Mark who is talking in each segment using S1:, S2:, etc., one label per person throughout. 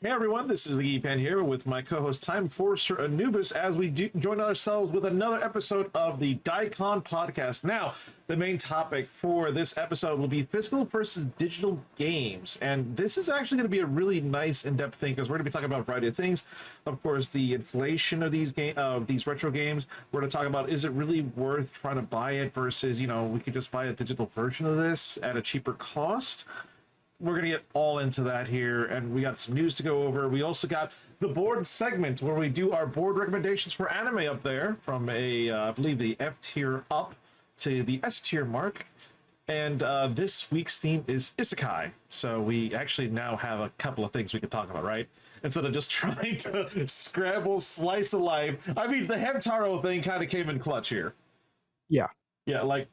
S1: Hey everyone, this is the Geeky Panda here with my co-host Time Forcer Anubis as we join ourselves with another episode of the DAICON Podcast. Now, the main topic for this episode will be physical versus digital games, and this is actually going to be a really nice in-depth thing because we're going to be talking about a variety of things. Of course, the inflation of these retro games. We're going to talk about, is it really worth trying to buy it versus, we could just buy a digital version of this at a cheaper cost. We're going to get all into that here, and we got some news to go over. We also got the board segment where we do our board recommendations for anime up there from I believe the F tier up to the S tier mark. And this week's theme is Isekai. So we actually now have a couple of things we could talk about, right? Instead of just trying to scramble slice of life. I mean, the Hamtaro thing kind of came in clutch here.
S2: Yeah.
S1: Yeah,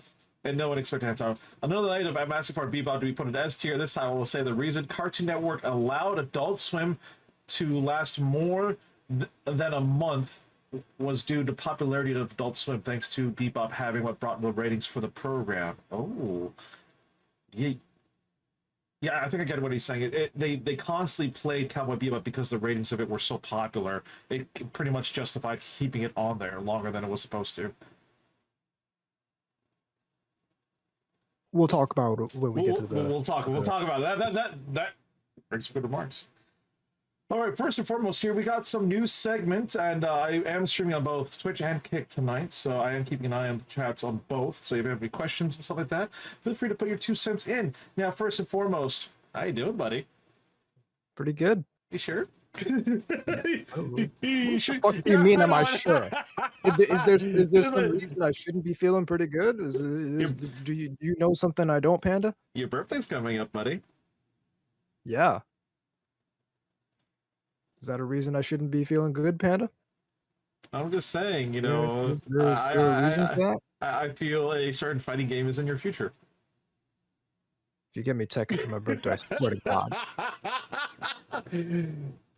S1: and no one expected Hamtaro. Another item I'm asking for Bebop to be put in S tier. This time I will say the reason Cartoon Network allowed Adult Swim to last more than a month was due to popularity of Adult Swim, thanks to Bebop having what brought the ratings for the program. Oh, yeah, I think I get what he's saying. They constantly played Cowboy Bebop because the ratings of it were so popular. It pretty much justified keeping it on there longer than it was supposed to.
S2: We'll talk about it when we get to the.
S1: We'll talk about that brings good remarks. All right, first and foremost, here we got some new segment, and I am streaming on both Twitch and Kick tonight, so I am keeping an eye on the chats on both. So if you have any questions and stuff like that, feel free to put your 2 cents in. Now, first and foremost, how you doing, buddy?
S2: Pretty good.
S1: You sure?
S2: What the fuck do you mean? Am I sure? Is there some reason I shouldn't be feeling pretty good? Do you know something I don't, Panda?
S1: Your birthday's coming up, buddy.
S2: Yeah. Is that a reason I shouldn't be feeling good, Panda?
S1: I'm just saying,
S2: Is there a reason for that?
S1: I feel a certain fighting game is in your future.
S2: If you get me Tekken for my birthday, I swear to God.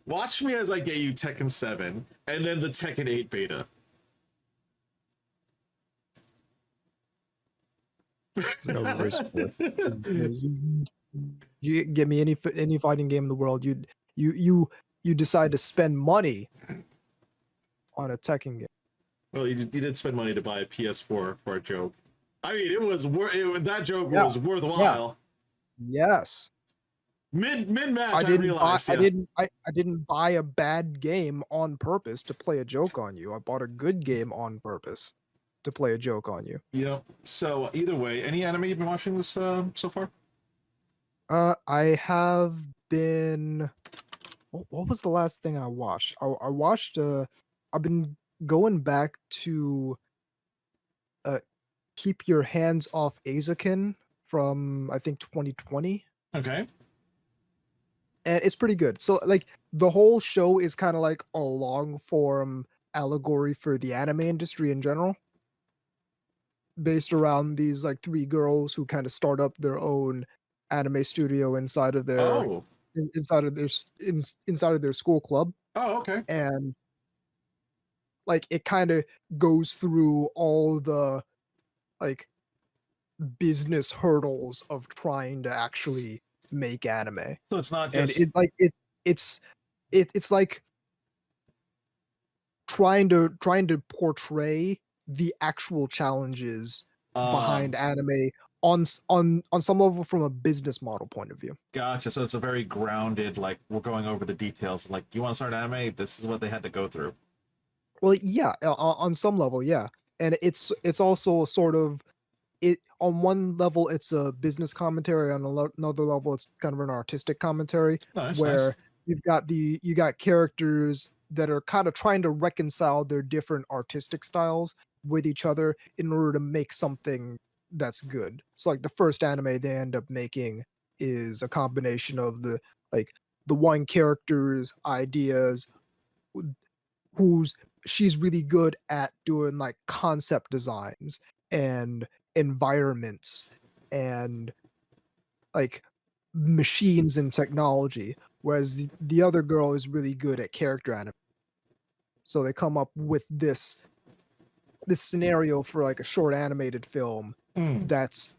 S1: Watch me as I get you Tekken 7 and then the Tekken 8 beta.
S2: It's no risk. You get me any fighting game in the world, you decide to spend money on a Tekken game.
S1: Well, you did spend money to buy a PS4 for a joke. I mean, that joke was worthwhile.
S2: Yeah. Yes.
S1: Mid match, I
S2: didn't buy a bad game on purpose to play a joke on you. I bought a good game on purpose to play a joke on you.
S1: Yep. So either way, any anime you've been watching this so far?
S2: I have been. What was the last thing I watched? I watched. I've been going back to. Keep Your Hands Off Azakin from I think 2020.
S1: Okay.
S2: And it's pretty good. So like the whole show is kind of like a long form allegory for the anime industry in general, based around these like 3 girls who kind of start up their own anime studio inside of their inside of their school club.
S1: Oh, okay.
S2: And like it kind of goes through all the like business hurdles of trying to actually make anime.
S1: So it's not just
S2: it's like trying to portray the actual challenges behind anime on some level from a business model point of view.
S1: Gotcha. So it's a very grounded, like we're going over the details. Like, you want to start anime? This is what they had to go through.
S2: Well, yeah, on some level, yeah, and it's also sort of it on one level it's a business commentary, on another level it's kind of an artistic commentary.
S1: Nice,
S2: where you got characters that are kind of trying to reconcile their different artistic styles with each other in order to make something that's good. So like the first anime they end up making is a combination of the one character's ideas, she's really good at doing like concept designs and environments and like machines and technology, whereas the other girl is really good at character animation. So they come up with this scenario for like a short animated film that's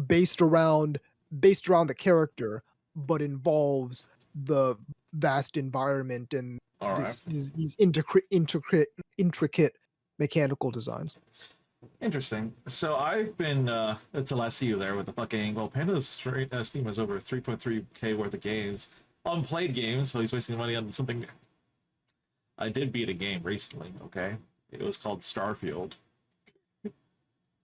S2: based around the character, but involves the vast environment and
S1: All right.
S2: these intricate mechanical designs.
S1: Interesting. So I've been until I see you there with the fucking Panda's Steam has over 3.3K worth of games, unplayed games, so he's wasting money on something. I did beat a game recently. Okay, it was called Starfield,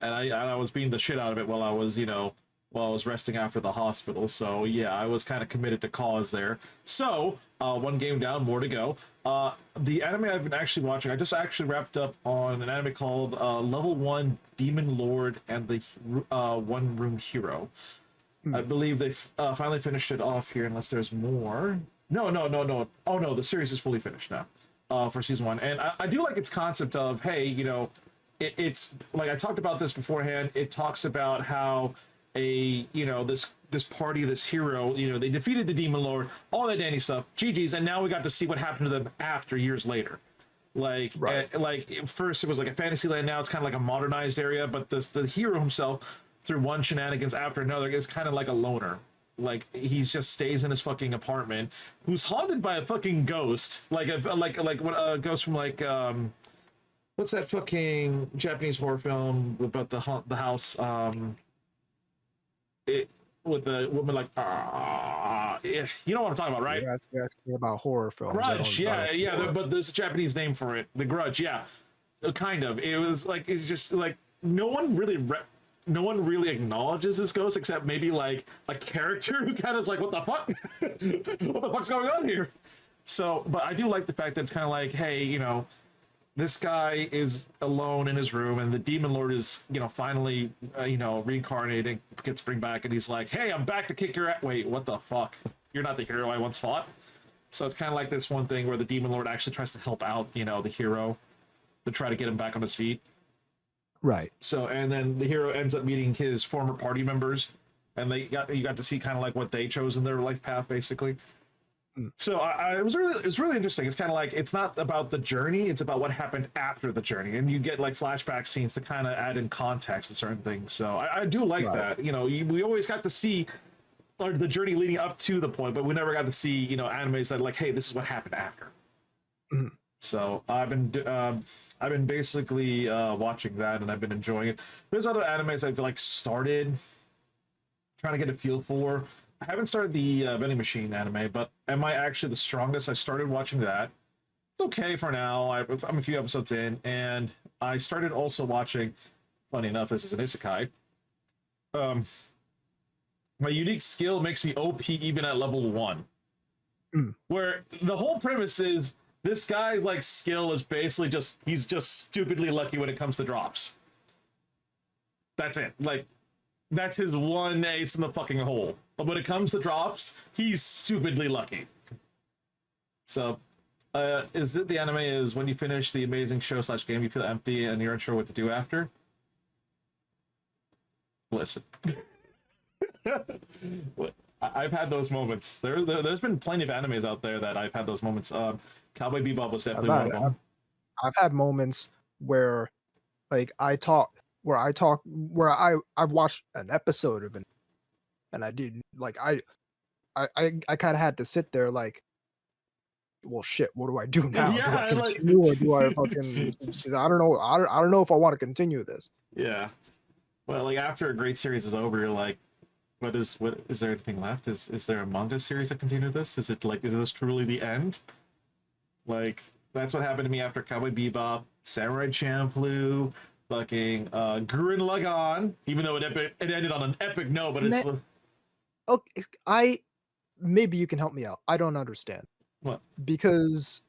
S1: and I was beating the shit out of it while I was while I was resting after the hospital. So yeah, I was kind of committed to cause there. So one game down, more to go. The anime I've been actually watching, I just actually wrapped up on an anime called Level 1 Demon Lord and the One Room Hero. I believe they finally finished it off here, unless there's more. No. Oh no, the series is fully finished now for season 1. And I do like its concept of, hey, it's like I talked about this beforehand. It talks about how this party, this hero, they defeated the demon lord, all that dandy stuff, GG's, and now we got to see what happened to them after, years later. Like,
S2: Right.
S1: like first it was like a fantasy land, now it's kind of like a modernized area, but the hero himself, through one shenanigans after another, is kind of like a loner. Like, he's just stays in his fucking apartment, who's haunted by a fucking ghost, like what a ghost from what's that fucking Japanese horror film about the house? It with the woman like you know what I'm talking about, right?
S2: You're asking me about horror films.
S1: Grudge, yeah, but there's a Japanese name for it. The Grudge, yeah, kind of. It was like, it's just like no one really acknowledges this ghost except maybe like a character who kind of is like, what the fuck, what the fuck's going on here? So, but I do like the fact that it's kind of like, hey, this guy is alone in his room, and the demon lord is, finally, reincarnating, gets bring back, and he's like, hey, I'm back to kick your ass. Wait, what the fuck? You're not the hero I once fought? So it's kind of like this one thing where the demon lord actually tries to help out, the hero, to try to get him back on his feet.
S2: Right.
S1: So, and then the hero ends up meeting his former party members, and you got to see kind of like what they chose in their life path, basically. So it was really interesting. It's kind of like, it's not about the journey, it's about what happened after the journey, and you get like flashback scenes to kind of add in context to certain things. So I do like that. We always got to see the journey leading up to the point, but we never got to see animes that like, hey, this is what happened after. So I've been basically watching that, and I've been enjoying it. There's other animes I've like started trying to get a feel for. I haven't started the vending machine anime, but Am I Actually the Strongest? I started watching that. It's okay for now. I'm a few episodes in, and I started also watching, funny enough, this is an isekai. My unique skill makes me OP even at level 1. Where the whole premise is this guy's like skill is basically he's just stupidly lucky when it comes to drops. That's it. Like, that's his one ace in the fucking hole. But when it comes to drops, he's stupidly lucky. So, is it the anime is when you finish the amazing show / game, you feel empty and you're unsure what to do after? Listen. I've had those moments. There's been plenty of animes out there that I've had those moments. Cowboy Bebop was definitely one of them.
S2: I've had moments where, like, I've watched an episode of it, and I did like I kind of had to sit there like, well, shit, what do I do now?
S1: Yeah,
S2: do I continue or do I fucking? I don't know. I don't know if I want to continue this.
S1: Yeah. Well, like after a great series is over, you're like, what is there anything left? Is there a manga series that continue this? Is this truly the end? Like, that's what happened to me after Cowboy Bebop, Samurai Champloo, fucking Gurren Lagann, even though it ended on an epic note, but it's
S2: okay, maybe you can help me out. I don't understand.
S1: What?
S2: Because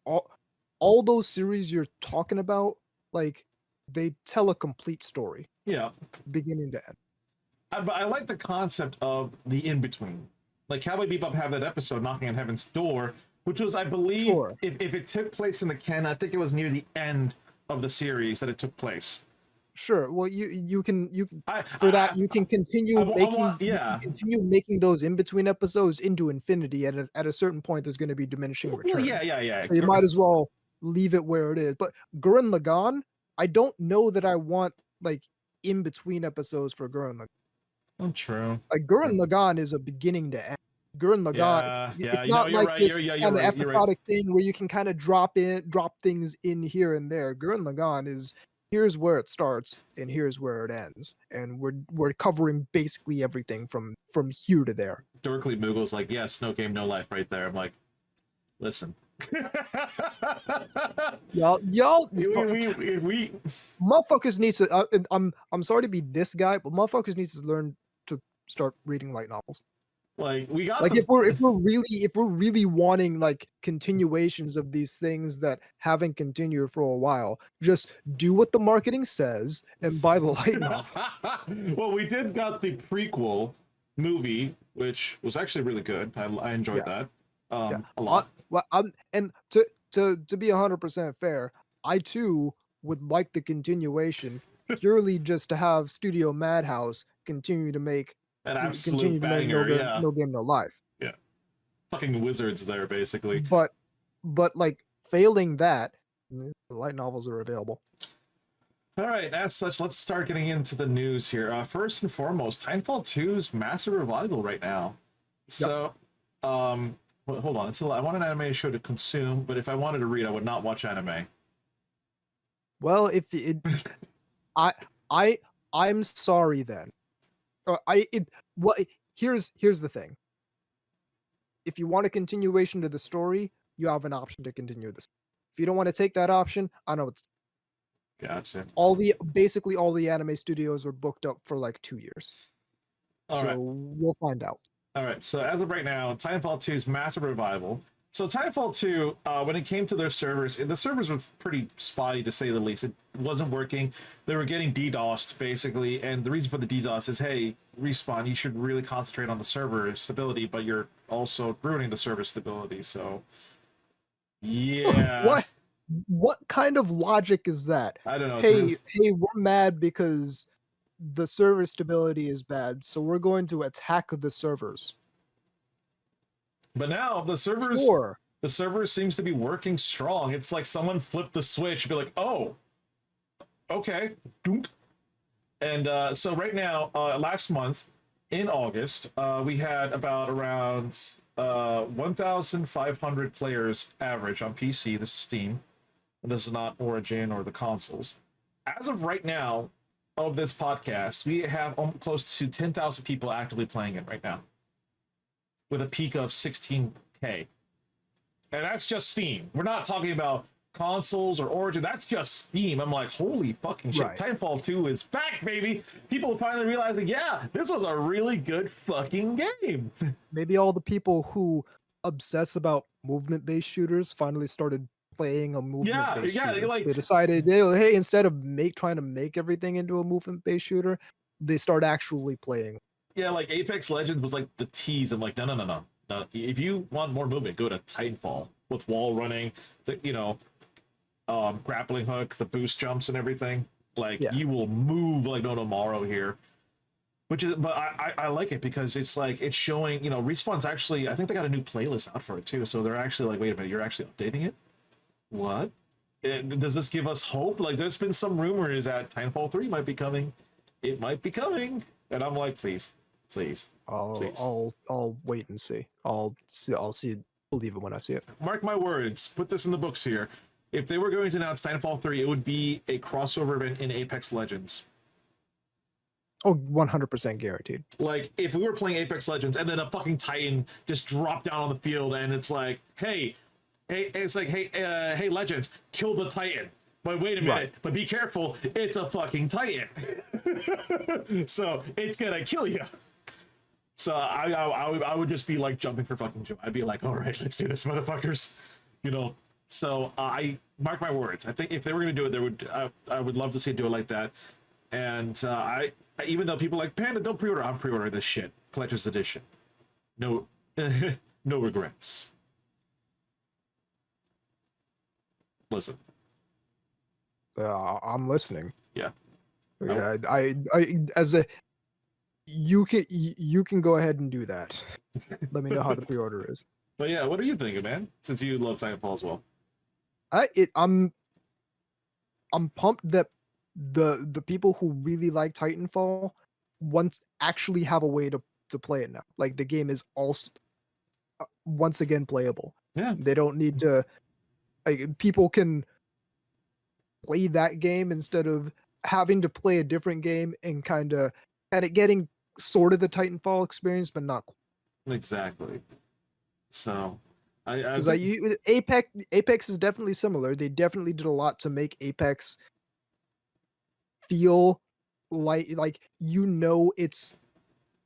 S2: all those series you're talking about, like, they tell a complete story.
S1: Yeah.
S2: Beginning to end.
S1: But I like the concept of the in-between. Like Cowboy Bebop had that episode Knocking on Heaven's Door, which was, I believe,
S2: Sure.
S1: if it took place in the canon, I think it was near the end of the series that it took place.
S2: Sure. Well, you can you can continue making those in between episodes into infinity, and at a certain point, there's going to be diminishing returns.
S1: Well, yeah.
S2: So you might as well leave it where it is. But Gurren Lagann, I don't know that I want like in between episodes for Gurren Lagann.
S1: Oh, true.
S2: Like Gurren Lagann is a beginning to end. Gurren Lagann,
S1: Yeah.
S2: it's
S1: You know,
S2: not
S1: you're
S2: like
S1: right.
S2: this
S1: You're
S2: kind of
S1: right. You're right.
S2: episodic thing where you can kind of drop things in here and there. Gurren Lagann is here's where it starts and here's where it ends, and we're covering basically everything from here to there.
S1: Dorkly Moogle's like, yes, no game, no life, right there. I'm like, listen.
S2: Y'all,
S1: we
S2: motherfuckers needs to. And I'm sorry to be this guy, but motherfuckers needs to learn to start reading light novels.
S1: like we got
S2: Like
S1: the
S2: if we're really wanting like continuations of these things that haven't continued for a while, just do what the marketing says and buy the light novel.
S1: well, we did got the prequel movie, which was actually really good. I enjoyed
S2: Yeah,
S1: that
S2: yeah.
S1: a lot.
S2: Well, and to be 100% fair, I too would like the continuation purely just to have Studio Madhouse
S1: An absolute
S2: continue to make
S1: banger, yeah.
S2: no game no life.
S1: Yeah. Fucking wizards there, basically.
S2: But like failing that, the light novels are available.
S1: All right, as such, let's start getting into the news here. First and foremost, Timefall 2's massive revival right now. So, hold on. I want an anime show to consume, but if I wanted to read, I would not watch anime.
S2: Well, if it, I'm sorry then. Well, here's the thing. If you want a continuation to the story, you have an option to continue this. If you don't want to take that option, I know it's
S1: Gotcha.
S2: basically all the anime studios are booked up for like 2 years.
S1: All right.
S2: We'll find out.
S1: All right, so as of right now, Titanfall 2's massive revival. So Titanfall 2, when it came to their servers, the servers were pretty spotty to say the least. It wasn't working. They were getting DDoSed, basically, and the reason for the DDoS is, hey, Respawn, you should really concentrate on the server stability, but you're also ruining the server stability, so... Yeah.
S2: What kind of logic is that?
S1: I don't know.
S2: Hey, we're mad because the server stability is bad, so we're going to attack the servers.
S1: But now the servers,
S2: Sure.
S1: the server seems to be working strong. It's like someone flipped the switch and be like, oh, okay, dunk. And so right now, last month in August, we had around 1,500 players average on PC. This is Steam. And this is not Origin or the consoles. As of right now of this podcast, we have close to 10,000 people actively playing it right now, with a peak of 16K. And that's just Steam. We're not talking about consoles or Origin. That's just Steam. I'm like, holy fucking shit. Right. Titanfall 2 is back, baby. People are finally realizing, yeah, this was a really good fucking game.
S2: Maybe all the people who obsess about movement-based shooters finally started playing a movement-based shooter. They decided, hey, instead of trying to make everything into a movement-based shooter, they start actually playing.
S1: Yeah, like Apex Legends was like the tease. I'm like, no. If you want more movement, go to Titanfall with wall running, grappling hook, the boost jumps and everything. Like you will move like no tomorrow here. But I like it because it's like it's showing, Respawn's actually, I think they got a new playlist out for it too. So they're actually like, wait a minute, you're actually updating it? What? Does this give us hope? Like there's been some rumors that Titanfall 3 might be coming. It might be coming. And I'm like, please.
S2: I'll wait and see. I'll see it, believe it when I see it.
S1: Mark my words. Put this in the books here. If they were going to announce Titanfall 3, it would be a crossover event in Apex Legends.
S2: Oh, 100% guaranteed.
S1: Like, if we were playing Apex Legends and then a fucking Titan just dropped down on the field and it's like, hey, Legends, kill the Titan. But wait a minute, right. But be careful, it's a fucking Titan. So it's gonna kill you. So I would just be like jumping for fucking joy. I'd be like, all right, let's do this, motherfuckers. So I mark my words. I think if they were gonna do it, I would love to see it do it like that. And I even though people are like, Panda, don't pre-order, I'm pre-ordering this shit, collector's edition. No, no regrets. Listen.
S2: I'm listening.
S1: Yeah.
S2: Yeah. I as a you can go ahead and do that. Let me know how the pre-order is.
S1: But yeah, what are you thinking, man? Since you love Titanfall as well.
S2: I'm pumped that the people who really like Titanfall actually have a way to play it now. Like the game is once again playable.
S1: Yeah.
S2: They don't need to, like, people can play that game instead of having to play a different game and kind of getting sort of the Titanfall experience, but not
S1: Exactly. So, I
S2: because
S1: think
S2: Apex is definitely similar. They definitely did a lot to make Apex feel like it's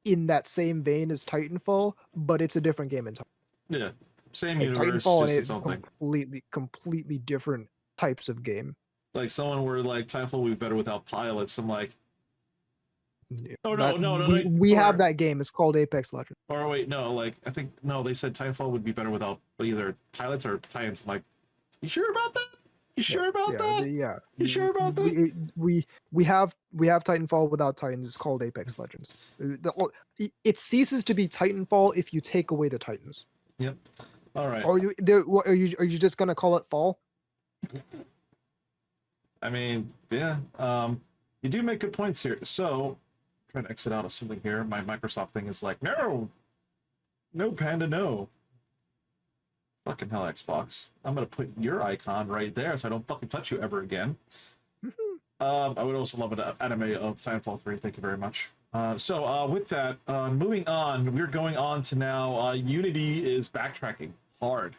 S2: in that same vein as Titanfall, but it's a different game entirely.
S1: yeah, same
S2: Like
S1: universe,
S2: Titanfall and
S1: just
S2: it
S1: its own thing.
S2: completely different types of game.
S1: Like someone were like, Titanfall would be better without pilots. I'm like,
S2: Yeah.
S1: oh no,
S2: That
S1: no, no, wait,
S2: we have that game. It's called Apex Legends.
S1: or wait, no, like I think no, they said Titanfall would be better without either pilots or Titans. I'm like, you sure about that? You
S2: Yeah,
S1: sure about that?
S2: yeah.
S1: You sure about that?
S2: We have Titanfall without Titans. It's called Apex Legends. It ceases to be Titanfall if you take away the Titans.
S1: Yep. All right.
S2: Are you just gonna call it Fall?
S1: I mean, yeah. You do make good points here. So, trying to exit out of something here. My Microsoft thing is like, no, no, Panda, no. Fucking hell, Xbox. I'm gonna put your icon right there so I don't fucking touch you ever again. I would also love an anime of Titanfall 3. Thank you very much. With that, moving on, we're going on to now. Unity is backtracking hard.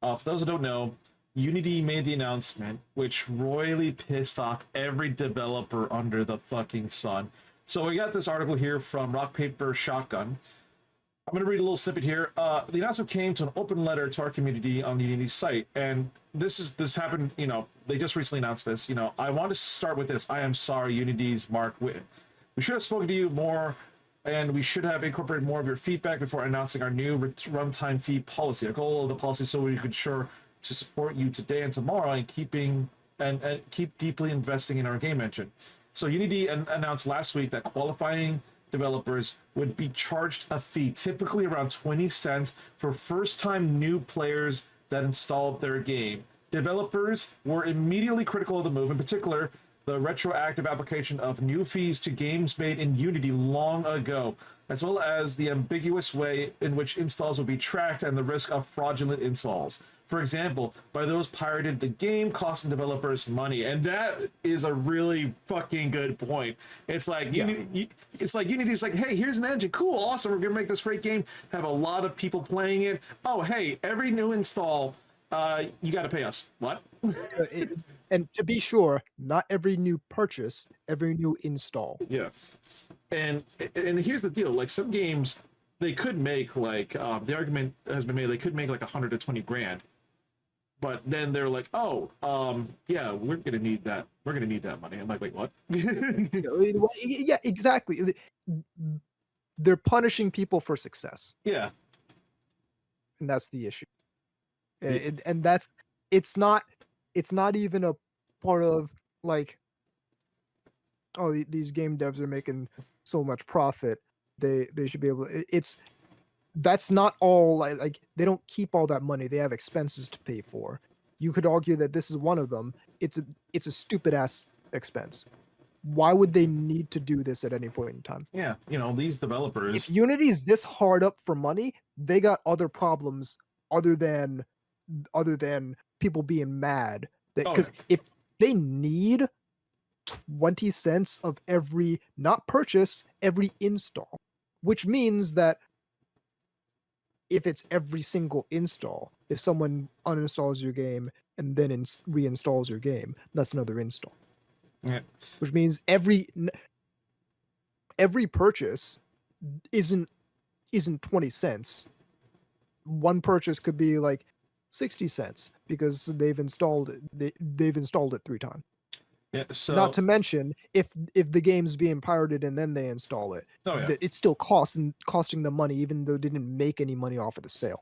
S1: For those who don't know, Unity made the announcement, which royally pissed off every developer under the fucking sun. So we got this article here from Rock Paper Shotgun. I'm going to read a little snippet here. The announcement came to an open letter to our community on the Unity site, and this happened. They just recently announced this. I want to start with this. I am sorry, Unity's Mark Whitten. We should have spoken to you more, and we should have incorporated more of your feedback before announcing our new runtime fee policy. Our goal of the policy so we could ensure to support you today and tomorrow, and keep deeply investing in our game engine. So Unity announced last week that qualifying developers would be charged a fee, typically around 20 cents, for first-time new players that installed their game. Developers were immediately critical of the move, in particular, the retroactive application of new fees to games made in Unity long ago, as well as the ambiguous way in which installs will be tracked and the risk of fraudulent installs. For example, by those pirated the game, costing developers money, and that is a really fucking good point. It's like Unity's like, hey, here's an engine, cool, awesome, we're gonna make this great game, have a lot of people playing it. Oh, hey, every new install, you got to pay us. What?
S2: And to be sure, not every new purchase, every new install.
S1: Yeah, and here's the deal: like some games, they could make like the argument has been made they could make like 100 to 20 grand. But then they're like, oh, yeah, we're gonna need that. We're gonna need that money. I'm like, wait, what?
S2: Yeah, exactly. They're punishing people for success,
S1: Yeah,
S2: and that's the issue. And that's it's not even a part of like, oh, these game devs are making so much profit. They should be able to. That's not all. Like they don't keep all that money. They have expenses to pay for. You could argue that this is one of them. It's a stupid ass expense. Why would they need to do this at any point in time?
S1: yeah. These developers.
S2: If Unity's this hard up for money, they got other problems other than people being mad. Because if they need 20 cents of every not purchase, every install, which means that if it's every single install, if someone uninstalls your game and then reinstalls your game, that's another install.
S1: Yeah.
S2: Which means every purchase isn't 20 cents. One purchase could be like 60 cents because they've installed it 3 times.
S1: Yeah. So
S2: not to mention if the game's being pirated and then they install it, it's still costing them money even though they didn't make any money off of the sale.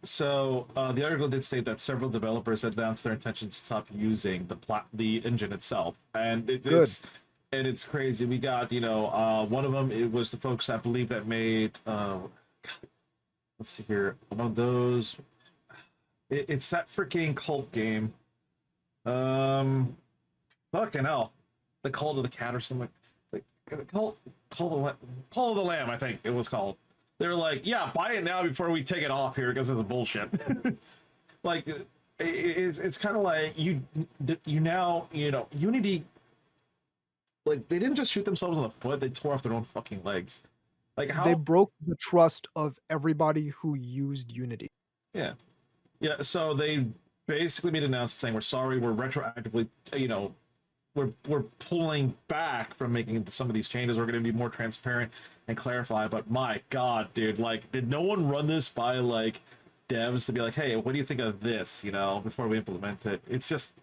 S1: So the article did state that several developers announced their intention to stop using the engine itself, and it's crazy. We got one of them. It was the folks I believe that made let's see here, one of those. It's that freaking cult game. Fucking hell, the Cult of the Cat or something. Like Cult of the Lamb, I think it was called. They're like, yeah, buy it now before we take it off here because of the bullshit. Like, it's kind of like you now, Unity, like, they didn't just shoot themselves in the foot, they tore off their own fucking legs. Like,
S2: They
S1: how?
S2: broke the trust of everybody who used Unity.
S1: Yeah. Yeah, so they basically made an announcement saying, we're sorry, we're retroactively, we're pulling back from making some of these changes. We're going to be more transparent and clarify. But my God, dude, like, did no one run this by like devs to be like, hey, what do you think of this? Before we implement it. It's just,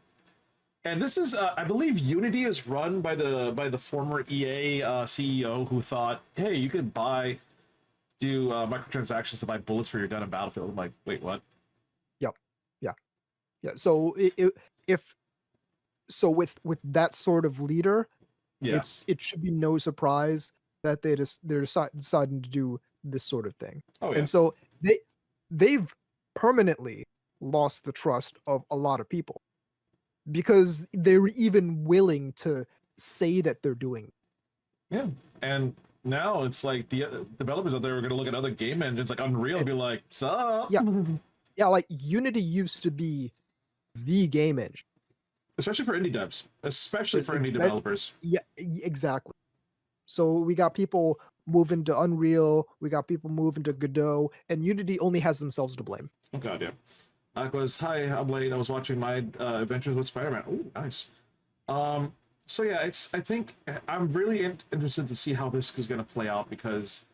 S1: and this is, I believe, Unity is run by the former EA CEO who thought, hey, you could do microtransactions to buy bullets for your gun in Battlefield. I'm like, wait, what?
S2: Yep. Yeah. Yeah. So if so with that sort of leader,
S1: Yeah.
S2: it should be no surprise that they're deciding to do this sort of thing.
S1: Oh yeah.
S2: And so they've permanently lost the trust of a lot of people because they were even willing to say that they're doing.
S1: Yeah, and now it's like the developers out there are going to look at other game engines like Unreal and be like, "Sup?"
S2: Yeah. Yeah, like Unity used to be the game engine.
S1: Especially for indie devs, especially for indie
S2: Expe-
S1: developers.
S2: Yeah, exactly. So we got people moving to Unreal, we got people moving to Godot, and Unity only has themselves to blame.
S1: Oh god, yeah. Hi, I'm late. I was watching my Adventures with Spider-Man. Oh, nice. So yeah, I think I'm really interested to see how this is going to play out because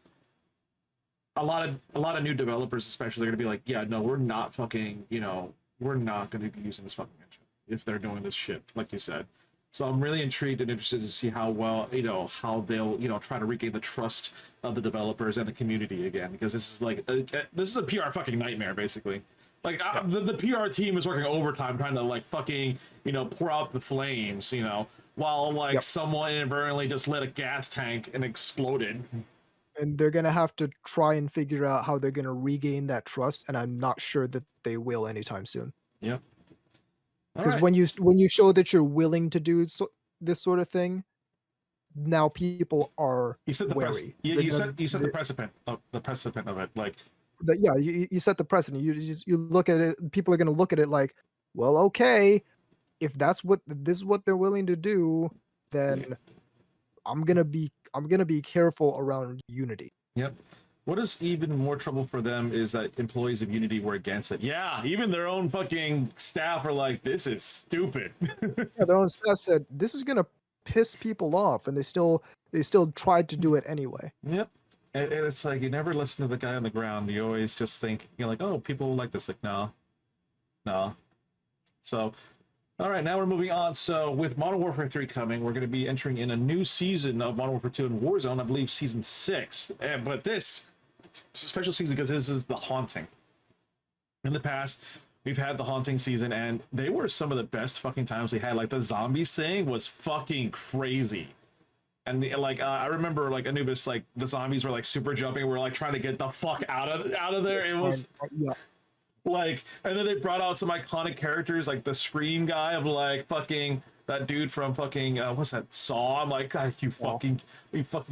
S1: a lot of new developers, especially, are going to be like, yeah, no, we're not fucking, we're not going to be using this fucking engine if they're doing this shit, like you said. So I'm really intrigued and interested to see how well, how they'll, try to regain the trust of the developers and the community again, because this is like, this is a PR fucking nightmare, basically. Like, the PR team is working overtime trying to, like, fucking, pour out the flames, while, like, someone inadvertently just lit a gas tank and exploded.
S2: And they're gonna have to try and figure out how they're gonna regain that trust, and I'm not sure that they will anytime soon.
S1: Yep. All
S2: Because
S1: right.
S2: when you show that you're willing to do this sort of thing, now people are
S1: You said the press.
S2: wary.
S1: You said the precedent of it. Like,
S2: Yeah, you set the precedent. You look at it. People are gonna look at it like, well, okay, if this is what they're willing to do, then I'm gonna be careful around Unity.
S1: yep. What is even more trouble for them is that employees of Unity were against it. Yeah, even their own fucking staff are like, this is stupid.
S2: Yeah, their own staff said this is gonna piss people off, and they still tried to do it anyway.
S1: Yep. And it's like you never listen to the guy on the ground. You always just think, like, oh, people like this. Like, no, no. So, all right, now we're moving on. So, with Modern Warfare 3 coming, we're going to be entering in a new season of Modern Warfare 2 in Warzone, I believe season 6. But this is a special season because this is the Haunting. In the past, we've had the Haunting season, and they were some of the best fucking times we had. Like, the zombies thing was fucking crazy. And like I remember, like Anubis, like the zombies were like super jumping. We're like trying to get the fuck out of there. It was like, and then they brought out some iconic characters like the Scream guy of like fucking that dude from fucking what's that Saw. I'm like, God, are you fucking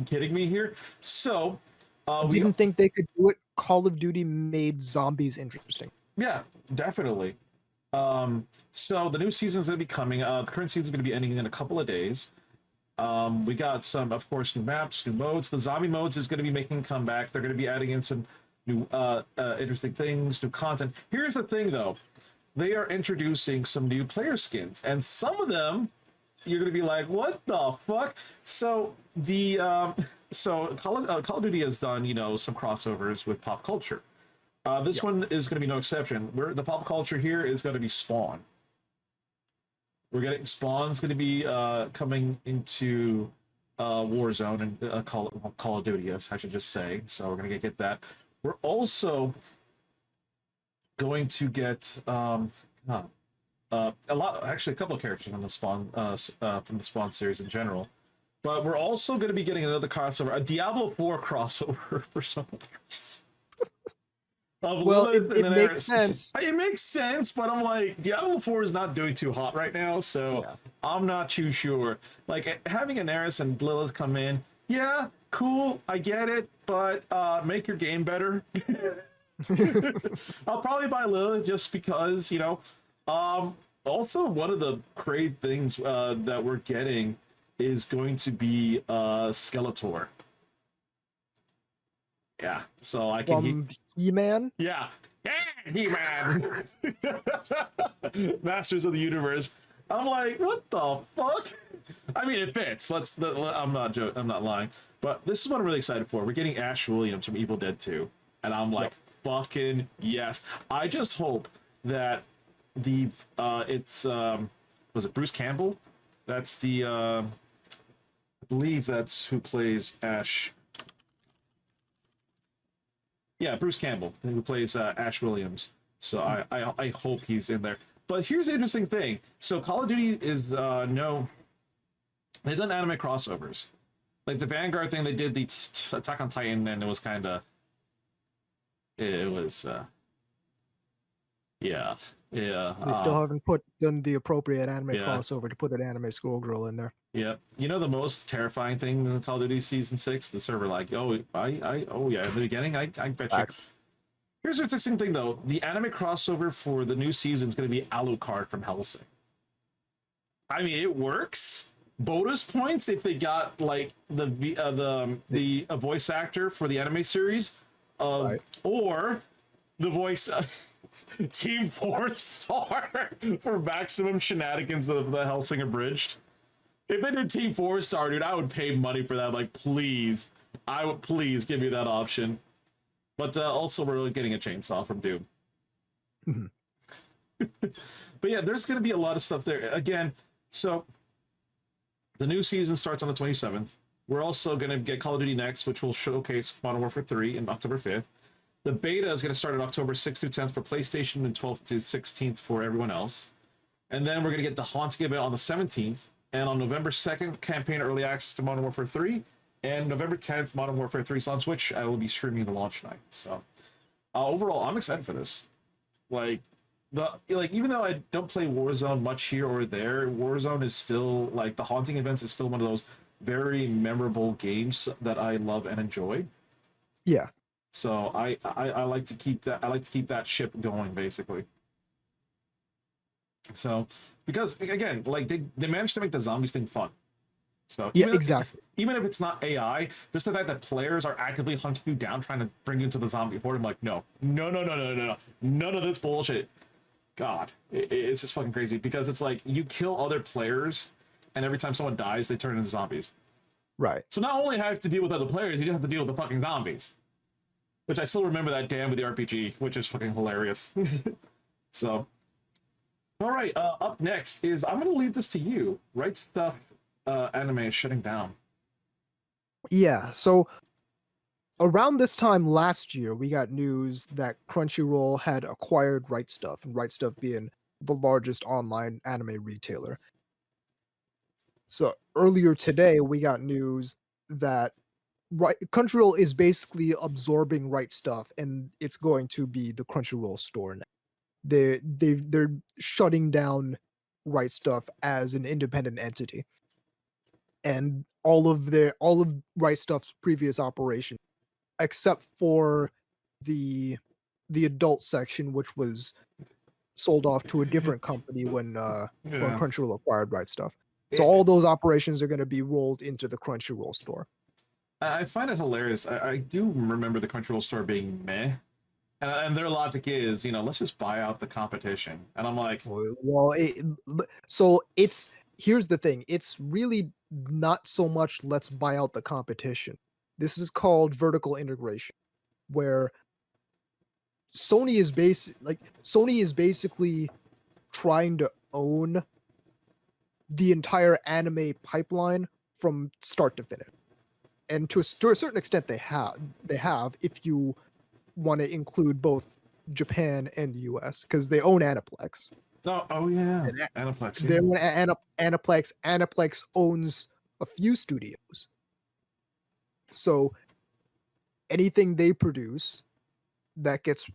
S1: kidding me here? So we
S2: didn't think they could do it. Call of Duty made zombies interesting.
S1: Yeah, definitely. So the new season is going to be coming. The current season is going to be ending in a couple of days. We got some, of course, new maps, new modes. The zombie modes is going to be making a comeback. They're going to be adding in some new interesting things, new content. Here's the thing, though. They are introducing some new player skins, and some of them you're going to be like, what the fuck? So Call of Duty has done, some crossovers with pop culture. This one is going to be no exception. The pop culture here is going to be Spawn. We're getting Spawn's going to be coming into Warzone and Call of Duty, I should just say. So we're going to get that. We're also going to get a couple of characters on the Spawn from the Spawn series in general. But we're also going to be getting another crossover, a Diablo 4 crossover for some reason.
S2: Well, it makes sense.
S1: It makes sense, but I'm like, Diablo 4 is not doing too hot right now, so I'm not too sure. Like, having Aneris and Lilith come in, yeah, cool, I get it, but make your game better. I'll probably buy Lilith just because, you know. Also, one of the crazy things that we're getting is going to be Skeletor. Yeah, so I can.
S2: From He-Man.
S1: Yeah, yeah, He-Man, Masters of the Universe. I'm like, what the fuck? I mean, it fits. I'm not joking. I'm not lying. But this is what I'm really excited for. We're getting Ash Williams from Evil Dead 2, and I'm like, fucking yes. I just hope that the was it Bruce Campbell? That's the I believe that's who plays Ash. Yeah, Bruce Campbell, who plays Ash Williams. So I hope he's in there. But here's the interesting thing. So Call of Duty is they've done anime crossovers. Like the Vanguard thing, they did the Attack on Titan, and it was kind of yeah.
S2: They still haven't done the appropriate anime crossover to put an anime schoolgirl in there.
S1: Yeah, you know the most terrifying thing in Call of Duty Season 6? The server like, oh yeah, in the beginning, I bet you. Here's the interesting thing though: the anime crossover for the new season is going to be Alucard from Hellsing. I mean, it works. Bonus points if they got like the voice actor for the anime series, or the voice. Team 4-star for maximum shenanigans of the Hellsing Abridged. If they did Team 4-star, dude, I would pay money for that. Like, please. Please give me that option. But also, we're getting a chainsaw from Doom. But yeah, there's going to be a lot of stuff there. Again, so the new season starts on the 27th. We're also going to get Call of Duty Next, which will showcase Modern Warfare 3 on October 5th. The beta is going to start on October 6th through 10th for PlayStation and 12th to 16th for everyone else. And then we're going to get the Haunting event on the 17th. And on November 2nd, campaign early access to Modern Warfare 3. And November 10th, Modern Warfare 3 is on Twitch. I will be streaming the launch night. So overall, I'm excited for this. Like even though I don't play Warzone much here or there, Warzone is still like the Haunting events is still one of those very memorable games that I love and enjoy.
S2: Yeah.
S1: So I like to keep that. I like to keep that ship going, basically. So because again, like they managed to make the zombies thing fun. So
S2: exactly.
S1: Even if it's not AI, just the fact that players are actively hunting you down, trying to bring you into the zombie horde, I'm like, no, none of this bullshit. God, it's just fucking crazy because it's like you kill other players, and every time someone dies, they turn into zombies.
S2: Right.
S1: So not only have to deal with other players, you just have to deal with the fucking zombies. Which I still remember that Dan with the RPG, which is fucking hilarious. So, all right. Up next is I'm going to leave this to you. Right Stuff anime is shutting down.
S2: Yeah. So around this time last year, we got news that Crunchyroll had acquired Right Stuff, and Right Stuff being the largest online anime retailer. So earlier today, we got news that Crunchyroll is basically absorbing Right Stuff, and it's going to be the Crunchyroll store now. They're shutting down Right Stuff as an independent entity, and all of Right Stuff's previous operation, except for the adult section, which was sold off to a different company when Crunchyroll acquired Right Stuff. So all those operations are going to be rolled into the Crunchyroll store.
S1: I find it hilarious. I do remember the Crunchyroll store being meh. And their logic is, let's just buy out the competition. And I'm like...
S2: Well, here's the thing. It's really not so much let's buy out the competition. This is called vertical integration, where Sony is basically trying to own the entire anime pipeline from start to finish. And to a certain extent, they have if you want to include both Japan and the US, because they own Aniplex.
S1: Oh yeah, Aniplex.
S2: They own Aniplex. Aniplex owns a few studios. So anything they produce that's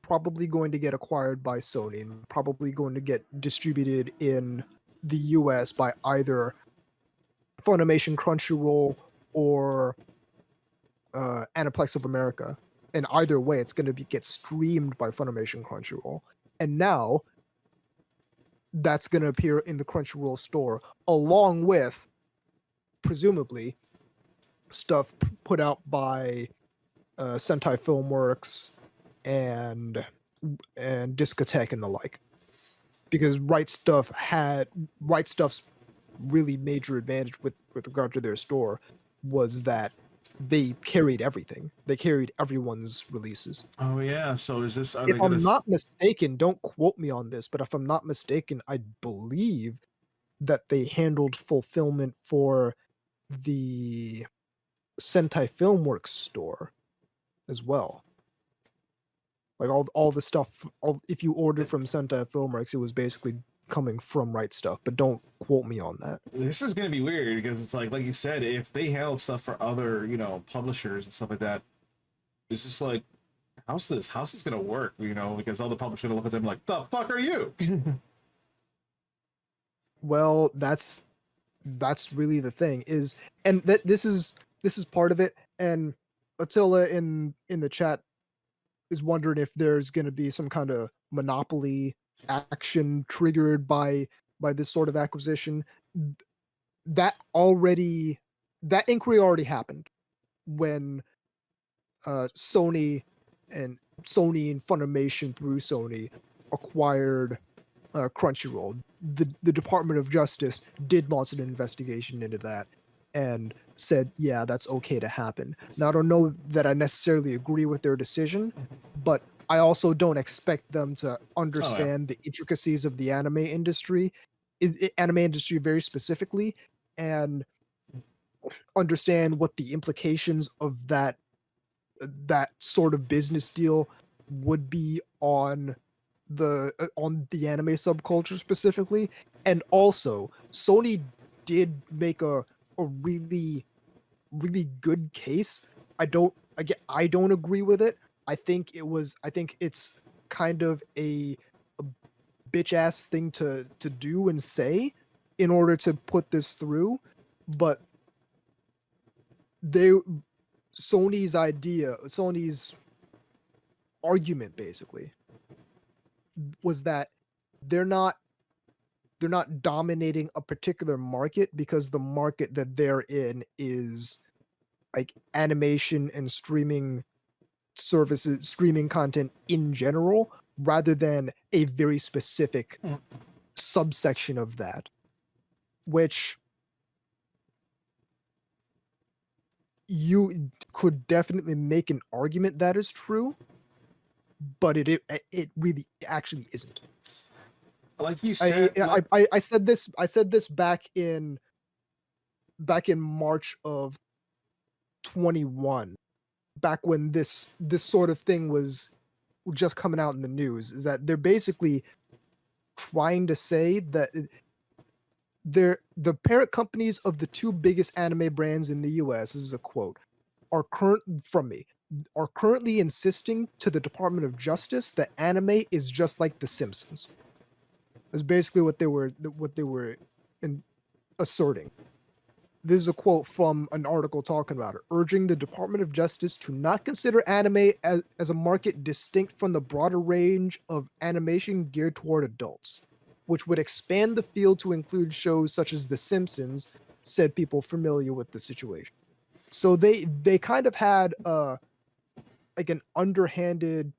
S2: probably going to get acquired by Sony and probably going to get distributed in the US by either Funimation, Crunchyroll, or Aniplex of America. And either way, it's going to get streamed by Funimation Crunchyroll. And now that's going to appear in the Crunchyroll store along with, presumably, stuff put out by Sentai Filmworks and Discotheque and the like. Because Right Stuff's really major advantage with regard to their store was that they carried everything. They carried everyone's releases.
S1: Oh yeah. So is this? Are
S2: If
S1: they
S2: I'm
S1: gonna?
S2: not mistaken, don't quote me on this, but if I'm not mistaken, I believe that they handled fulfillment for the Sentai Filmworks store as well. Like all the stuff, if you ordered from Sentai Filmworks, it was basically coming from Right Stuff. But don't quote me on that.
S1: This is gonna be weird because it's like you said, if they handled stuff for other publishers and stuff like that, it's just like how's this gonna work? Because all the publishers are gonna look at them like, the fuck are you?
S2: Well, that's really the thing is, and that this is part of it. And Attila in the chat is wondering if there's going to be some kind of monopoly action triggered by this sort of acquisition. That inquiry already happened when Sony and Funimation through Sony acquired Crunchyroll. The Department of Justice did launch an investigation into that and said, yeah, that's okay to happen. Now, I don't know that I necessarily agree with their decision, but I also don't expect them to understand the intricacies of the anime industry, very specifically, and understand what the implications of that sort of business deal would be on the anime subculture specifically. And also, Sony did make a really good case. I don't agree with it. I think it's kind of a bitch ass thing to do and say in order to put this through, but Sony's argument basically was that they're not dominating a particular market because the market that they're in is like animation and streaming services, streaming content in general, rather than a very specific subsection of that, which you could definitely make an argument that is true, but it really actually isn't.
S1: Like you said,
S2: I said this back in March of 21, back when this sort of thing was just coming out in the news, is that they're basically trying to say that the parent companies of the two biggest anime brands in the US, this is a quote, are currently insisting to the Department of Justice that anime is just like The Simpsons. That's basically what they were asserting. This is a quote from an article talking about it, urging the Department of Justice to not consider anime as a market distinct from the broader range of animation geared toward adults, which would expand the field to include shows such as The Simpsons, said people familiar with the situation. So they kind of had like an underhanded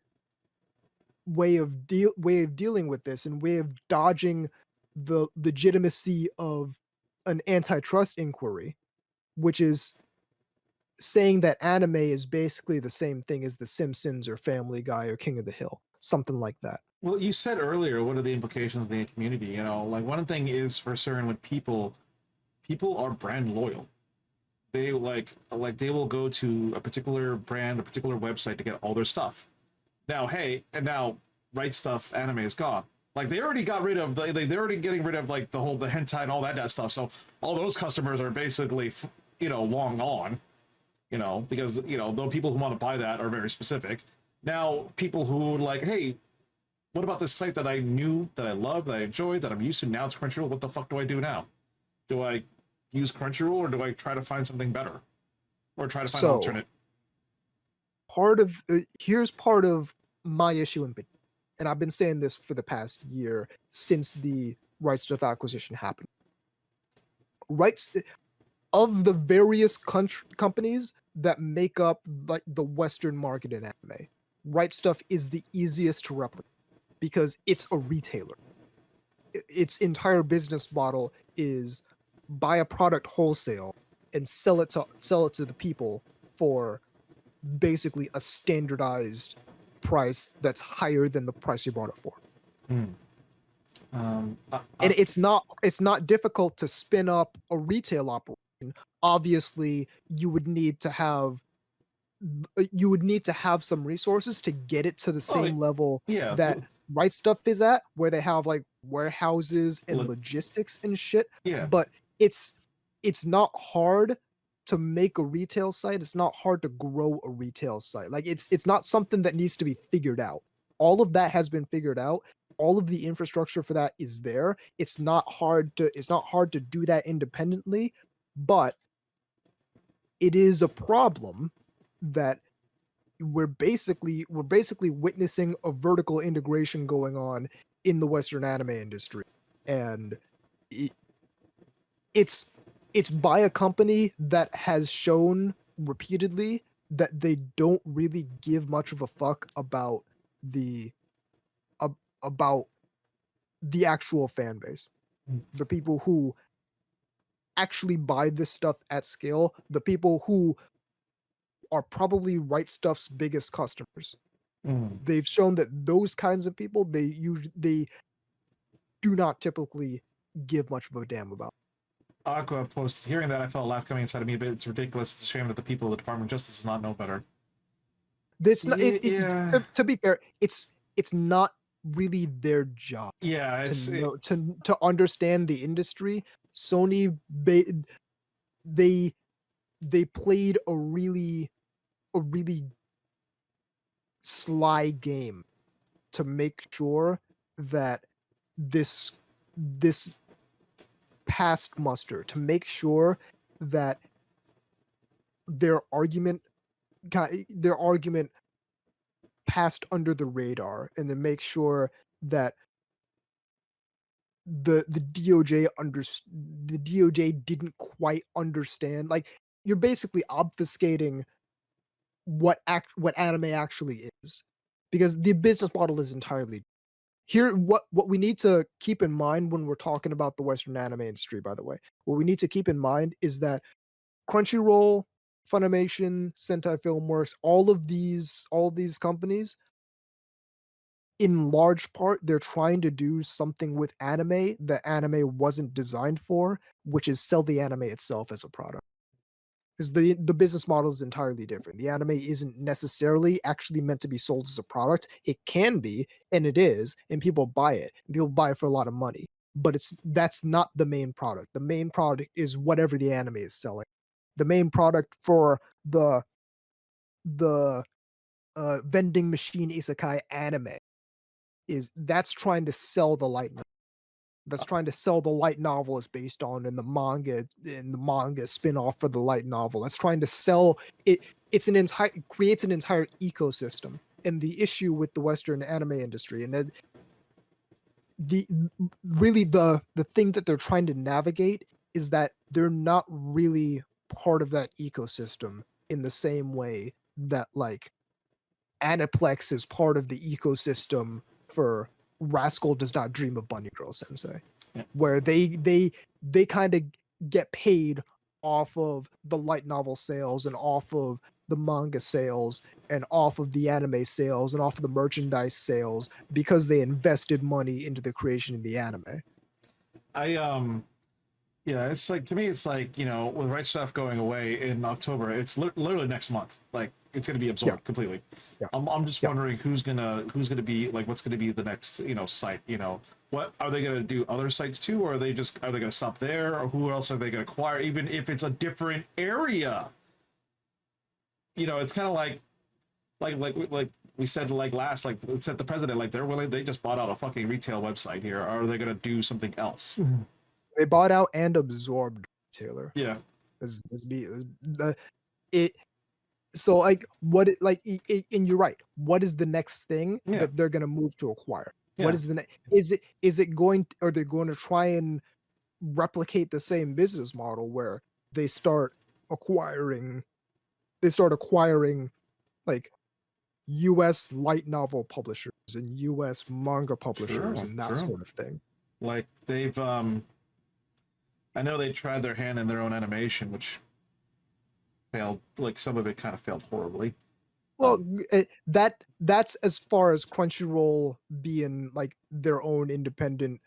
S2: way of dealing with this and way of dodging the legitimacy of an antitrust inquiry, which is saying that anime is basically the same thing as The Simpsons or Family Guy or King of the Hill, something like that.
S1: Well, you said earlier, what are the implications in the community? Like one thing is for certain with people are brand loyal. They like they will go to a particular brand, a particular website to get all their stuff. Now, now Right Stuff anime is gone. Like they already got rid of they're already getting rid of like the hentai and all that stuff. So all those customers are basically long gone. Because the people who want to buy that are very specific. Now people who like, hey, what about this site that I knew, that I loved, that I enjoyed, that I'm used to? Now it's Crunchyroll. What the fuck do I do now? Do I use Crunchyroll or do I try to find something better? or try to find an
S2: So
S1: alternate.
S2: here's part of my issue and I've been saying this for the past year since the Right Stuff acquisition happened. Rights of the various companies that make up like the Western market in anime, Right Stuff is the easiest to replicate because it's a retailer. Its entire business model is buy a product wholesale and sell it to the people for basically a standardized price that's higher than the price you bought it for.
S1: Hmm.
S2: And it's not difficult to spin up a retail operation. Obviously, you would need to have some resources to get it to the
S1: Oh,
S2: same level
S1: yeah.
S2: that Right Stuff is at, where they have like warehouses and
S1: Look,
S2: logistics and shit.
S1: yeah.
S2: But it's not hard to make a retail site. It's not hard to grow a retail site. Like it's not something that needs to be figured out. All of that has been figured out. All of the infrastructure for that is there. It's not hard to do that independently, but it is a problem that we're basically witnessing a vertical integration going on in the Western anime industry, and it, it's by a company that has shown repeatedly that they don't really give much of a fuck about the about the actual fan base, the people who actually buy this stuff at scale, the people who are probably Right Stuff's biggest customers.
S1: Mm.
S2: They've shown that those kinds of people they do not typically give much of a damn about.
S1: Aqua posted, hearing that, I felt a laugh coming inside of me, but it's ridiculous. It's a shame that the people of the Department of Justice does not know better.
S2: This not,
S1: Yeah.
S2: to be fair, it's not really their job
S1: Yeah,
S2: to
S1: it's
S2: know to understand the industry. Sony they they played a really sly game to make sure that this this passed muster, to make sure that their argument their argument passed under the radar, and to make sure that the DOJ the DOJ didn't quite understand. Like, you're basically obfuscating what anime actually is, because the business model is entirely here. What we need to keep in mind when we're talking about the Western anime industry, by the way, what we need to keep in mind is that Crunchyroll, Funimation, Sentai Filmworks, all of these companies, in large part, they're trying to do something with anime that anime wasn't designed for, which is sell the anime itself as a product. Because the business model is entirely different. The anime isn't necessarily actually meant to be sold as a product. It can be, and it is, and people buy it. And people buy it for a lot of money. But that's not the main product. The main product is whatever the anime is selling. The main product for the vending machine isekai anime is that's trying to sell the light novel. That's trying to sell the light novel is based on, in the manga spin-off for the light novel. That's trying to sell it. It creates an entire ecosystem. And the issue with the Western anime industry, and that the really the thing that they're trying to navigate, is that they're not really part of that ecosystem in the same way that, like, Aniplex is part of the ecosystem for Rascal Does Not Dream of Bunny Girl Sensei,
S1: yeah.
S2: where they kind of get paid off of the light novel sales, and off of the manga sales, and off of the anime sales, and off of the merchandise sales, because they invested money into the creation of the anime.
S1: I Yeah, it's like, to me, it's like, with Right Stuff going away in October, it's literally next month. Like, it's gonna be absorbed
S2: Yeah,
S1: completely.
S2: yeah,
S1: I'm just
S2: yeah.
S1: wondering who's gonna be like, what's gonna be the next site. What are they gonna do, other sites too, or are they gonna stop there, or who else are they gonna acquire, even if it's a different area? It's kind of like we said, like last, like said the president, like they just bought out a fucking retail website here. Or are they gonna do something else?
S2: They bought out and absorbed Taylor.
S1: Yeah.
S2: As be the it so like what it like and you're right. What is the next thing
S1: Yeah,
S2: that they're gonna move to acquire? What
S1: yeah,
S2: is the next? Is it going? Are they going to try and replicate the same business model where they start acquiring they start acquiring like US light novel publishers and US manga publishers
S1: true,
S2: and that
S1: true.
S2: sort of thing.
S1: Like they've I know they tried their hand in their own animation, which failed. Like some of it kind of failed horribly.
S2: Well, that's as far as Crunchyroll being like their own
S1: Yeah,
S2: independent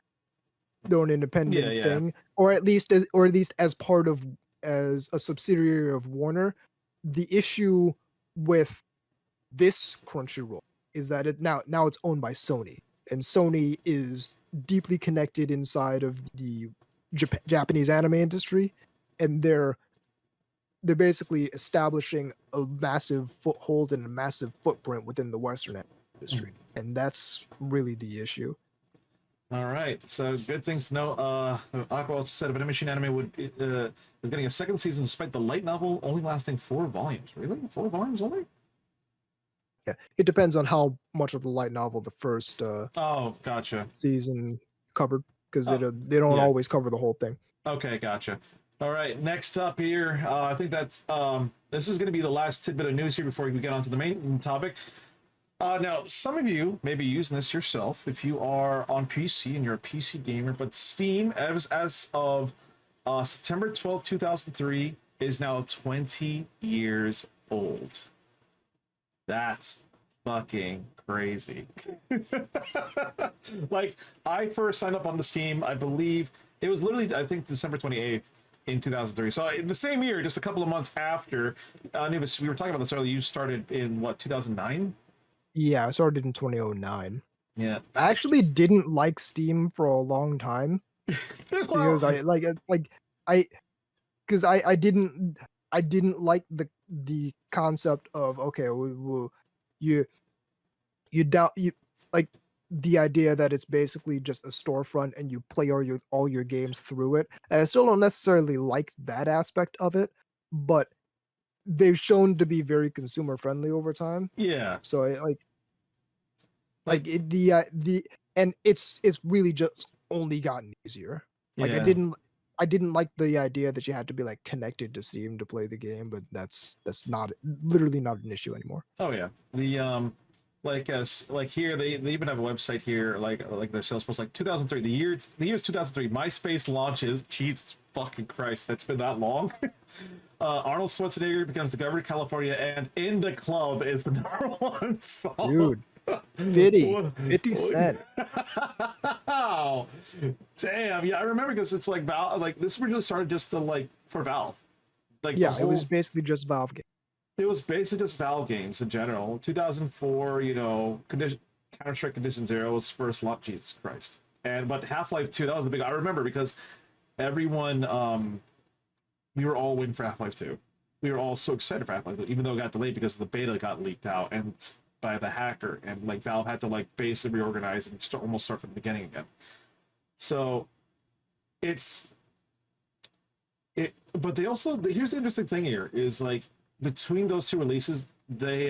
S1: yeah.
S2: thing, or at least as a subsidiary of Warner. The issue with this Crunchyroll is that it now it's owned by Sony, and Sony is deeply connected inside of the Japanese anime industry, and they're basically establishing a massive foothold and a massive footprint within the Western anime industry, and that's really the issue.
S1: All right, so good things to know. Aqua also said if an Machine anime would is getting a second season despite the light novel only lasting 4 volumes. Really, 4 volumes only?
S2: Yeah, it depends on how much of the light novel the first
S1: Oh, gotcha.
S2: season covered, because
S1: Oh,
S2: they don't
S1: yeah.
S2: always cover the whole thing.
S1: Okay, gotcha. All right, next up here, I think that's this is going to be the last tidbit of news here before we get on to the main topic. Now, some of you may be using this yourself if you are on PC and you're a PC gamer, but Steam, as of September 12th, 2003, is now 20 years old. That's fucking crazy. Like, I first signed up on the Steam, I believe it was literally, I think, December 28th in 2003. So in the same year, just a couple of months after, Anubis, we were talking about this earlier, you started in what, 2009?
S2: Yeah, I started in 2009.
S1: Yeah.
S2: I actually didn't like Steam for a long time because
S1: Well,
S2: I because I didn't like the concept of, okay, you you doubt you like the idea that it's basically just a storefront and you play all your games through it. And I still don't necessarily like that aspect of it, but they've shown to be very consumer friendly over time.
S1: yeah.
S2: So
S1: Like,
S2: the and it's really just only gotten easier. Like
S1: yeah.
S2: I didn't like the idea that you had to be like connected to Steam to play the game, but that's not literally not an issue anymore.
S1: Oh yeah. Like here they even have a website here like their sales post like 2003 the year's 2003 MySpace launches. Jesus fucking Christ, that's been that long. Arnold Schwarzenegger becomes the governor of California, and "In the Club" is the #1 song.
S2: Dude, 50,
S1: What-
S2: 50
S1: what-
S2: Cent.
S1: Wow. Damn. Yeah, I remember because it's like Valve. Like this originally started just to like for Valve. Like the
S2: Yeah, it was
S1: whole.
S2: basically just Valve game.
S1: It was basically just Valve games in general. 2004, Counter Strike Condition Zero was first launch. Jesus Christ. But Half-Life 2, that was the big. I remember because everyone, we were all waiting for Half-Life 2. We were all so excited for Half-Life 2, even though it got delayed because the beta got leaked out and by the hacker, and like Valve had to like basically reorganize and almost start from the beginning again. So it's but they also here's the interesting thing here is like between those two releases, they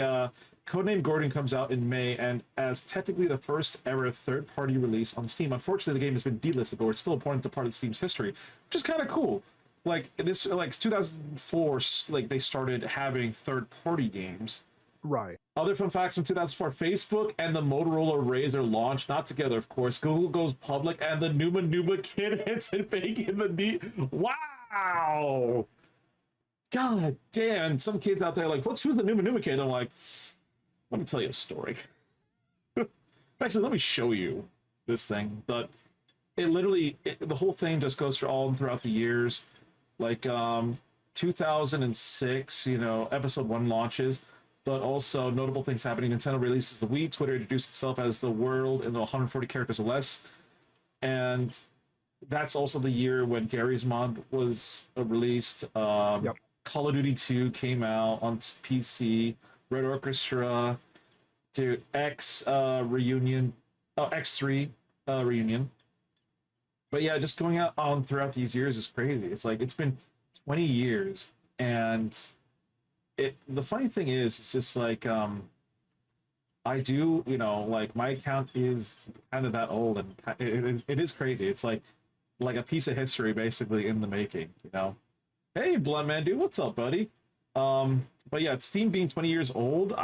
S1: Codename Gordon comes out in May, and as technically the first ever third-party release on Steam. Unfortunately, the game has been delisted, but it's still important to part of Steam's history, which is kind of cool. Like this, like 2004, like they started having third-party games.
S2: Right.
S1: Other fun facts from 2004: Facebook and the Motorola Razr launched, not together, of course. Google goes public, and the Numa Numa Kid hits it big in the knee. Wow! God damn! Some kids out there are like, who's the Numa Numa Kid? I'm like, let me tell you a story. Actually, let me show you this thing. But the whole thing just goes throughout the years. Like 2006, episode 1 launches, but also notable things happening. Nintendo releases the Wii. Twitter introduced itself as the world in the 140 characters or less, and that's also the year when Gary's Mod was released.
S2: Yep.
S1: Call of Duty 2 came out on PC. Red Orchestra, to X Reunion, X3 Reunion. But yeah, just going out on throughout these years is crazy. It's like it's been 20 years, and the funny thing is, it's just like I do, like my account is kind of that old, and it is crazy. It's like a piece of history basically in the making. Hey, Bloodman, dude, what's up, buddy? But yeah, Steam being 20 years old,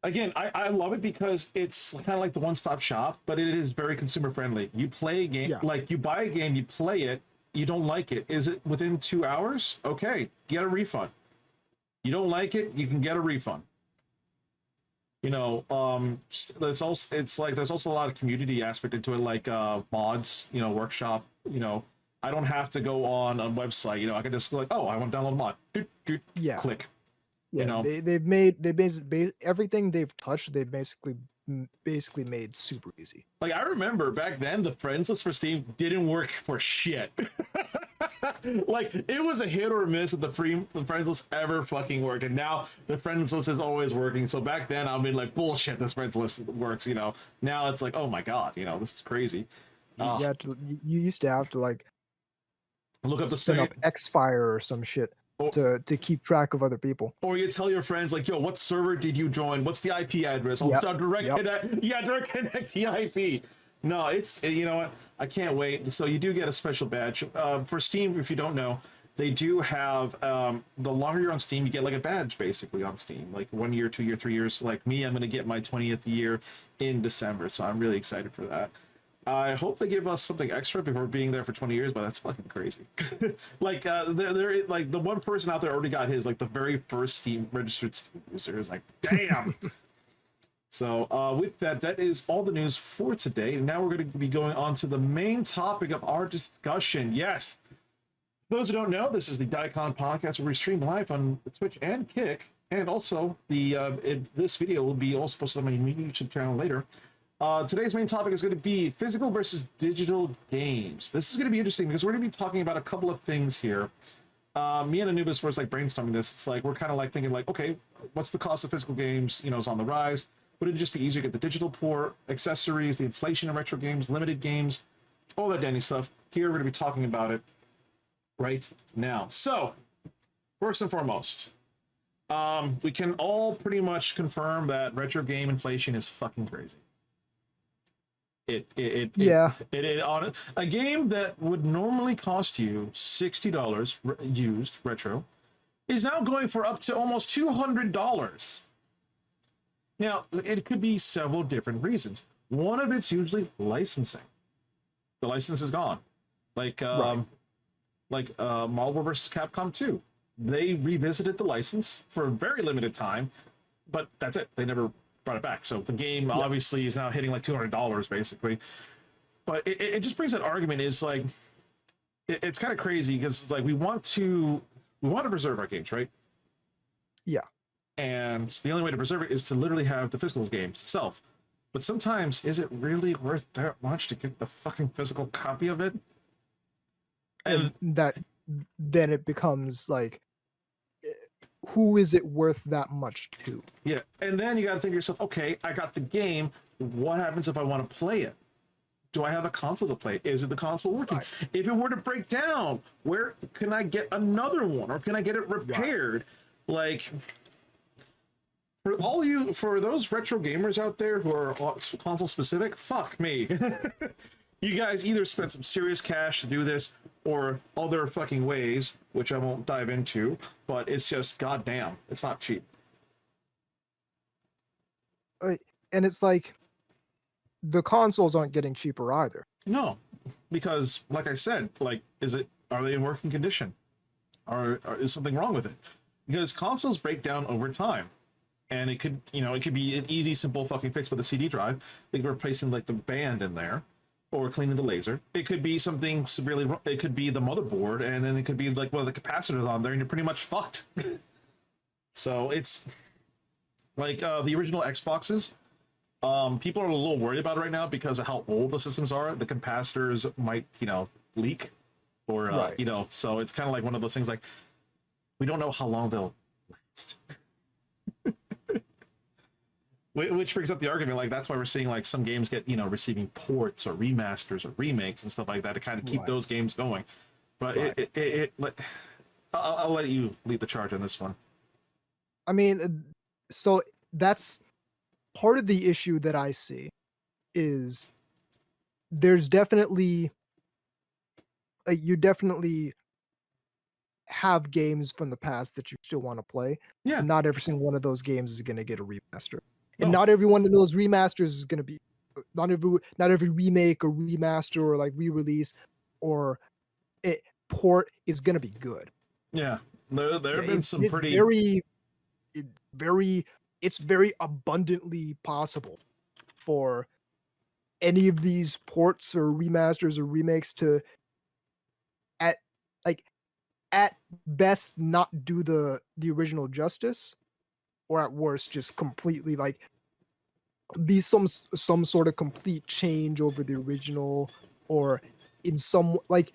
S1: again, I love it because it's kind of like the one-stop shop, but it is very consumer friendly. You play a game,
S2: Yeah.
S1: like you buy a game, you play it, you don't like it. Is it within 2 hours? Okay, get a refund. You don't like it, you can get a refund. There's also there's also a lot of community aspect into it, like mods, workshop. I don't have to go on a website. I can just like, oh, I want to download a mod. Doot, doot,
S2: Yeah.
S1: click.
S2: Yeah, they basically everything they've touched, they basically made super easy.
S1: Like I remember back then, the friends list for Steam didn't work for shit. Like it was a hit or a miss that the friends list ever fucking worked, and now the friends list is always working. So back then, I mean, like bullshit, this friends list works. Now it's like, oh my god, this is crazy.
S2: You used to have to like
S1: Look up the
S2: spin up
S1: same,
S2: Xfire or some shit to keep track of other people.
S1: or you tell your friends like, yo, what server did you join? What's the IP address? I'll
S2: Yep,
S1: direct
S2: yep.
S1: connect. Yeah, direct connect the IP. No, it's you know what? I can't wait. So you do get a special badge for Steam. If you don't know, they do have the longer you're on Steam, you get like a badge basically on Steam, like 1 year, 2 year, 3 years. Like me, I'm gonna get my 20th year in December, so I'm really excited for that. I hope they give us something extra before being there for 20 years, but that's fucking crazy. Like, they're like the one person out there already got his, like the very first Steam registered Steam user is like, damn. So with that, that is all the news for today. Now we're going to be going on to the main topic of our discussion. Yes, for those who don't know, this is the DAICON podcast where we stream live on Twitch and Kick, and also this video will be also posted on my YouTube channel later. Today's main topic is going to be physical versus digital games. This is going to be interesting because we're going to be talking about a couple of things here. Me and Anubis were like brainstorming this. It's like we're kind of like thinking like, okay, what's the cost of physical games? Is on the rise. Would it just be easier to get the digital port, accessories, the inflation of retro games, limited games, all that dandy stuff? Here we're going to be talking about it right now. So first and foremost, we can all pretty much confirm that retro game inflation is fucking crazy. It on a game that would normally cost you $60 used retro is now going for up to almost $200. Now it could be several different reasons. One of it's usually licensing. The license is gone, like Marvel vs. Capcom 2. They revisited the license for a very limited time, but that's it. They never brought it back. So the game obviously is now hitting like $200 basically. But it just brings that argument is like it's kind of crazy because it's like we want to preserve our games, right?
S2: Yeah.
S1: And the only way to preserve it is to literally have the physical games itself. But sometimes is it really worth that much to get the fucking physical copy of it?
S2: And that then it becomes like, who is it worth that much to?
S1: Yeah, and then you got to think to yourself, okay, I got the game. What happens if I want to play it? Do I have a console to play? Is it the console working? Right. If it were to break down, where can I get another one, or can I get it repaired? Right. Like, for those retro gamers out there who are console specific, fuck me. You guys either spent some serious cash to do this, or other fucking ways, which I won't dive into, but it's just goddamn, it's not cheap.
S2: And it's like the consoles aren't getting cheaper either.
S1: No, because like I said, like, are they in working condition, or is something wrong with it? Because consoles break down over time, and it could be an easy, simple fucking fix with a CD drive. Like replacing like the band in there, or cleaning the laser. It could be something severely wrong. It could be the motherboard, and then it could be like one of the capacitors on there, and you're pretty much fucked. So it's like the original Xboxes. People are a little worried about it right now because of how old the systems are. The capacitors might, leak, or
S2: right.
S1: So it's kind of like one of those things. Like, we don't know how long they'll last. Which brings up the argument, like that's why we're seeing like some games get receiving ports or remasters or remakes and stuff like that to kind of keep those games going. But right. I'll let you lead the charge on this one.
S2: I mean, so that's part of the issue that I see is there's definitely you definitely have games from the past that you still want to play,
S1: Yeah.
S2: but not every single one of those games is going to get a remaster. And
S1: No.
S2: not every one of those remasters is going to be not every remake or remaster or like re-release or it port is going to be good.
S1: Yeah. There
S2: Yeah,
S1: have been some
S2: it's
S1: pretty.
S2: it very it's very abundantly possible for any of these ports or remasters or remakes to at like at best not do the original justice, or at worst just completely like be some sort of complete change over the original, or in some like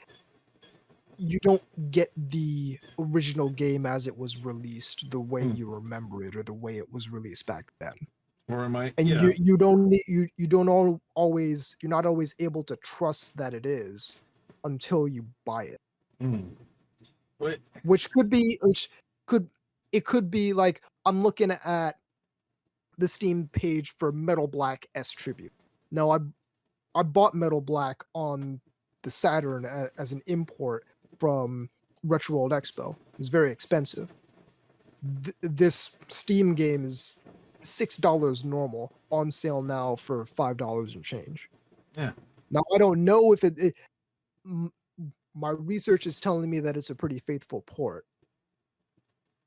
S2: you don't get the original game as it was released the way
S1: Hmm.
S2: you remember it or the way it was released back then.
S1: Or am I?
S2: And
S1: Yeah.
S2: you don't need you don't always you're not always able to trust that it is until you buy it.
S1: Hmm. Wait.
S2: Which could it could be like I'm looking at the Steam page for Metal Black S Tribute. Now I bought Metal Black on the Saturn as an import from Retro World Expo. It's very expensive. This Steam game is $6 normal, on sale now for $5 and change.
S1: Yeah.
S2: Now I don't know if m- my research is telling me that it's a pretty faithful port,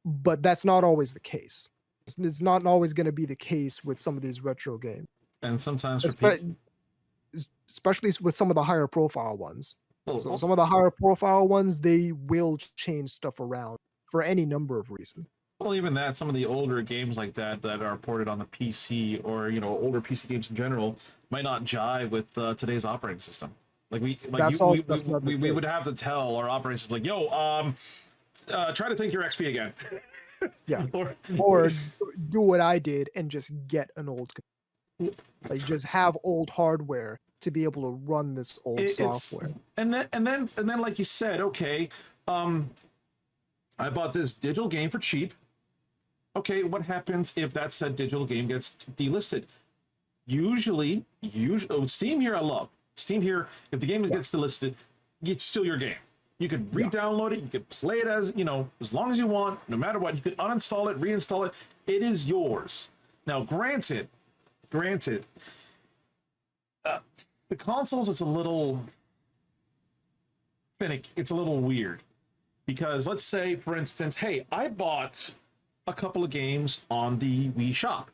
S2: but that's not always the case. It's not always going to be the case with some of these retro games,
S1: And sometimes for people.
S2: especially with some of the higher profile ones. So
S1: Oh,
S2: some of the higher profile ones, they will change stuff around for any number of reasons.
S1: well, even that, some of the older games like that that are ported on the PC, or older PC games in general, might not jive with today's operating system. Like
S2: That's another
S1: we would
S2: case.
S1: have to tell our operating system, like, yo, try to think your XP again.
S2: Yeah.
S1: or
S2: Or do what I did and just get an old, like just have old hardware to be able to run this old
S1: it's
S2: software.
S1: and then like you said, okay, um, I bought this digital game for cheap. Okay, what happens if that said digital game gets delisted? Usually, Steam here I love. Steam here, if the game
S2: Yeah.
S1: gets delisted, it's still your game. You could
S2: Yeah.
S1: re-download it. You could play it as long as you want, no matter what. You could uninstall it, reinstall it. It is yours. Now, granted, the consoles, it's a little finicky. It's a little weird because let's say, for instance, hey, I bought a couple of games on the Wii Shop,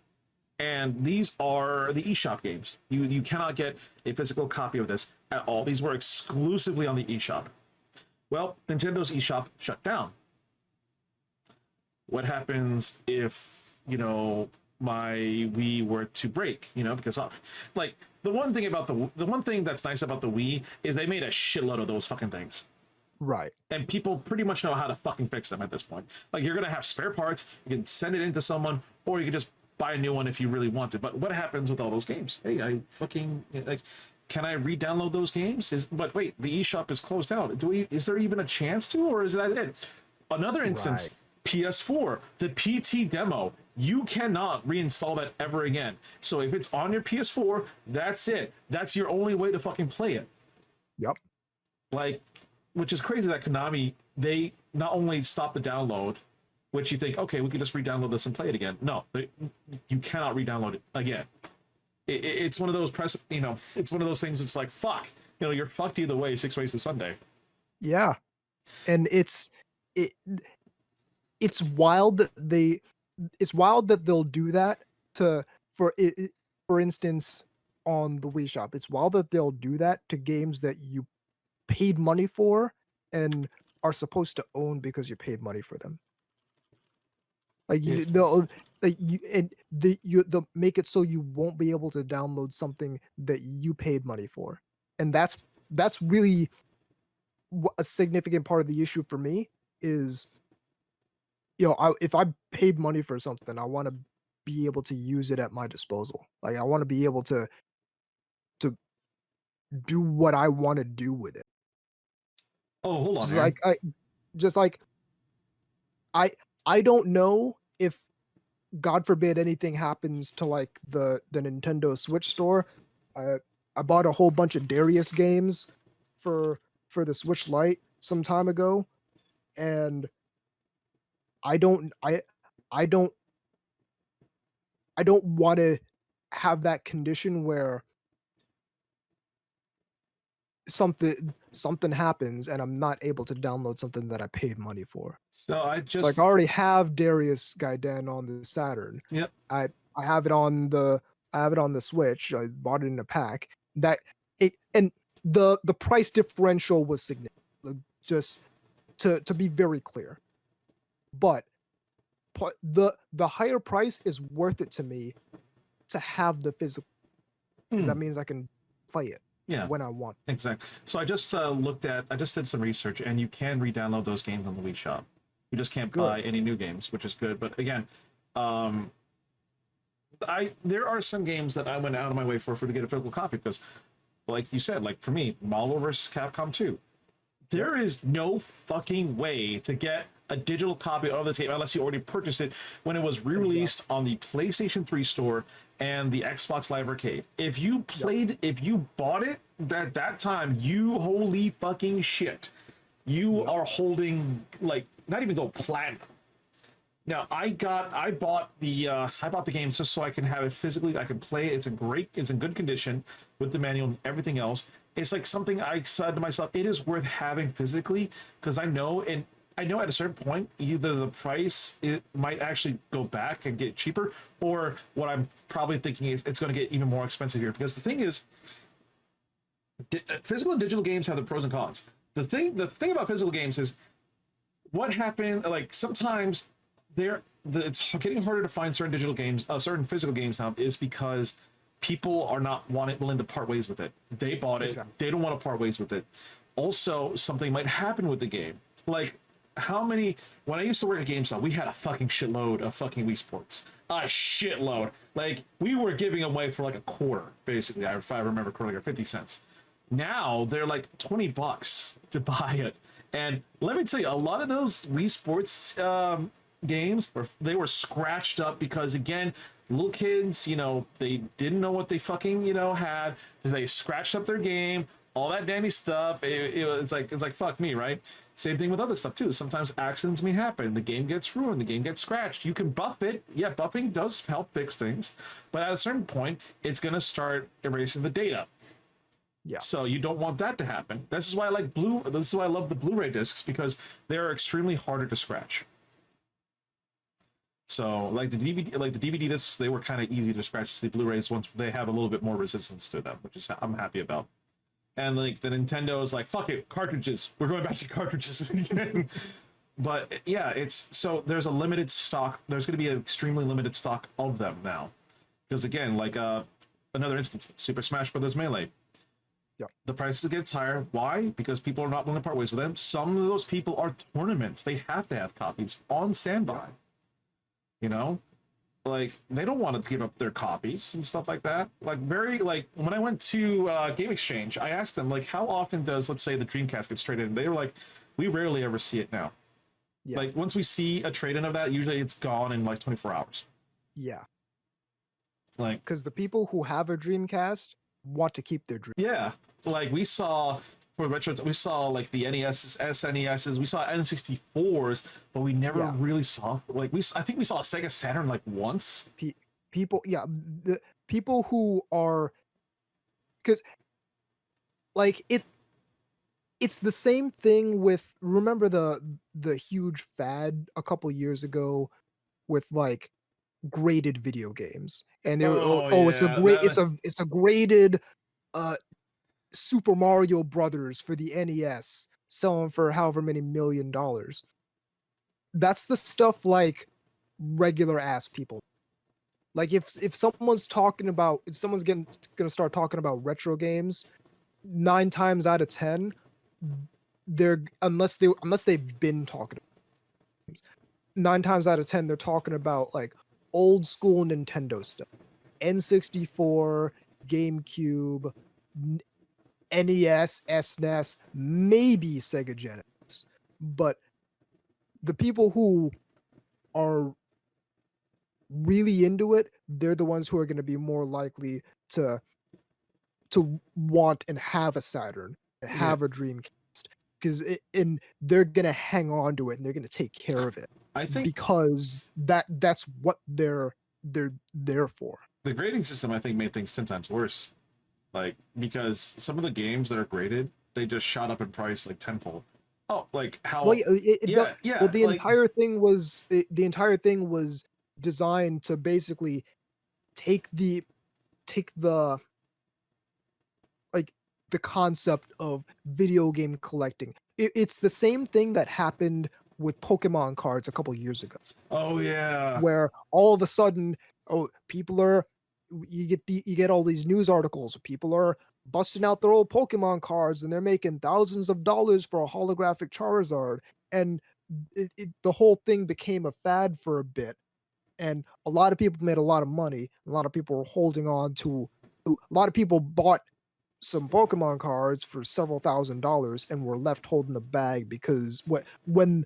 S1: and these are the eShop games. You cannot get a physical copy of this at all. These were exclusively on the eShop. Well, Nintendo's eShop shut down. What happens if my Wii were to break? Because like the one thing that's nice about the Wii is they made a shitload of those fucking things.
S2: Right.
S1: And people pretty much know how to fucking fix them at this point. Like, you're gonna have spare parts, you can send it into someone, or you can just buy a new one if you really want it. But what happens with all those games? Hey, I fucking like, can I re-download those games? But wait, the eShop is closed out. Is there even a chance to, or is that it? Another instance, PS4, the PT demo. You cannot reinstall that ever again. So if it's on your PS4, that's it. That's your only way to fucking play it.
S2: Yep.
S1: Like, which is crazy that Konami, they not only stop the download, which you think, okay, we can just re-download this and play it again. No, you cannot re-download it again. It's one of those it's one of those things. It's like, fuck, you're fucked either way. 6 ways to Sunday.
S2: Yeah. And it it's wild that they'll do that to for it, for instance on the Wii Shop. It's wild that they'll do that to games that you paid money for and are supposed to own because you paid money for them. Like
S1: Yeah.
S2: they'll they'll make it so you won't be able to download something that you paid money for, and that's really a significant part of the issue for me is if I paid money for something, I want to be able to use it at my disposal. Like I want to be able to do what I want to do with it.
S1: Oh, hold on,
S2: Just
S1: Aaron.
S2: like I just like I I don't know if God forbid anything happens to like the Nintendo Switch store, I I bought a whole bunch of Darius games for the Switch Lite some time ago, and I don't I I don't I don't want to have that condition where something happens and I'm not able to download something that I paid money for.
S1: So I
S2: So like I
S1: just,
S2: already have Darius Gaiden on the Saturn.
S1: yep.
S2: I I have it on the Switch. I bought it in a pack. That it and the price differential was significant. Like, just to be very clear. But the higher price is worth it to me to have the physical, because
S1: Hmm.
S2: that means I can play it
S1: Yeah.
S2: when I want.
S1: Exactly. So I just did some research, and you can re-download those games on the Wii Shop. You just can't
S2: Good.
S1: buy any new games, which is good. But again, um, there are some games that I went out of my way for to get a physical copy because, like you said, like for me, Marvel vs. Capcom 2.
S2: Yep.
S1: There is no fucking way to get a digital copy of this game unless you already purchased it when it was re-released on the PlayStation 3 store and the Xbox Live Arcade. If you bought it at that time, you holy fucking shit. You
S2: Yep.
S1: are holding like not even go platinum. Now I bought the games just so I can have it physically. I can play it. It's in good condition with the manual and everything else. It's like something I said to myself, it is worth having physically because I know at a certain point either the price it might actually go back and get cheaper, or what I'm probably thinking is it's going to get even more expensive here because the thing is, physical and digital games have the pros and cons. The thing about physical games is what happened. Like sometimes it's getting harder to find certain digital games, certain physical games now, is because people are not willing to part ways with it. They bought it,
S2: Exactly.
S1: they don't want to part ways with it. Also, something might happen with the game. Like how many? When I used to work at GameStop, we had a fucking shitload of fucking Wii Sports. A shitload. Like we were giving away for like a quarter, basically. If I remember correctly, or 50 cents. Now they're like $20 to buy it. And let me tell you, a lot of those Wii Sports games they were scratched up because again, little kids, they didn't know what they fucking had. They scratched up their game, all that dandy stuff. It's like fuck me, right? Same thing with other stuff too. Sometimes accidents may happen. The game gets ruined. The game gets scratched. You can buff it. Yeah, buffing does help fix things, but at a certain point, it's gonna start erasing the data.
S2: Yeah.
S1: So you don't want that to happen. This is why I like This is why I love the Blu-ray discs because they are extremely harder to scratch. So like the DVD discs, they were kind of easy to scratch. The Blu-rays, once they have a little bit more resistance to them, which is I'm happy about. And like the Nintendo is like, fuck it, cartridges. We're going back to cartridges again. But yeah, it's so there's a limited stock. There's going to be an extremely limited stock of them now, because again, like another instance, Super Smash Brothers Melee.
S2: Yeah.
S1: The prices get higher. Why? Because people are not willing to part ways with them. Some of those people are tournaments. They have to have copies on standby. Like they don't want to give up their copies and stuff like that. Like when I went to Game Exchange, I asked them like, how often does, let's say, the Dreamcast get traded in? They were like, we rarely ever see it now.
S2: Yeah.
S1: Like once we see a trade in of that, usually it's gone in like 24 hours.
S2: Yeah.
S1: Like,
S2: because the people who have a Dreamcast want to keep their dream.
S1: yeah, like we saw for retro, we saw like the NESs, SNESs, we saw N64s, but we never
S2: Yeah.
S1: really saw I think we saw a Sega Saturn like once.
S2: People, yeah, the people who are, because like it's the same thing with, remember the huge fad a couple years ago with like graded video games, and they were,
S1: Oh
S2: it's a
S1: yeah,
S2: great, it's a graded uh Super Mario Brothers for the NES selling for however many $1 million. That's the stuff like regular ass people. Like if someone's talking about, if someone's gonna start talking about retro games, 9 times out of 10, they're, unless they've been talking about games, 9 times out of 10 they're talking about like old school Nintendo stuff, N64, GameCube, NES, SNES, maybe Sega Genesis. But the people who are really into it, they're the ones who are going to be more likely to want and have a Saturn and
S1: Yeah,
S2: have a Dreamcast because and they're going to hang on to it and they're going to take care of it
S1: I think
S2: because that's what they're there for.
S1: the grading system I think made things 10 times worse. Like because some of the games that are graded, they just shot up in price like tenfold. Oh, like how?
S2: Well,
S1: Yeah,
S2: the
S1: like
S2: entire thing was designed to basically take the take the like the concept of video game collecting. It's the same thing that happened with Pokemon cards a couple years ago,
S1: oh yeah,
S2: where all of a sudden, people are you get all these news articles. People are busting out their old Pokemon cards and they're making thousands of dollars for a holographic Charizard, and the whole thing became a fad for a bit. And a lot of people made a lot of money. A lot of people were holding on to. A lot of people bought some Pokemon cards for several $1,000s and were left holding the bag because when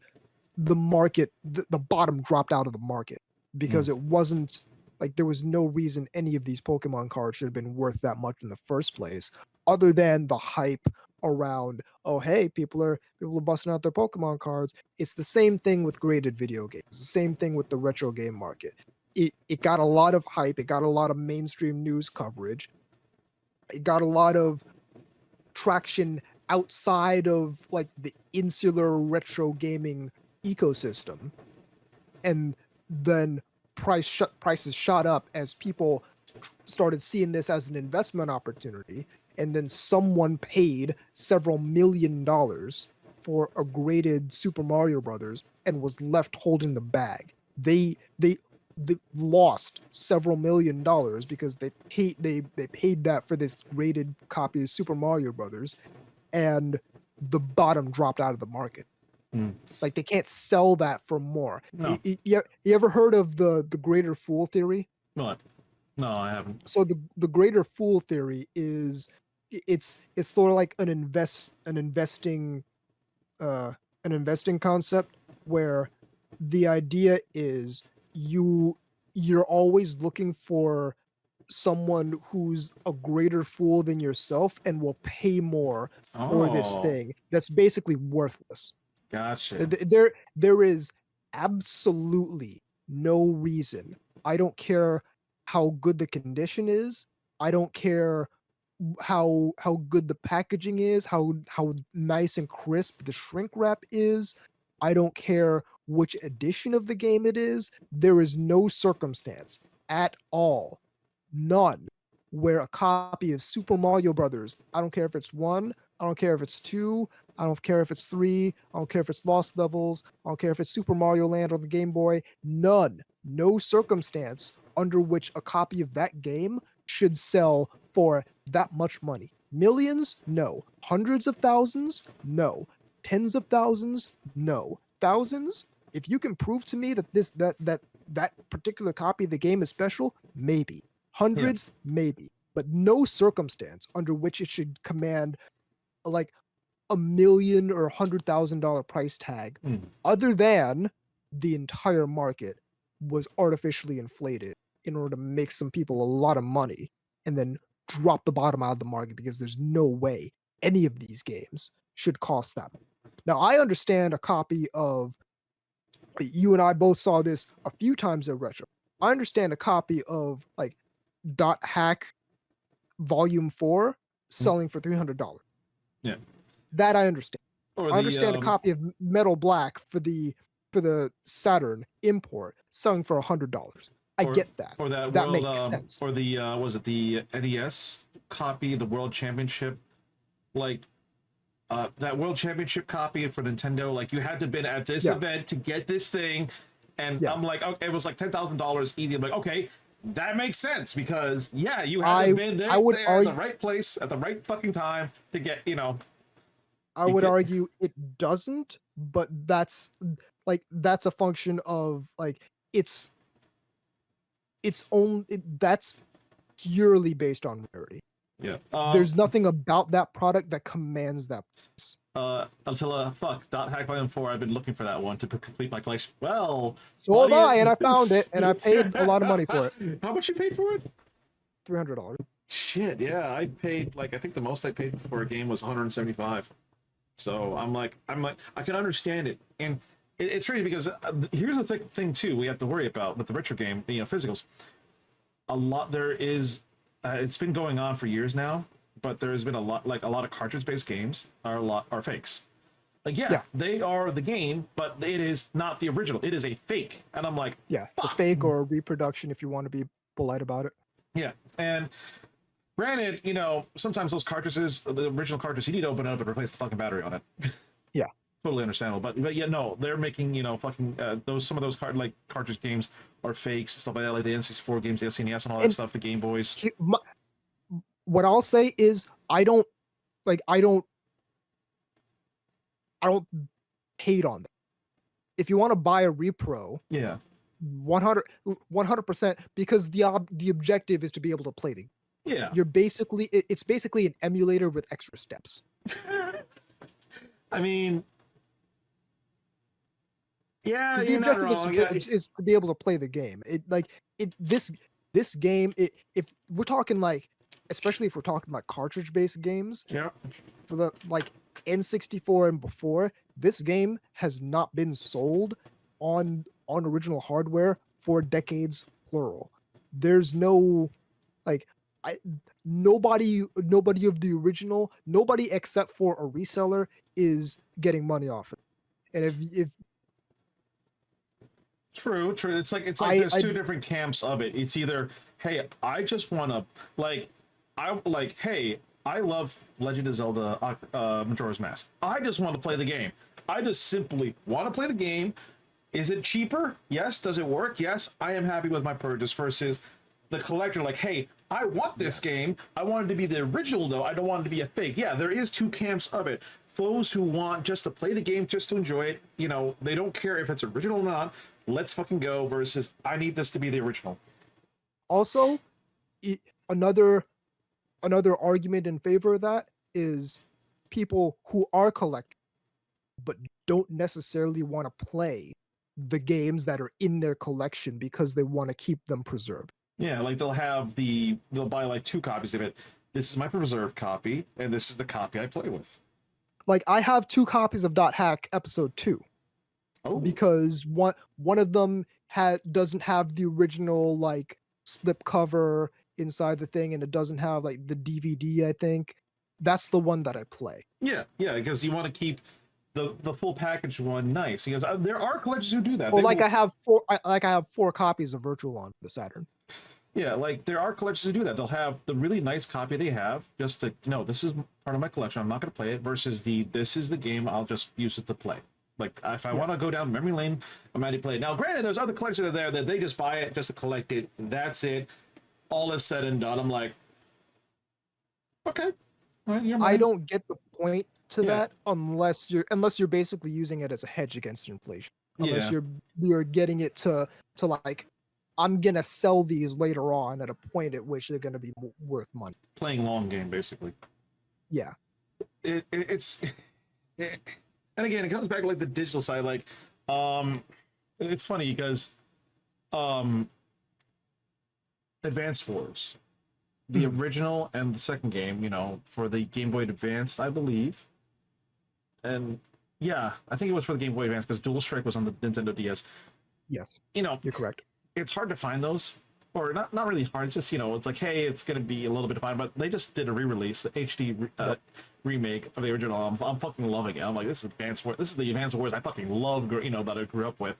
S2: the bottom dropped out of the market because it wasn't like there was no reason any of these Pokemon cards should have been worth that much in the first place, other than the hype around, oh hey, people are busting out their Pokemon cards. It's the same thing with graded video games. It's the same thing with the retro game market. It got a lot of hype, it got a lot of mainstream news coverage, it got a lot of traction outside of like the insular retro gaming ecosystem, and then prices shot up as people started seeing this as an investment opportunity, and then someone paid several $1 million for a graded Super Mario Brothers and was left holding the bag. They lost several $1 million because they paid that for this graded copy of Super Mario Brothers, and the bottom dropped out of the market.
S1: Mm.
S2: Like they can't sell that for more.
S1: No.
S2: You ever heard of the greater fool theory?
S1: What? No, I haven't.
S2: So the greater fool theory is it's sort of like an investing concept where the idea is you're always looking for someone who's a greater fool than yourself and will pay more for this
S1: Oh,
S2: thing that's basically worthless.
S1: gotcha.
S2: There is absolutely no reason. I don't care how good the condition is. I don't care how good the packaging is, how nice and crisp the shrink wrap is. I don't care which edition of the game it is. There is no circumstance at all, none, where a copy of Super Mario Brothers, I don't care if it's 1, I don't care if it's 2, I don't care if it's 3, I don't care if it's Lost Levels, I don't care if it's Super Mario Land on the Game Boy, none, no circumstance under which a copy of that game should sell for that much money. Millions? No. Hundreds of thousands? No. Tens of thousands? No. Thousands? If you can prove to me that that particular copy of the game is special, maybe. Hundreds? Maybe. But no circumstance under which it should command like $1 million or $100,000 price tag, other than the entire market was artificially inflated in order to make some people a lot of money and then drop the bottom out of the market because there's no way any of these games should cost that much. Now, I understand a copy of, you and I both saw this a few times at Retro. I understand a copy of like Dot Hack Volume 4 selling for $300.
S1: Yeah.
S2: That I understand.
S1: Or
S2: I understand a copy of Metal Black for the Saturn import selling for $100. I get that.
S1: Or that
S2: That
S1: world,
S2: makes sense.
S1: or the was it the NES copy, the World Championship, like that World Championship copy for Nintendo. Like you had to been at this event to get this thing, and I'm like, okay, it was like $10,000 easy. I'm like, okay, that makes sense because you had to been there,
S2: I would
S1: at
S2: argue,
S1: the right place at the right fucking time to get,
S2: I would argue it doesn't, but that's a function of like it's that's purely based on rarity.
S1: Yeah.
S2: There's nothing about that product that commands that price.
S1: fuck, Dot Hack Volume 4, I've been looking for that one to complete my collection. Well,
S2: So have I, and I found it, and I paid a lot of money for it.
S1: How much you paid for it?
S2: $300.
S1: Shit, yeah, I paid, like, I think the most I paid for a game was 175. So I'm like, I can understand it. And it's crazy because here's the thing too we have to worry about with the Witcher game, physicals. There is, it's been going on for years now, but there has been a lot of cartridge-based games are fakes. Like, yeah, they are the game, but it is not the original. It is a fake. And I'm like,
S2: yeah, it's a fake or a reproduction if you want to be polite about it.
S1: Yeah, and granted, sometimes those cartridges, the original cartridge, you need to open it up and replace the fucking battery on it.
S2: Yeah.
S1: Totally understandable. But yeah, no, they're making, some of those cartridge games are fakes, stuff like that, like the N64 games, the SNES and all that stuff, the Game Boys.
S2: What I'll say is I don't hate on them. If you want to buy a repro, 100%, because the objective is to be able to play the game.
S1: Yeah.
S2: It's basically an emulator with extra steps.
S1: I mean, yeah,
S2: the objective is to be able to play the game. This game, if we're talking especially if we're talking cartridge-based games, for the N64 and before, this game has not been sold on original hardware for decades, plural. There's no nobody of the original, nobody except for a reseller is getting money off it. And if
S1: True. It's like there's two different camps of it. It's either, hey, I just want to, hey, I love Legend of Zelda Majora's Mask. I just want to play the game. I just simply want to play the game. Is it cheaper? Yes. Does it work? Yes. I am happy with my purchase versus the collector, hey, I want this game. I want it to be the original, though. I don't want it to be a fake. Yeah, there is two camps of it. Those who want just to play the game, just to enjoy it, they don't care if it's original or not. Let's fucking go versus I need this to be the original.
S2: Also, another argument in favor of that is people who are collectors but don't necessarily want to play the games that are in their collection because they want to keep them preserved.
S1: Yeah, they'll buy two copies of it. This is my preserved copy, and this is the copy I play with.
S2: I have 2 copies of Dot Hack Episode 2. Oh. Because one of them doesn't have the original slip cover inside the thing, and it doesn't have the DVD, I think. That's the one that I play.
S1: Yeah, because you want to keep the full package one nice. Because there are collectors who do that.
S2: Well, I have 4 copies of Virtual on the Saturn.
S1: Yeah, there are collectors who do that. They'll have the really nice copy they have just to, this is part of my collection. I'm not going to play it versus this is the game. I'll just use it to play. If I want to go down memory lane, I'm ready to play it. Now, granted, there's other collectors that are there that they just buy it just to collect it. That's it. All is said and done. I'm like, okay.
S2: I don't get the point to that unless you're basically using it as a hedge against inflation. Unless you're getting it to I'm gonna sell these later on at a point at which they're gonna be worth money.
S1: Playing long game, basically.
S2: Yeah.
S1: And again, it comes back to the digital side. It's funny because Advance Wars, the original and the second game, for the Game Boy Advance, I believe. And yeah, I think it was for the Game Boy Advance because Dual Strike was on the Nintendo DS.
S2: Yes.
S1: You're
S2: correct.
S1: It's hard to find those, or not really hard. It's just, it's hey, it's going to be a little bit fine, but they just did a re-release, the HD remake of the original. I'm fucking loving it. I'm like, this is Advance Wars. This is the Advance Wars I fucking love, that I grew up with,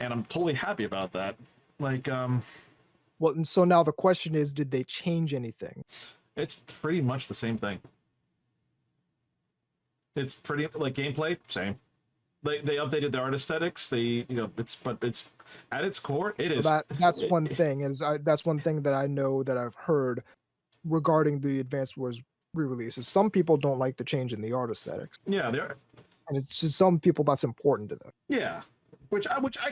S1: and I'm totally happy about that.
S2: Well, and so now the question is, did they change anything?
S1: It's pretty much the same thing. It's pretty gameplay, same. They updated the art aesthetics. It's at its core. It is.
S2: That's one thing. That's one thing that I know that I've heard regarding the Advanced Wars re-releases. Some people don't like the change in the art aesthetics.
S1: Yeah, they are.
S2: And it's just some people that's important to them.
S1: Yeah, which I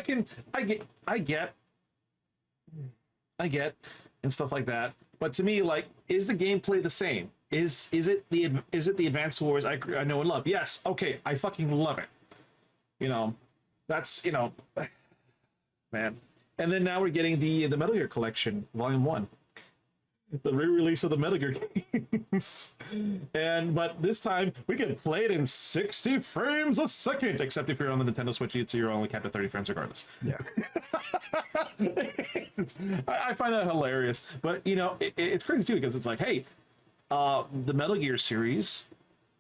S1: get, and stuff like that. But to me, is the gameplay the same? is it the Advanced Wars I know and love? Yes. Okay, I fucking love it. You know, that's man. And then now we're getting the Metal Gear Collection Volume 1, the re-release of the Metal Gear games. But this time we can play it in 60 frames a second, except if you're on the Nintendo Switch, you're only capped at 30 frames regardless.
S2: Yeah.
S1: I find that hilarious, but it's crazy too, because it's like, hey, the Metal Gear series,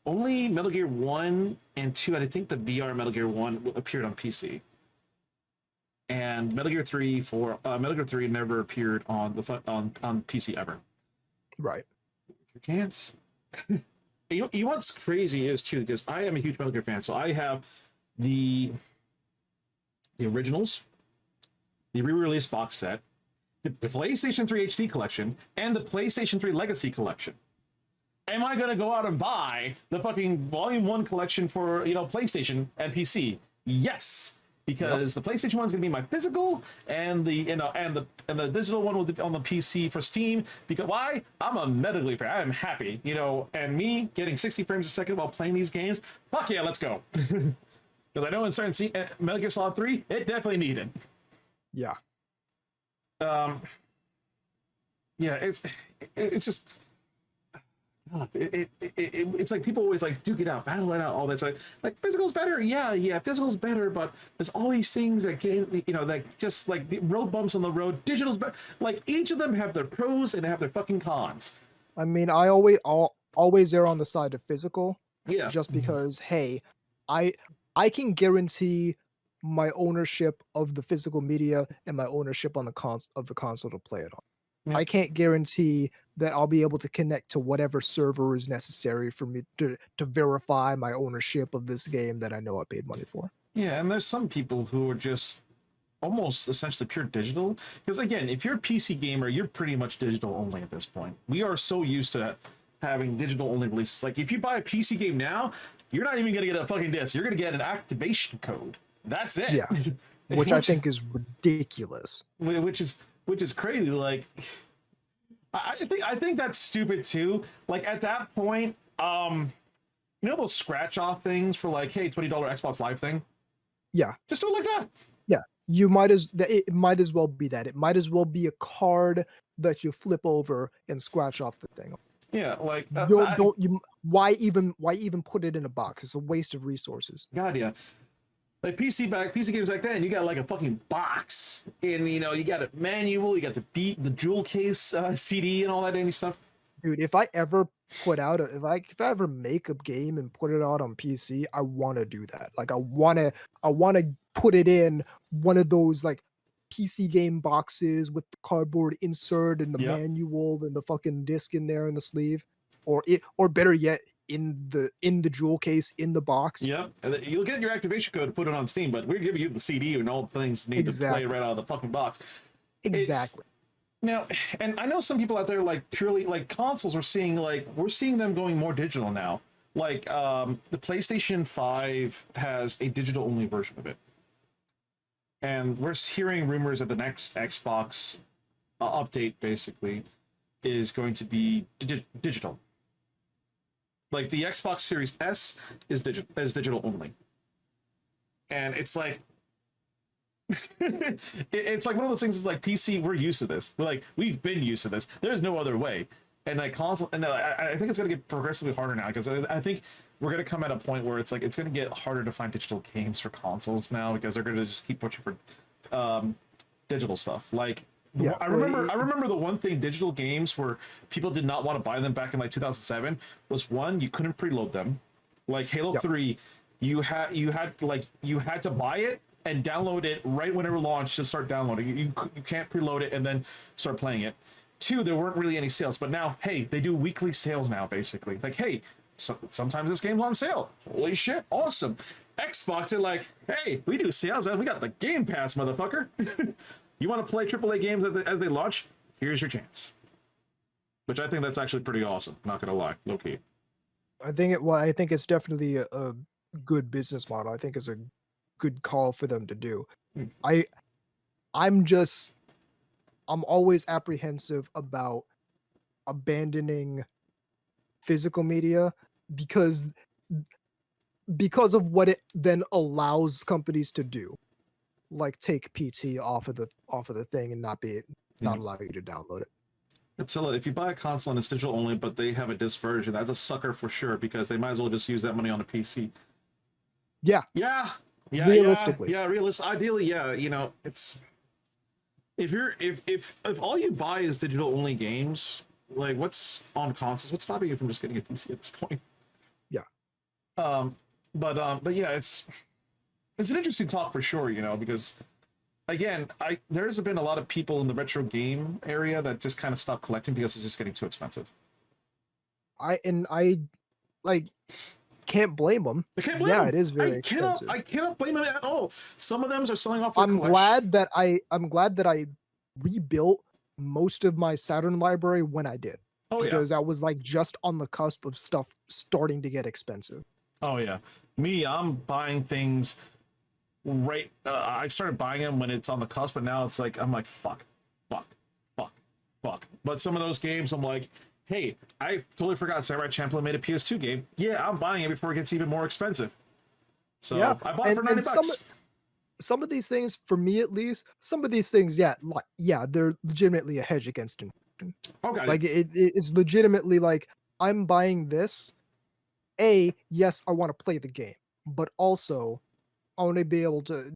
S1: only Metal Gear 1 and 2, and I think the VR Metal Gear 1 appeared on PC. And Metal Gear 3 never appeared on PC ever.
S2: Right.
S1: Your chance. You know what's crazy is too, because I am a huge Metal Gear fan, so I have the originals, the re-release box set, the PlayStation 3 HD collection, and the PlayStation 3 Legacy collection. Am I gonna go out and buy the fucking Volume 1 collection for PlayStation and PC? Yes, because the PlayStation 1 is gonna be my physical, and the and the digital one will be on the PC for Steam. Because why? I'm a Metal Gear fan. I am happy, and me getting 60 frames a second while playing these games. Fuck yeah, let's go. Because I know in certain Metal Gear Solid 3, it definitely needed.
S2: Yeah.
S1: Yeah, it's just. God, it's like people always like duke it out, battle it out, all that. Like physical's better, yeah, physical's better, but there's all these things that that just like the road bumps on the road. Digital's better. Like each of them have their pros and have their fucking cons.
S2: I mean, I always err on the side of physical,
S1: Yeah,
S2: just because, hey, I can guarantee my ownership of the physical media and my ownership on the console to play it on.
S1: Yeah.
S2: I can't guarantee that I'll be able to connect to whatever server is necessary for me to verify my ownership of this game that I know I paid money for.
S1: Yeah, and there's some people who are just almost essentially pure digital. Because again, if you're a PC gamer, you're pretty much digital only at this point. We are so used to having digital only releases. Like if you buy a PC game now, you're not even gonna get a fucking disc. You're gonna get an activation code. That's it.
S2: Yeah, which I think is ridiculous.
S1: Which is crazy. Like I think that's stupid too. Like at that point, those scratch off things for like, hey, $20 Xbox Live thing.
S2: Yeah,
S1: just do it like that.
S2: Yeah, it might as well be that. It might as well be a card that you flip over and scratch off the thing.
S1: Yeah, like
S2: why even put it in a box? It's a waste of resources.
S1: God, yeah. Like PC games back then, you got like a fucking box, and you got a manual, you got the jewel case CD and all that dandy stuff.
S2: Dude, if I ever if I ever make a game and put it out on PC, I want to do that. Like I want to put it in one of those like PC game boxes with the cardboard insert and the manual and the fucking disc in there in the sleeve, or better yet, in the jewel case in the box.
S1: Yep, and you'll get your activation code to put it on Steam, but we're giving you the CD and all the things need to play right out of the fucking box.
S2: Exactly.
S1: Now, and I know some people out there like purely like consoles we're seeing them going more digital now. Like the PlayStation 5 has a digital only version of it. And we're hearing rumors that the next Xbox update basically is going to be digital. Like the Xbox Series S is digital only. And it's like it's like one of those things. Is like PC, we're used to this. We've been used to this. There's no other way. And like console, and I think it's gonna get progressively harder now, because I think we're gonna come at a point where it's like it's gonna get harder to find digital games for consoles now, because they're gonna just keep pushing for digital stuff. Like I remember the one thing digital games where people did not want to buy them back in like 2007 was, one, you couldn't preload them. Like Halo 3, you had to buy it and download it right whenever launched to start downloading. You can't preload it and then start playing it. 2, there weren't really any sales, but now, hey, they do weekly sales now, basically. Like, hey, sometimes this game's on sale. Holy shit, awesome. Xbox, they're like, hey, we do sales and we got the Game Pass, motherfucker. You want to play AAA games as they launch? Here's your chance. Which I think that's actually pretty awesome, not gonna lie, low key.
S2: I think it's definitely a good business model. I think it's a good call for them to do. I'm always apprehensive about abandoning physical media because of what it then allows companies to do, like take PT off of the thing and not allow you to download it.
S1: Attila, if you buy a console and it's digital only, but they have a disc version, that's a sucker for sure because they might as well just use that money on a PC.
S2: Yeah.
S1: Yeah.
S2: Realistically.
S1: Yeah. Ideally, yeah. You know, it's if all you buy is digital only games, like what's on consoles? What's stopping you from just getting a PC at this point?
S2: Yeah.
S1: But yeah, it's an interesting talk for sure. You know, because again, there's been a lot of people in the retro game area that just kind of stopped collecting because it's just getting too expensive.
S2: I like can't blame them.
S1: I can't blame them.
S2: It is very expensive.
S1: I cannot blame them at all. Some of them are selling off.
S2: I'm glad that I rebuilt most of my Saturn library when I did. Because I was like just on the cusp of stuff starting to get expensive.
S1: Oh yeah, I'm buying things right. I started buying them when it's on the cusp, but now it's like I'm like fuck. But some of those games, I'm like, hey, I totally forgot Samurai Champloo made a PS2 game. Yeah, I'm buying it before it gets even more expensive. So yeah, I bought it for $90.
S2: Some of these things, for me at least, they're legitimately a hedge against inflation.
S1: Okay.
S2: Like it's legitimately like I'm buying this. Yes, I want to play the game, but also I want to be able to.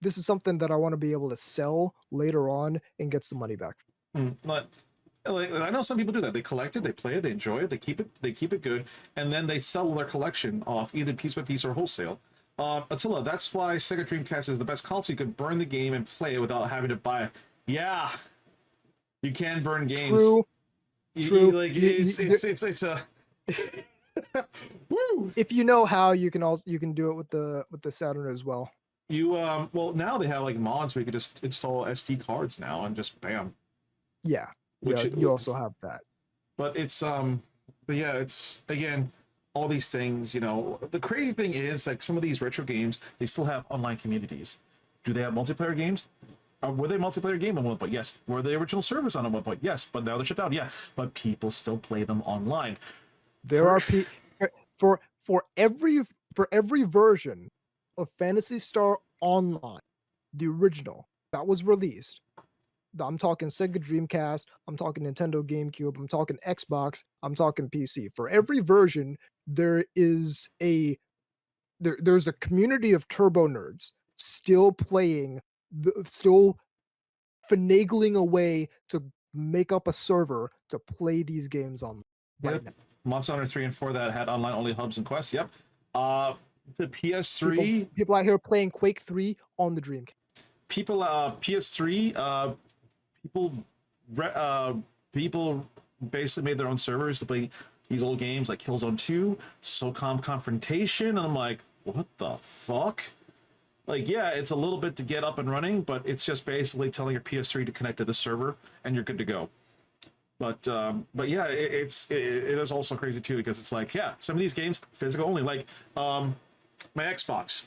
S2: This is something that I want to be able to sell later on and get some money back.
S1: But like, I know some people do that. They collect it, they play it, they enjoy it, they keep it good, and then they sell their collection off either piece by piece or wholesale. Attila, that's why Sega Dreamcast is the best console. You can burn the game and play it without having to buy it. Yeah, you can burn games.
S2: True.
S1: It's a. Woo!
S2: If you know how, you can do it with the Saturn as well.
S1: Well, now they have like mods where you can just install SD cards now and just bam.
S2: Yeah. You also have that.
S1: But it's again, all these things, you know, the crazy thing is like some of these retro games, they still have online communities. Do they have multiplayer games? Were they a multiplayer game at one point? Yes. Were they original servers on at one point? Yes. But now they're shut down. Yeah. But people still play them online.
S2: For every version of Phantasy Star Online, the original that was released. I'm talking Sega Dreamcast, I'm talking Nintendo GameCube, I'm talking Xbox, I'm talking PC. For every version, there's a community of turbo nerds still playing, still finagling away to make up a server to play these games on right now.
S1: Monster Hunter 3 and 4 that had online only hubs and quests. Yep. The PS3
S2: people out here playing Quake 3 on the Dreamcast.
S1: People PS3 people basically made their own servers to play these old games like Killzone 2, SOCOM Confrontation, and I'm like, what the fuck? Like, yeah, it's a little bit to get up and running, but it's just basically telling your PS3 to connect to the server and you're good to go. But yeah, it is also crazy too because it's like, yeah, some of these games physical only. Like my Xbox.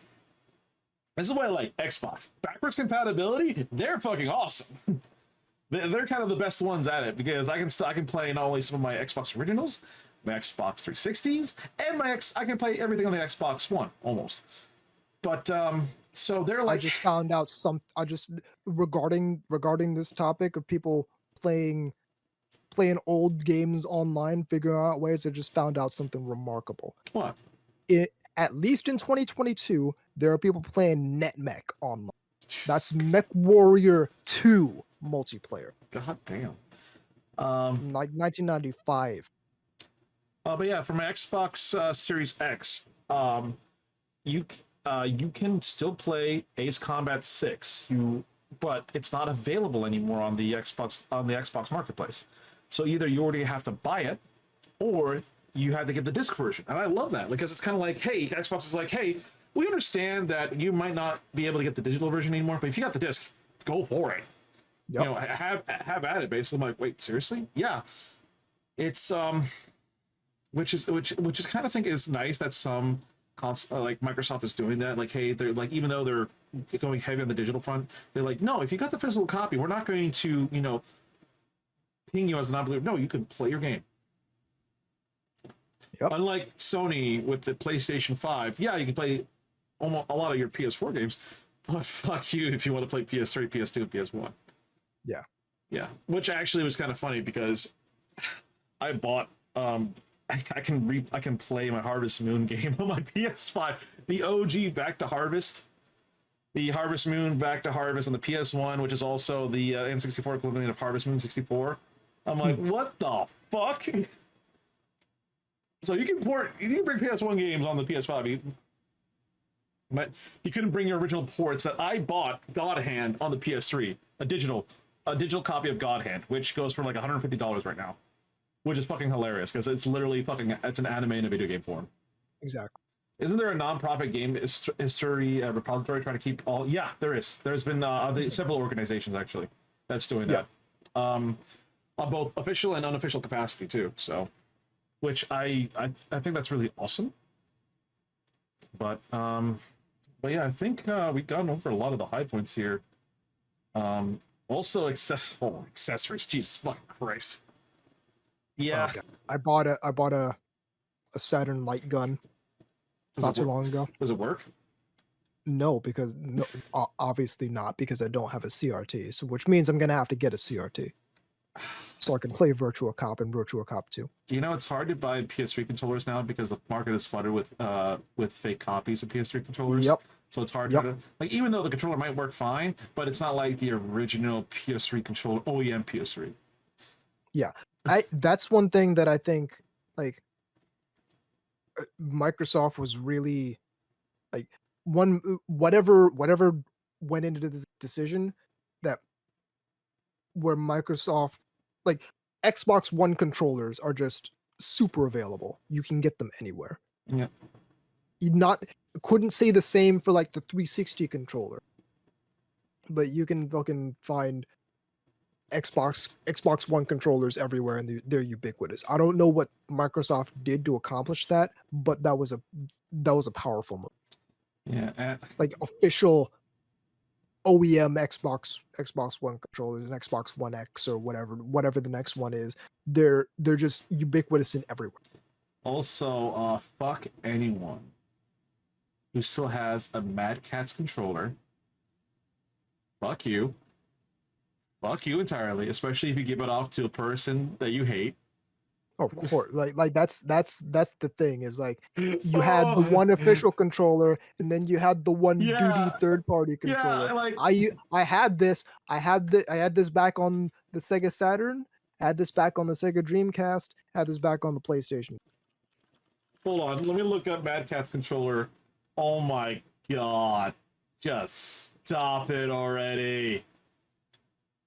S1: This is why I like Xbox. Backwards compatibility, they're fucking awesome. They're kind of the best ones at it because I can play not only some of my Xbox originals, my Xbox 360s, and I can play everything on the Xbox One almost. But so they're like,
S2: I just found out regarding this topic of people playing old games online, figuring out ways. I just found out something remarkable.
S1: What?
S2: At least in 2022, there are people playing NetMech online. That's Mech Warrior 2 multiplayer.
S1: God damn.
S2: Like 1995.
S1: But yeah, for my Xbox Series X, you can still play Ace Combat 6. But it's not available anymore on the Xbox Marketplace. So either you already have to buy it, or you had to get the disc version. And I love that because it's kind of like, hey, Xbox is like, hey, we understand that you might not be able to get the digital version anymore, but if you got the disc, go for it. Yep. You know, have at it. Basically, I'm like, wait, seriously? Yeah. It's which is kind of think is nice that some like Microsoft is doing that. Like, hey, they're like, even though they're going heavy on the digital front, they're like, no, if you got the physical copy, we're not going to, ping you as a non-believer. No, you can play your game.
S2: Yep.
S1: Unlike Sony with the PlayStation 5, yeah, you can play almost a lot of your PS4 games, but fuck you if you want to play PS3, PS2, and PS1.
S2: Yeah.
S1: Yeah, which actually was kind of funny because I bought I can play my Harvest Moon game on my PS5, the OG Back to Harvest, the Harvest Moon Back to Harvest on the PS1, which is also the N64 equivalent of Harvest Moon 64. I'm like, what the fuck? So you can bring PS1 games on the PS5, but you couldn't bring your original ports that I bought God Hand on the PS3, a digital copy of God Hand, which goes for like $150 right now, which is fucking hilarious because it's literally it's an anime in a video game form.
S2: Exactly.
S1: Isn't there a non-profit game history repository trying to keep all? Yeah, there is. There's been several organizations actually that's doing that, on both official and unofficial capacity too. So, which I think that's really awesome. But yeah, I think we've gone over a lot of the high points here. Also, accessories. Jesus fucking Christ. Yeah.
S2: Oh, I bought a Saturn light gun not too long ago.
S1: Does it work?
S2: No, because obviously not, because I don't have a CRT. So which means I'm gonna have to get a CRT so I can play Virtua Cop and Virtua Cop 2.
S1: You know, it's hard to buy PS3 controllers now because the market is flooded with fake copies of PS3 controllers.
S2: Yep.
S1: So it's hard to, like, even though the controller might work fine, but it's not like the original PS3 controller, OEM PS3.
S2: Yeah, that's one thing that I think, like, Microsoft was really, like, whatever went into this decision, that where Microsoft, like, Xbox One controllers are just super available. You can get them anywhere.
S1: Yeah.
S2: Couldn't say the same for like the 360 controller, but you can fucking find Xbox One controllers everywhere, and they're ubiquitous. I don't know what Microsoft did to accomplish that, but that was a powerful move.
S1: Yeah.
S2: Like official OEM Xbox One controllers and Xbox One X or whatever the next one is. They're just ubiquitous in everywhere.
S1: Also, fuck anyone who still has a Mad Catz controller. Fuck you. Fuck you entirely, especially if you give it off to a person that you hate.
S2: Of course, like that's the thing, is like, you had the one official controller, and then you had the one duty third party controller.
S1: Yeah, like,
S2: I had this back on the Sega Saturn, had this back on the Sega Dreamcast, had this back on the PlayStation.
S1: Hold on, let me look up Mad Catz controller. Oh my god. Just stop it already.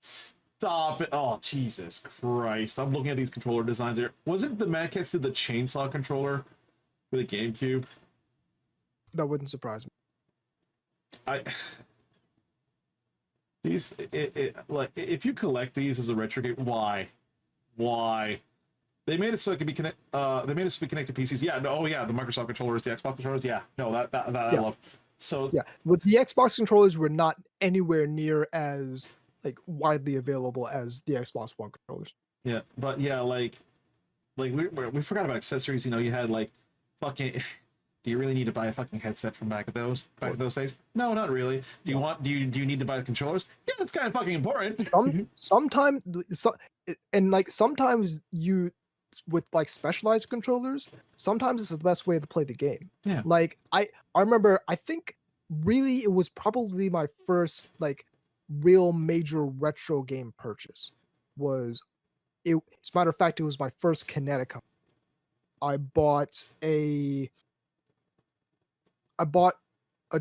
S1: Stop it. Oh, Jesus Christ. I'm looking at these controller designs here. Wasn't the Mad Catz did the chainsaw controller for the GameCube?
S2: That wouldn't surprise me.
S1: Like, if you collect these as a retro game, why? They made it so it could be connected to PCs. Yeah, no, oh yeah, the Microsoft controllers, the Xbox controllers. Yeah, no, that I love. So
S2: yeah, but the Xbox controllers were not anywhere near as like widely available as the Xbox One controllers.
S1: Yeah, but yeah, like we forgot about accessories. You know, you had like fucking. Do you really need to buy a fucking headset from back in those days? No, not really. Do you need to buy the controllers? Yeah, that's kind of fucking important.
S2: Sometimes you, with like specialized controllers, sometimes it's the best way to play the game.
S1: Yeah.
S2: Like I remember, I think really it was probably my first like real major retro game purchase. As a matter of fact, it was my first Kinetica. I bought a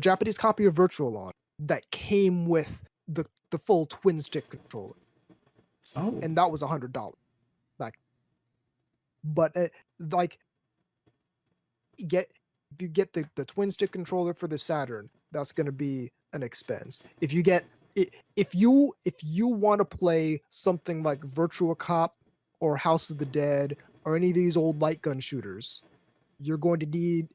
S2: Japanese copy of Virtualon that came with the full twin stick controller.
S1: Oh.
S2: And that was $100 back. But like, if you get the twin stick controller for the Saturn, that's going to be an expense. If you want to play something like Virtua Cop or House of the Dead or any of these old light gun shooters, you're going to need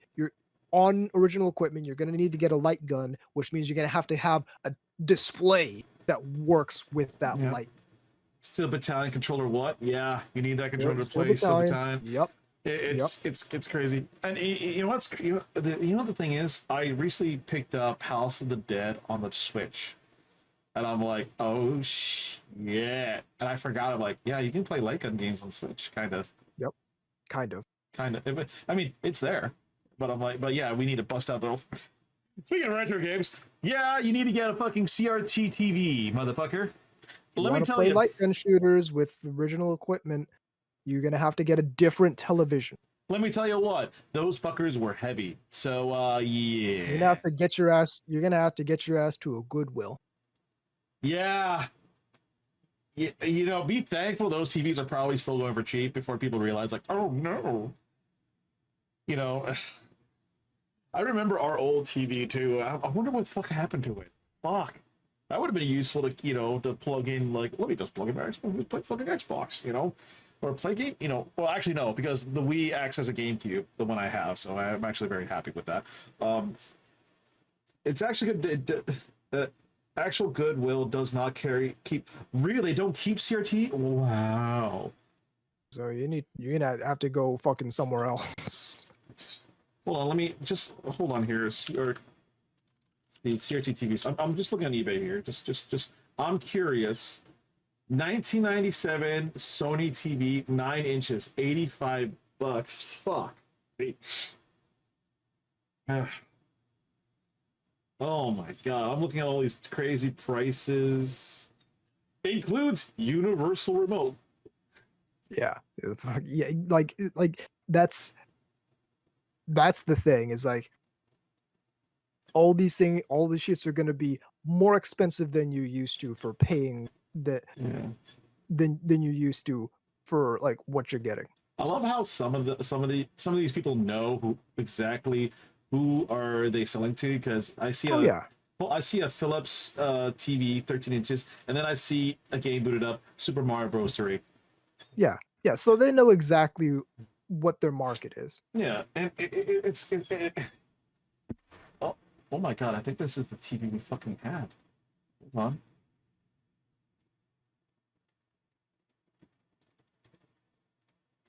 S2: on original equipment. You're going to need to get a light gun, which means you're going to have a display that works with that light.
S1: Steel Battalion controller, what? Yeah, you need that controller to play Steel Battalion.
S2: Yep. Yep.
S1: It's crazy. And you know what's the thing is, I recently picked up House of the Dead on the Switch, and I'm like, oh yeah, and I forgot. I'm like, yeah, you can play light gun games on Switch, kind of,
S2: Yep. Kind of.
S1: I mean, it's there, but I'm like, but yeah, we need to bust out the. Speaking of retro games, yeah, you need to get a fucking CRT TV, motherfucker.
S2: You
S1: Let me
S2: want to
S1: tell
S2: play
S1: you.
S2: light gun shooters with original equipment, you're gonna have to get a different television.
S1: Let me tell you what, those fuckers were heavy. So
S2: You're gonna
S1: yeah.
S2: have to get your ass. You're gonna have to get your ass to a Goodwill.
S1: Yeah. You know, be thankful those TVs are probably still going for cheap before people realize, like, oh no. You know, I remember our old TV too. I wonder what the fuck happened to it. Fuck. That would have been useful to, to plug in, like, let me just plug in my Xbox, play fucking Xbox, or play game, well, actually, no, because the Wii acts as a GameCube, the one I have, so I'm actually very happy with that. It's actually good. Actual Goodwill does not keep. Really, they don't keep CRT. Wow.
S2: So you're gonna have to go fucking somewhere else.
S1: Hold on, let me just hold on here. The CRT TVs. I'm just looking on eBay here. Just. I'm curious. 1997 Sony TV, 9 inches, $85. Fuck. Oh my god, I'm looking at all these crazy prices. Includes universal remote.
S2: Yeah, yeah, like that's the thing is like all these shits are gonna be more expensive than you used to for paying the
S1: Yeah.
S2: than you used to for like what you're getting.
S1: I love how some of these people know who are they selling to, because
S2: Oh yeah,
S1: I see a Philips TV 13 inches, and then I see a game booted up, Super Mario Bros. 3.
S2: yeah, yeah. So they know exactly what their market is.
S1: Yeah, and oh, oh my god, I think this is the TV we fucking had. Hold on.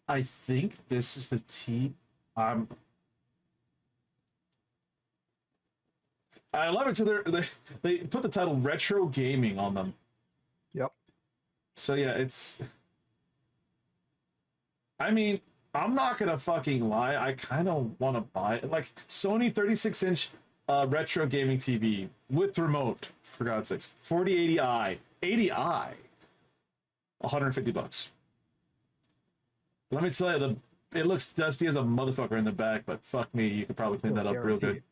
S1: I think this is the T. I love it. So they put the title retro gaming on them.
S2: Yep.
S1: So yeah, I mean, I'm not gonna fucking lie. I kind of want to buy it. Like Sony 36-inch retro gaming TV with remote. For God's sakes, 4080i, 80i, $150. Let me tell you, it looks dusty as a motherfucker in the back, but fuck me, you could probably clean that up real good.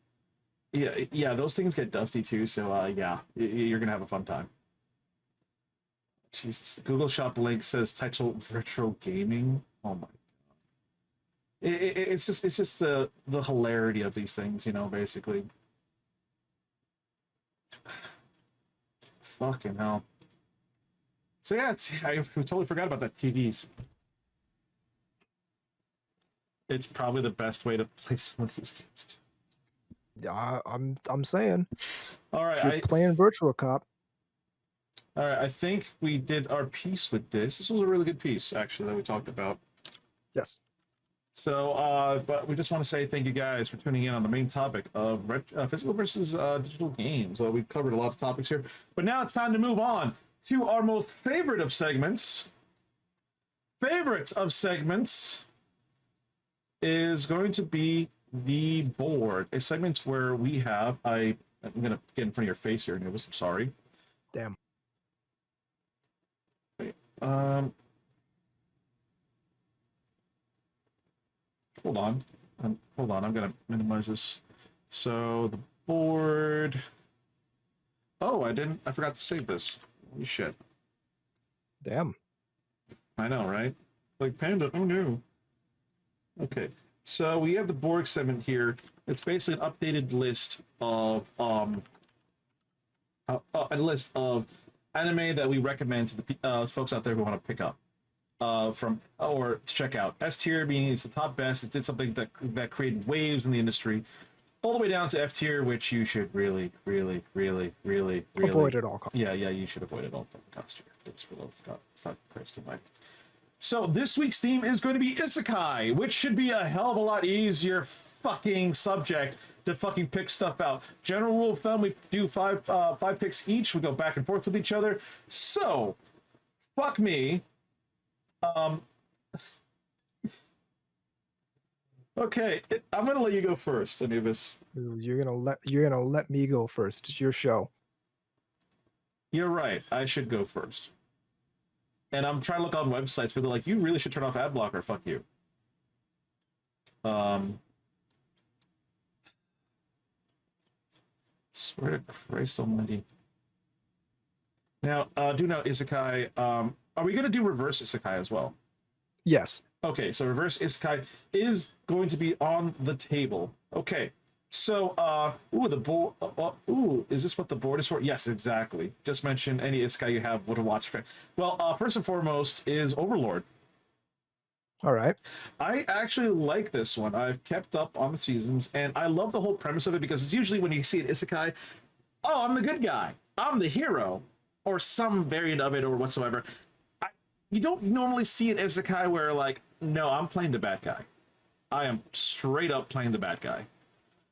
S1: Yeah, those things get dusty too. So yeah, you're gonna have a fun time. Jesus, the Google Shop link says title retro gaming. Oh my god, it's just the hilarity of these things, basically. Fucking hell. So yeah, I totally forgot about that. TVs. It's probably the best way to play some of these games too.
S2: Yeah, I'm saying.
S1: All
S2: If you're
S1: right,
S2: playing Virtual Cop.
S1: all right. I think we did our piece with this. This was a really good piece, actually, that we talked about.
S2: Yes.
S1: So, but we just want to say thank you guys for tuning in on the main topic of physical versus digital games. We've covered a lot of topics here, but now it's time to move on to our most favorite of segments. Favorites of segments is going to be the board, a segment where we have I'm gonna get in front of your face here, Anubis. I'm sorry.
S2: Damn.
S1: Wait, hold on. Hold on. I'm gonna minimize this. So the board. Oh, I forgot to save this. Holy shit.
S2: Damn.
S1: I know, right? Like Panda. Oh no. Okay. So we have the Borg segment here. It's basically an updated list of a list of anime that we recommend to the folks out there who want to pick up from or check out. S tier being it's the top best. It did something that created waves in the industry, all the way down to F tier, which you should really
S2: Avoid at all costs.
S1: yeah, you should avoid it all fucking cost here. It's for the fuck Christ almighty. So this week's theme is going to be Isekai, which should be a hell of a lot easier fucking subject to fucking pick stuff out. General rule of thumb, we do five picks each. We go back and forth with each other. So, fuck me. Okay, I'm gonna let you go first, Anubis.
S2: You're gonna let me go first. It's your show.
S1: You're right. I should go first. And I'm trying to look on websites where they're like, you really should turn off ad blocker. Fuck you. Swear to Christ almighty. Now, do know Isekai. Are we gonna do reverse Isekai as well?
S2: Yes.
S1: Okay, so reverse Isekai is going to be on the table. Okay, so ooh, the board. Ooh, is this what the board is for? Yes, exactly. Just mention any Isekai you have to watch. Well, first and foremost is Overlord.
S2: All right.
S1: I actually like this one. I've kept up on the seasons, and I love the whole premise of it because it's usually when you see an Isekai, oh, I'm the good guy, I'm the hero, or some variant of it or whatsoever. You don't normally see an Isekai where, like, no, I'm playing the bad guy. I am straight up playing the bad guy.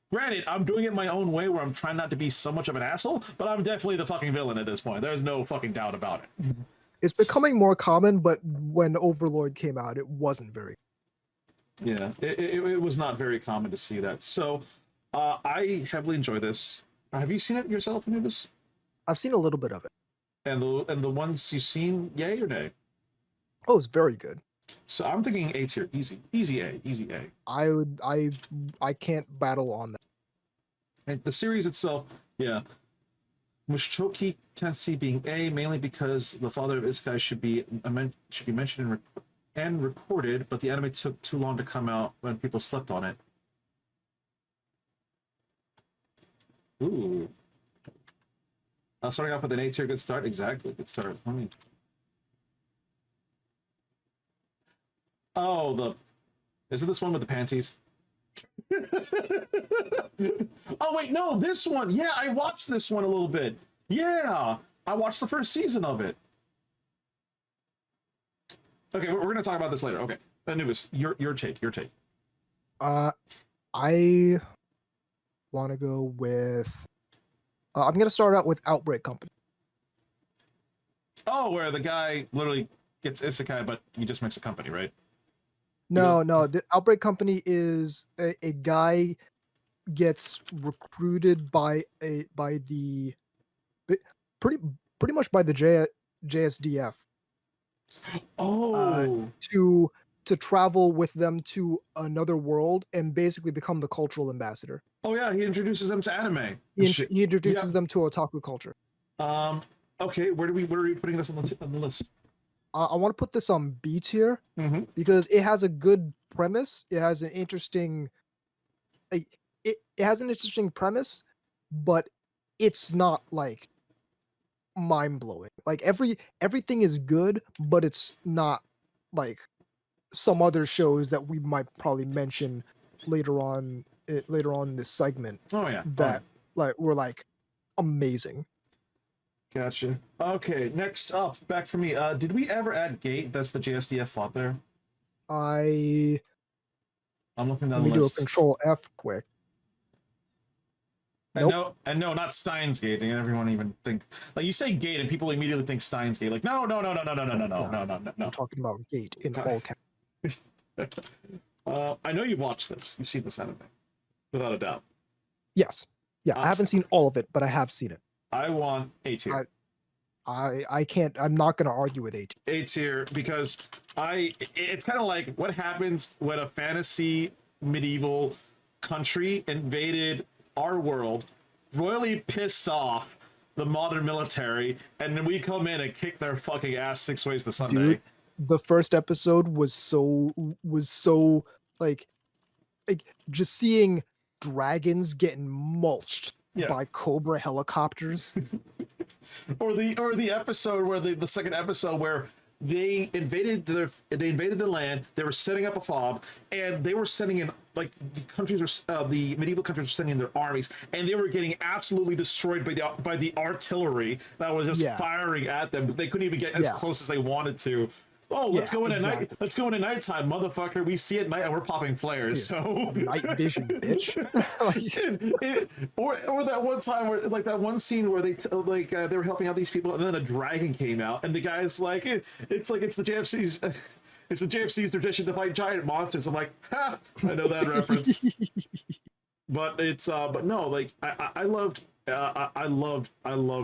S1: Granted, I'm doing it my own way where I'm trying not to be so much of an asshole, but I'm definitely the fucking villain at this point. There's no fucking doubt about it.
S2: It's becoming more common, but when Overlord came out, it wasn't very.
S1: Yeah, it was not very common to see that. So, I heavily enjoy this. Have you seen it yourself, Anubis?
S2: I've seen a little bit of it.
S1: And the ones you've seen, yay or nay?
S2: Oh, it's very good.
S1: So I'm thinking A tier, easy A.
S2: I can't battle on that.
S1: And the series itself, yeah. Mushoki Tensei being A, mainly because the father of Isekai should be mentioned and recorded, but the anime took too long to come out when people slept on it. Ooh. Starting off with an A tier, good start. Exactly, good start. I mean, oh, isn't this one with the panties? Oh wait, no, this one. Yeah, I watched this one a little bit. Yeah, I watched the first season of it. Okay, we're gonna talk about this later. Okay, Anubis, your take.
S2: I want to go with. I'm gonna start out with Outbreak Company.
S1: Oh, where the guy literally gets Isekai, but he just makes a company, right?
S2: No, the Outbreak Company is a guy gets recruited by the pretty much by the JSDF
S1: Oh,
S2: to travel with them to another world and basically become the cultural ambassador.
S1: oh yeah, he introduces them to anime.
S2: He introduces them to otaku culture.
S1: Okay, where are we putting this on the list?
S2: I want to put this on B tier because it has a good premise. It has an interesting, like, it has an interesting premise, but it's not like mind blowing. Like everything is good, but it's not like some other shows that we might probably mention later on in this segment.
S1: Oh yeah,
S2: that like were like amazing.
S1: Gotcha. Okay, next up, back for me. Did we ever add Gate? That's the JSDF fought there.
S2: I'm
S1: looking down
S2: Let me
S1: the
S2: do a
S1: list.
S2: Control F quick.
S1: And no, not Steins Gate. And everyone even think like you say Gate, and people immediately think Steins Gate. Like no.
S2: I'm talking about Gate in all caps.
S1: I know you've watched this. You've seen this anime, without a doubt.
S2: Yes. Yeah, I haven't seen all of it, but I have seen it.
S1: I want A tier.
S2: I can't. I'm not going to argue with A tier.
S1: A tier because it's kind of like what happens when a fantasy medieval country invaded our world, royally pissed off the modern military, and then we come in and kick their fucking ass 6 ways to Sunday.
S2: Dude, the first episode was so like just seeing dragons getting mulched by Cobra helicopters.
S1: or the episode where the second episode where they invaded the land. They were setting up a fob, and they were sending in like the medieval countries were sending in their armies, and they were getting absolutely destroyed by the artillery that was just firing at them. But they couldn't even get as close as they wanted to. oh, let's
S2: Yeah,
S1: go in at night.
S2: exactly.
S1: Let's go in at nighttime, motherfucker. We see at night and we're popping flares.
S2: Yeah.
S1: So
S2: Night vision, bitch. Like,
S1: or that one time where like that one scene where they were helping out these people and then a dragon came out and the guy's like it's like it's the JFC's it's the JFC's tradition to fight giant monsters. I'm like, ha, I know that reference. But it's but no, like I loved I loved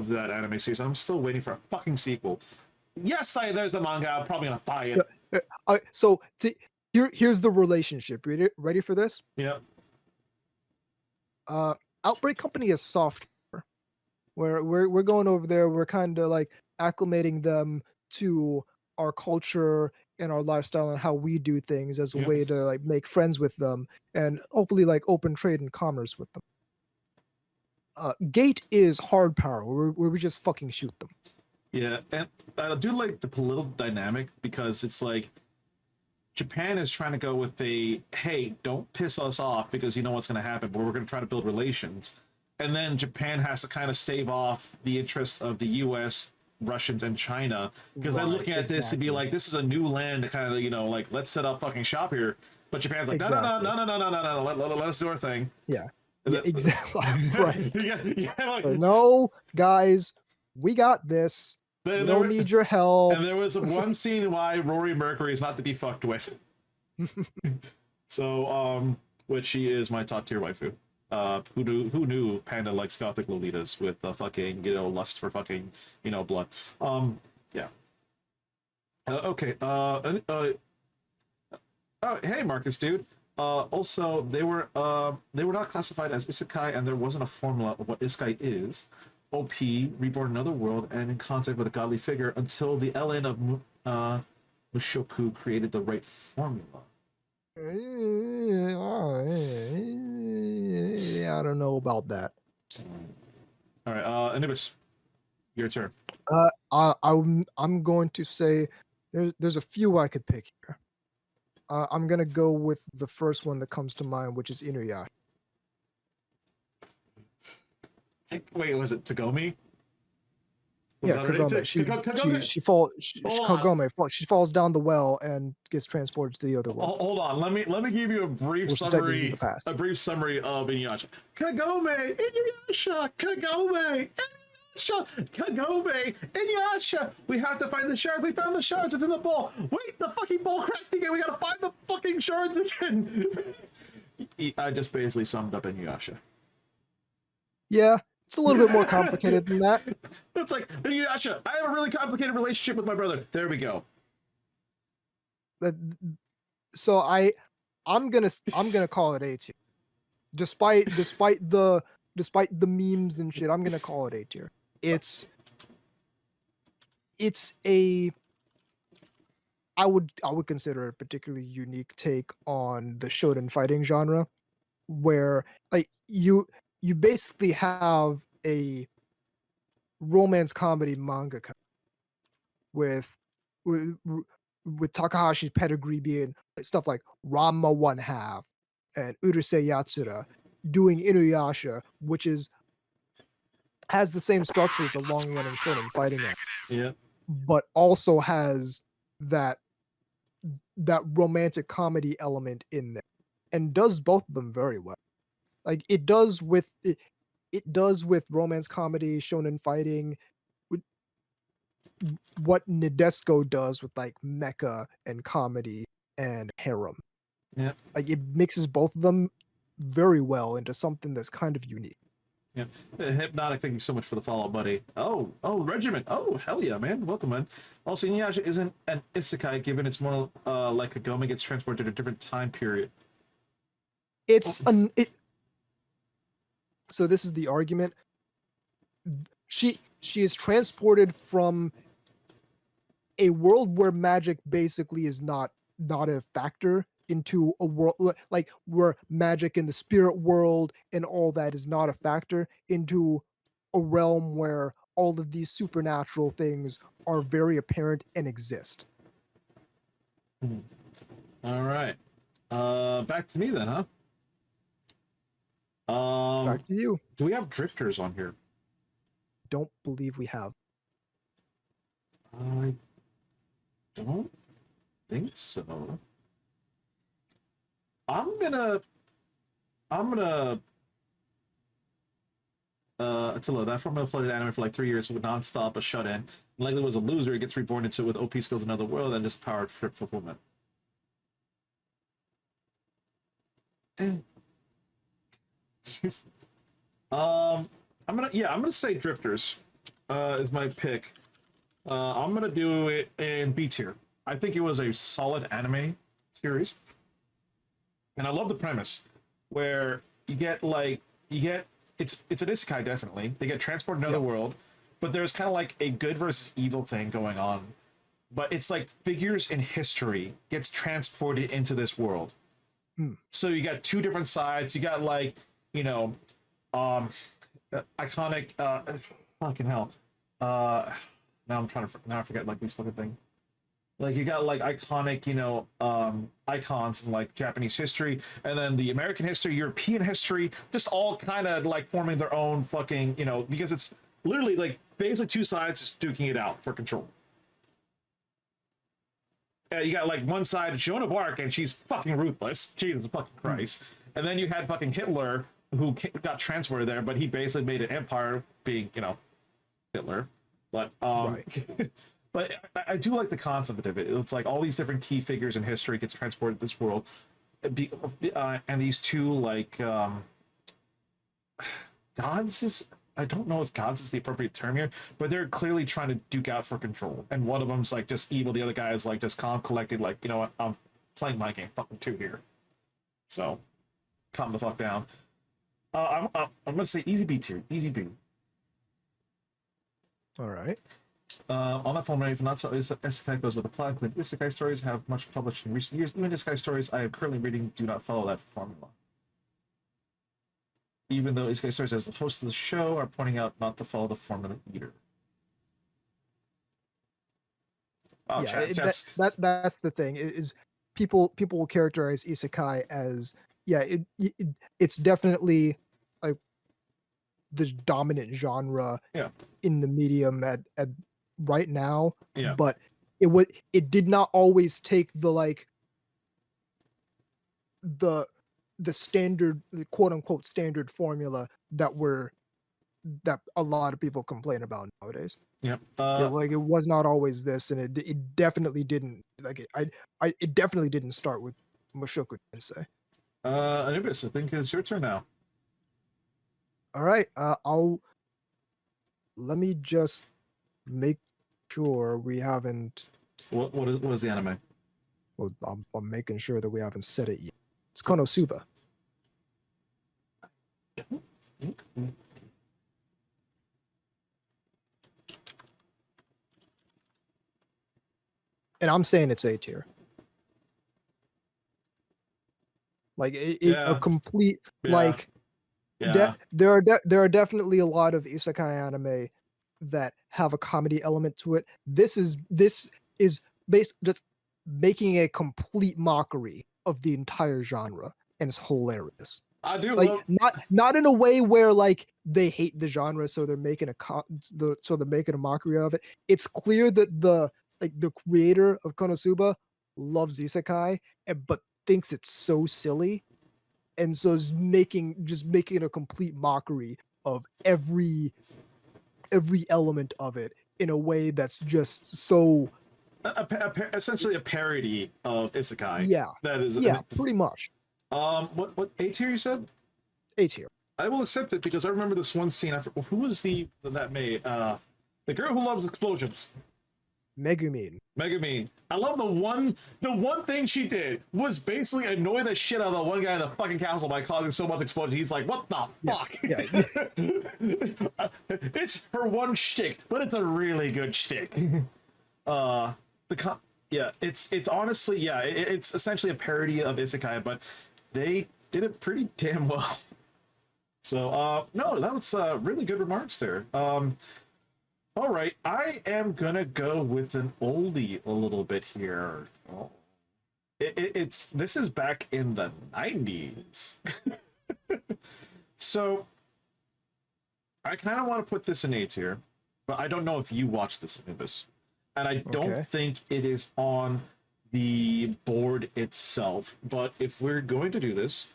S1: that anime series. I'm still waiting for a fucking sequel. Yes, there's the manga. I'm probably gonna buy it.
S2: here's the relationship. Ready for this?
S1: Yep.
S2: Outbreak Company is software. We're going over there. We're kind of like acclimating them to our culture and our lifestyle and how we do things as a
S1: Yep.
S2: way to like make friends with them and hopefully like open trade and commerce with them. Gate is hard power, where we just fucking shoot them.
S1: Yeah, and I do like the political dynamic because it's like Japan is trying to go with a hey, don't piss us off because you know what's going to happen, but we're going to try to build relations. And then Japan has to kind of stave off the interests of the US, Russians, and China because they're
S2: Right,
S1: looking at this to be
S2: exactly.
S1: like, this is a new land to kind of, like, let's set up fucking shop here. But Japan's like,
S2: Exactly.
S1: no, let us do our thing.
S2: Yeah.
S1: And
S2: Yeah,
S1: then-
S2: exactly. Right.
S1: yeah, like,
S2: But no, guys, we got this. We don't need your help.
S1: And there was one scene why Rory Mercury is not to be fucked with. So, which she is my top tier waifu. Who knew Panda likes gothic lolitas with fucking, lust for fucking, blood. Yeah. Okay. Oh, hey, Marcus, dude. Also, they were not classified as isekai, and there wasn't a formula of what isekai is. OP, reborn in another world, and in contact with a godly figure until the LN of Mushoku created the right formula.
S2: I don't know about that.
S1: All right, Anubis, your turn.
S2: I'm going to say there's a few I could pick here. I'm gonna go with the first one that comes to mind, which is Inuyasha.
S1: Wait, was it Tagomi?
S2: Yeah, Kagome. She falls down the well and gets transported to the other world.
S1: Hold on, let me give you a brief
S2: Which is technically
S1: summary.
S2: the past.
S1: A brief summary of Inuyasha. Kagome, Inuyasha, Kagome, Inuyasha, Kagome, Inuyasha. We have to find the shards. We found the shards. It's in the bowl. Wait, the fucking bowl cracked again. We gotta find the fucking shards again. I just basically summed up Inuyasha.
S2: Yeah, it's a little bit more complicated than that.
S1: It's like, Inuyasha, I have a really complicated relationship with my brother. There we go.
S2: So I'm gonna call it A tier. Despite the memes and shit, I'm gonna call it A tier. It's a I would consider a particularly unique take on the shonen fighting genre, where like you basically have a romance comedy manga with with, with Takahashi's pedigree being stuff like Ranma One Half and Urusei Yatsura doing Inuyasha, which has the same structure as a long-running shonen fighting anime,
S1: Yeah.
S2: but also has that romantic comedy element in there, and does both of them very well. Like it does with romance comedy, shonen fighting, what Nadesco does with like mecha and comedy and harem.
S1: Yeah.
S2: Like it mixes both of them very well into something that's kind of unique.
S1: Yeah. Hypnotic, thank you so much for the follow, buddy. Oh, Regiment. Oh, hell yeah, man. Welcome, man. Also, Inuyasha isn't an isekai, given it's more like Kagome gets transported to a different time period.
S2: So this is the argument. She is transported from a world where magic basically is not a factor into a world like where magic in the spirit world and all that is not a factor, into a realm where all of these supernatural things are very apparent and exist.
S1: All right. Back to me then, huh?
S2: Back to you.
S1: Do we have drifters on here?
S2: Don't believe we have.
S1: I don't. think so. I'm gonna Attila, that formula floated anime for like 3 years with non-stop a shut-in. Likely was a loser, he gets reborn into with OP skills in another world and just powered for fulfillment. Jeez. I'm gonna say Drifters is my pick. I'm gonna do it in B tier. I think it was a solid anime series, and I love the premise where it's an isekai. Definitely they get transported to another world, but there's kind of like a good versus evil thing going on, but it's like figures in history gets transported into this world. So you got two different sides. You got like, you know, iconic fucking hell. Now I forget like these fucking things. Like you got like iconic, icons in like Japanese history, and then the American history, European history, just all kind of like forming their own fucking, because it's literally like basically two sides just duking it out for control. You got like one side Joan of Arc, and she's fucking ruthless. Jesus fucking Christ. And then you had fucking Hitler, who got transported there, but he basically made an empire, being Hitler. But
S2: Right.
S1: but I do like the concept of it. It's like all these different key figures in history gets transported to this world, and these two like gods is. I don't know if gods is the appropriate term here, but they're clearly trying to duke out for control. And one of them's like just evil. The other guy is like just calm, collected. Like, you know what? I'm playing my game, fucking two here. So, calm the fuck down. I'm gonna say easy B tier, easy B.
S2: All right.
S1: On that format, if not so, Isekai goes with the plot. But Isekai stories have much published in recent years. Even Isekai stories I am currently reading do not follow that formula. Even though Isekai stories, as the host of the show, are pointing out not to follow the formula either. Oh,
S2: Yeah,
S1: chat,
S2: that's the thing is people will characterize isekai as it's definitely like the dominant genre
S1: yeah,
S2: in the medium at right now,
S1: yeah.
S2: but it did not always take the like the standard, the quote unquote standard formula that a lot of people complain about nowadays.
S1: Yep.
S2: Like it was not always this, and it definitely didn't like it definitely didn't start with Mushoku Tensei.
S1: Anubis, I think it's your turn now.
S2: All right, let me just make sure we haven't.
S1: What is the anime?
S2: Well, I'm making sure that we haven't said it yet. It's Konosuba. And I'm saying it's A tier. Like a complete like.
S1: Yeah.
S2: There are definitely a lot of isekai anime that have a comedy element to it. This is based just making a complete mockery of the entire genre, and it's hilarious.
S1: I do
S2: Like
S1: love...
S2: not in a way where like they hate the genre, so they're making a mockery of it. It's clear that the creator of Konosuba loves isekai, but thinks it's so silly, and so is making a complete mockery of every element of it in a way that's just so
S1: essentially a parody of isekai.
S2: Yeah,
S1: That is...
S2: yeah, pretty much.
S1: What A tier you said?
S2: A tier.
S1: I will accept it because I remember this one scene. Who was that made? The girl who loves explosions.
S2: Megumin.
S1: I love the one thing she did was basically annoy the shit out of the one guy in the fucking castle by causing so much explosion. He's like, what the fuck?
S2: Yeah.
S1: It's her one shtick, but it's a really good shtick. It's honestly, it's essentially a parody of isekai, but they did it pretty damn well. So no, that was really good remarks there. All right, I am gonna go with an oldie a little bit here. Oh. This is back in the 90s. So I kind of want to put this in A tier, but I don't know if you watched this, Anubis, and I don't think it is on the board itself. But if we're going to do this,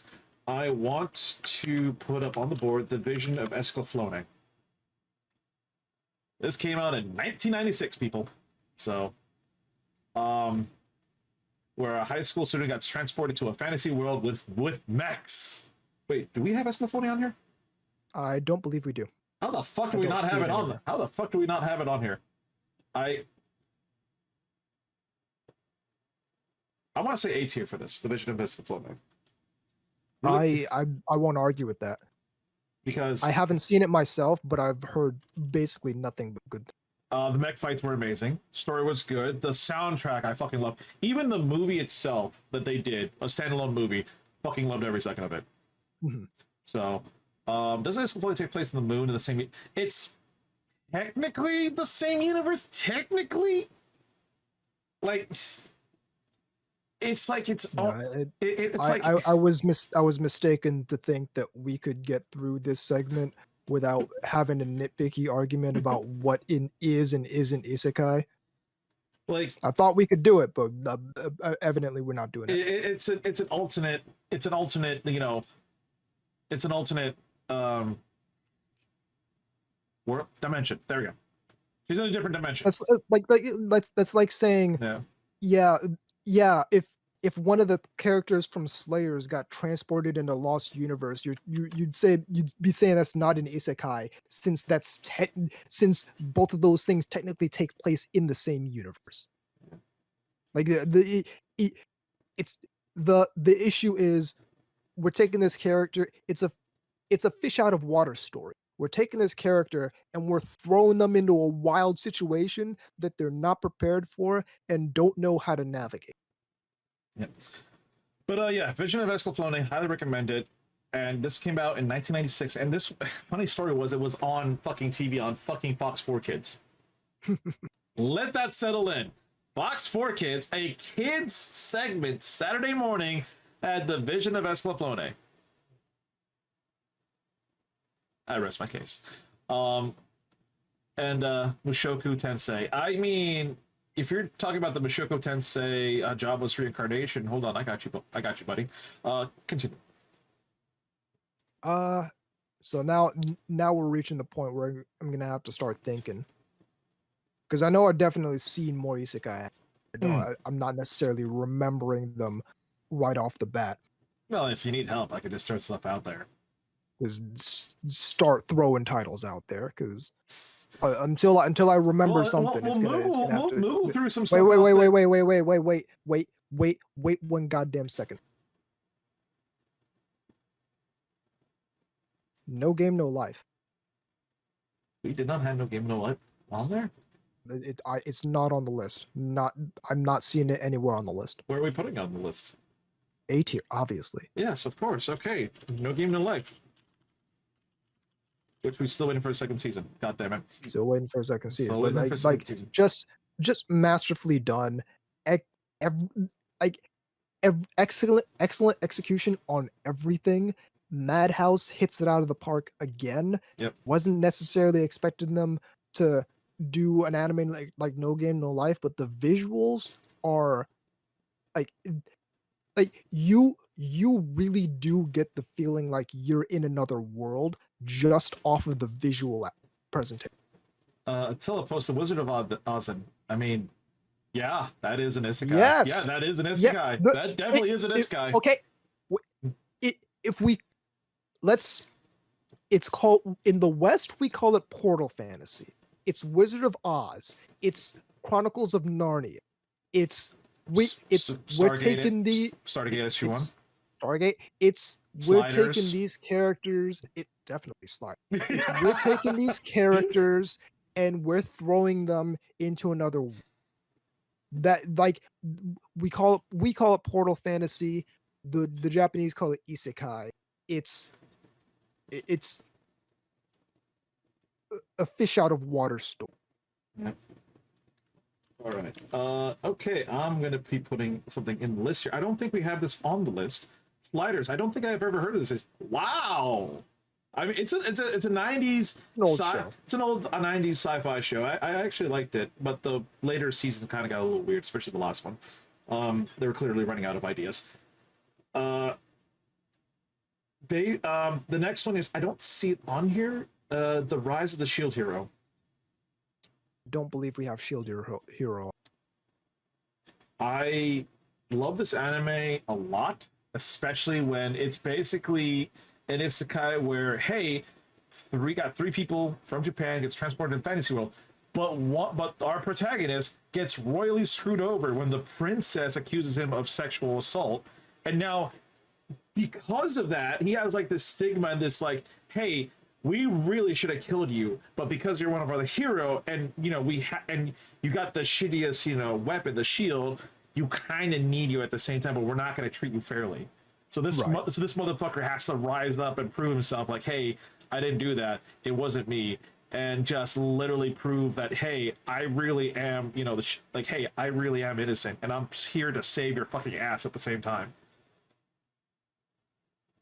S1: I want to put up on the board the Vision of Escaflowne. This came out in 1996, people. So, where a high school student got transported to a fantasy world with mechs. Wait, do we have Escaflowne on here?
S2: I don't believe we do.
S1: How the fuck do we not have it on? How the fuck do we not have it on here? I want to say A tier for this, the Vision of Escaflowne.
S2: I won't argue with that.
S1: Because
S2: I haven't seen it myself, but I've heard basically nothing but good.
S1: The mech fights were amazing. Story was good. The soundtrack I fucking loved. Even the movie itself that they did, a standalone movie, fucking loved every second of it.
S2: Mm-hmm.
S1: So, doesn't this completely take place in the moon in the same? It's technically the same universe. Technically, like it's like it's all. It's like
S2: I was mistaken to think that we could get through this segment without having a nitpicky argument about what is and isn't isekai.
S1: Like
S2: I thought we could do it, but evidently we're not doing it.
S1: It's an alternate. It's an alternate. You know, it's an alternate world dimension. There we go. She's in a different dimension.
S2: That's like saying, yeah. If one of the characters from Slayers got transported into Lost Universe, you'd be saying that's not an isekai, since since both of those things technically take place in the same universe. Like the issue is we're taking this character. It's a fish out of water story. We're taking this character and we're throwing them into a wild situation that they're not prepared for and don't know how to navigate.
S1: Yeah. But yeah, Vision of Escaflowne, highly recommend it. And this came out in 1996. And this funny story was it was on fucking TV on fucking Fox 4 Kids. Let that settle in. Fox 4 Kids, a kids segment Saturday morning at the Vision of Escaflowne. I rest my case. And Mushoku Tensei. I mean, if you're talking about the Mushoku Tensei jobless reincarnation, hold on, I got you, buddy. Continue.
S2: So now we're reaching the point where I'm gonna have to start thinking, because I know I've definitely seen more isekai. I'm not necessarily remembering them right off the bat.
S1: Well, if you need help, I could just throw stuff out there.
S2: Just start throwing titles out there, because until I remember something, it's gonna have to
S1: move through some stuff.
S2: Wait 1 goddamn second. No Game No Life.
S1: We did not have No Game No Life on there.
S2: It's not on the list. I'm not seeing it anywhere on the list.
S1: Where are we putting it on the list?
S2: A tier, obviously.
S1: Yes, of course. Okay, No Game No Life. Which we're still waiting for a second season. God damn it.
S2: Still waiting for a second season. But just masterfully done. Excellent execution on everything. Madhouse hits it out of the park again.
S1: Yep.
S2: Wasn't necessarily expecting them to do an anime like No Game No Life, but the visuals are like you really do get the feeling like you're in another world just off of the visual presentation.
S1: Attila posted Wizard of Oz. I mean, yeah, that is an isekai.
S2: Yes.
S1: Yeah, that is an isekai. Yeah, that definitely is an isekai.
S2: Okay. It's called, in the West, we call it Portal Fantasy. It's Wizard of Oz. It's Chronicles of Narnia. We're taking the
S1: Stargate SG-1.
S2: Stargate. We're taking these characters. It definitely slide. We're taking these characters and we're throwing them into another. That, like, we call it Portal Fantasy. The Japanese call it Isekai. It's a fish out of water story.
S1: Yep. All right. Okay, I'm gonna be putting something in the list here. I don't think we have this on the list. Sliders. I don't think I've ever heard of this. Wow. I mean, it's a 90s.
S2: It's an old show.
S1: It's an old 90s sci-fi show. I actually liked it, but the later seasons kind of got a little weird, especially the last one. They were clearly running out of ideas. Uh, the next one is, I don't see it on here. The Rise of the Shield Hero.
S2: Don't believe we have Shield Hero.
S1: I love this anime a lot, especially when it's basically an isekai where, hey, three people from Japan gets transported to the fantasy world, but our protagonist gets royally screwed over when the princess accuses him of sexual assault, and now because of that, he has like this stigma and this like, hey, we really should have killed you, but because you're one of our hero, and and you got the shittiest weapon, the shield, you kind of need you at the same time, but we're not going to treat you fairly. So this this motherfucker has to rise up and prove himself, like, hey, I didn't do that, it wasn't me, and just literally prove that, hey, I really am, hey, I really am innocent, and I'm here to save your fucking ass at the same time.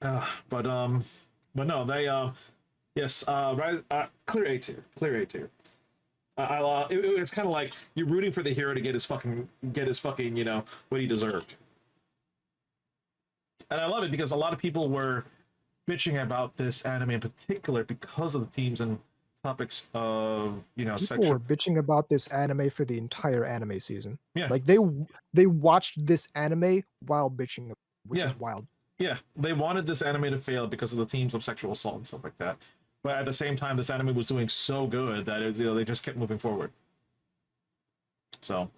S1: But no, they yes, right, clear A tier, clear A tier. It's kind of like you're rooting for the hero to get his fucking what he deserved. And I love it because a lot of people were bitching about this anime in particular because of the themes and topics of
S2: People were bitching about this anime for the entire anime season.
S1: Yeah,
S2: Like they watched this anime while bitching, which
S1: yeah,
S2: is wild.
S1: yeah. They wanted this anime to fail because of the themes of sexual assault and stuff like that. But at the same time, this anime was doing so good that they just kept moving forward. So,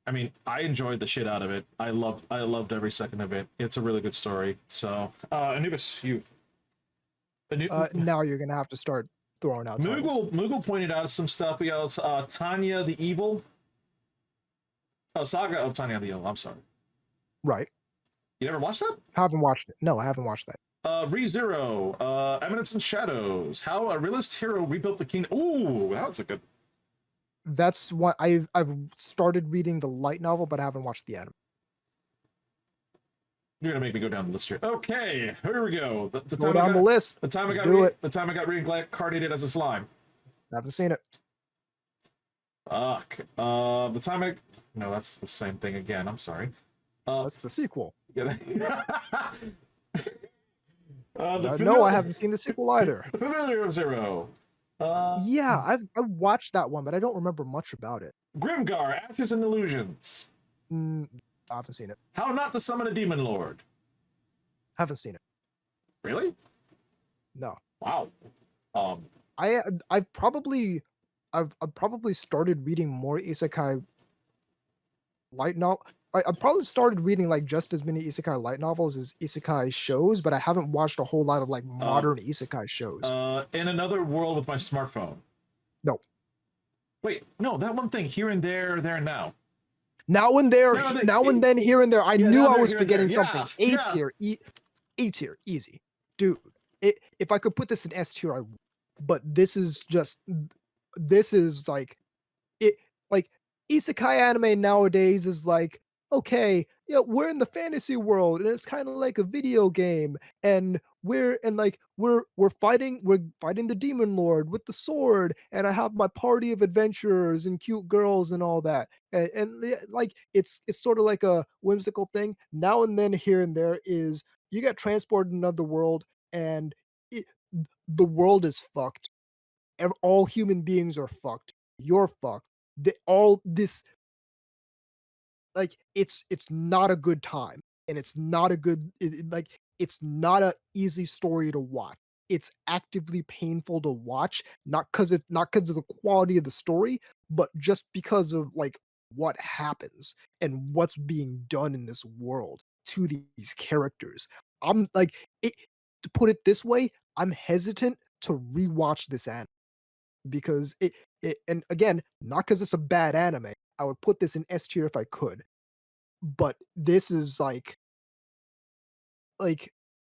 S1: I mean, I enjoyed the shit out of it. I loved every second of it. It's a really good story. So, Anubis, you.
S2: Now you're gonna have to start throwing out titles.
S1: Moogle pointed out some stuff. We got Tanya the Evil. Oh, Saga of Tanya the Evil. I'm sorry.
S2: Right.
S1: You ever watched that?
S2: Haven't watched it. No, I haven't watched that.
S1: ReZero, Eminence and Shadows. How a realist hero rebuilt the kingdom. Ooh, that's a good.
S2: That's what I've started reading the light novel, but I haven't watched the anime.
S1: You're gonna make me go down the list here. Okay, here we go.
S2: Go down the list.
S1: The time I got reincarnated as a slime.
S2: Haven't seen it.
S1: Fuck. The time I. No, that's the same thing again. I'm sorry.
S2: That's the sequel.
S1: No,
S2: I haven't seen the sequel either.
S1: The Familiar of Zero.
S2: Yeah, I've watched that one, but I don't remember much about it.
S1: Grimgar, Ashes and Illusions.
S2: I haven't seen it.
S1: How not to summon a demon lord.
S2: Haven't seen it.
S1: Really?
S2: No.
S1: Wow.
S2: I've probably started reading more isekai light novel. I've probably started reading like just as many isekai light novels as isekai shows, but I haven't watched a whole lot of like modern isekai shows.
S1: In Another World with my smartphone.
S2: No.
S1: Wait, no, that one thing, Here and There, There and Now.
S2: Now and then, here and there. I knew I was forgetting something. A tier, easy, dude. If I could put this in S tier, I would. But this is like it. Like isekai anime nowadays is like, okay, yeah, we're in the fantasy world, and it's kind of like a video game, and we're fighting the demon lord with the sword, and I have my party of adventurers and cute girls and all that, and like it's sort of like a whimsical thing. Now and then, here and there, is you get transported in another world, and the world is fucked. All human beings are fucked. You're fucked. All this, like, it's not a good time, and it's not a good it's not a easy story to watch. It's actively painful to watch, not because of the quality of the story, but just because of like what happens and what's being done in this world to these characters. I'm like, to put it this way, I'm hesitant to rewatch this anime because and again, not because it's a bad anime. I would put this in S tier if I could. But this is like,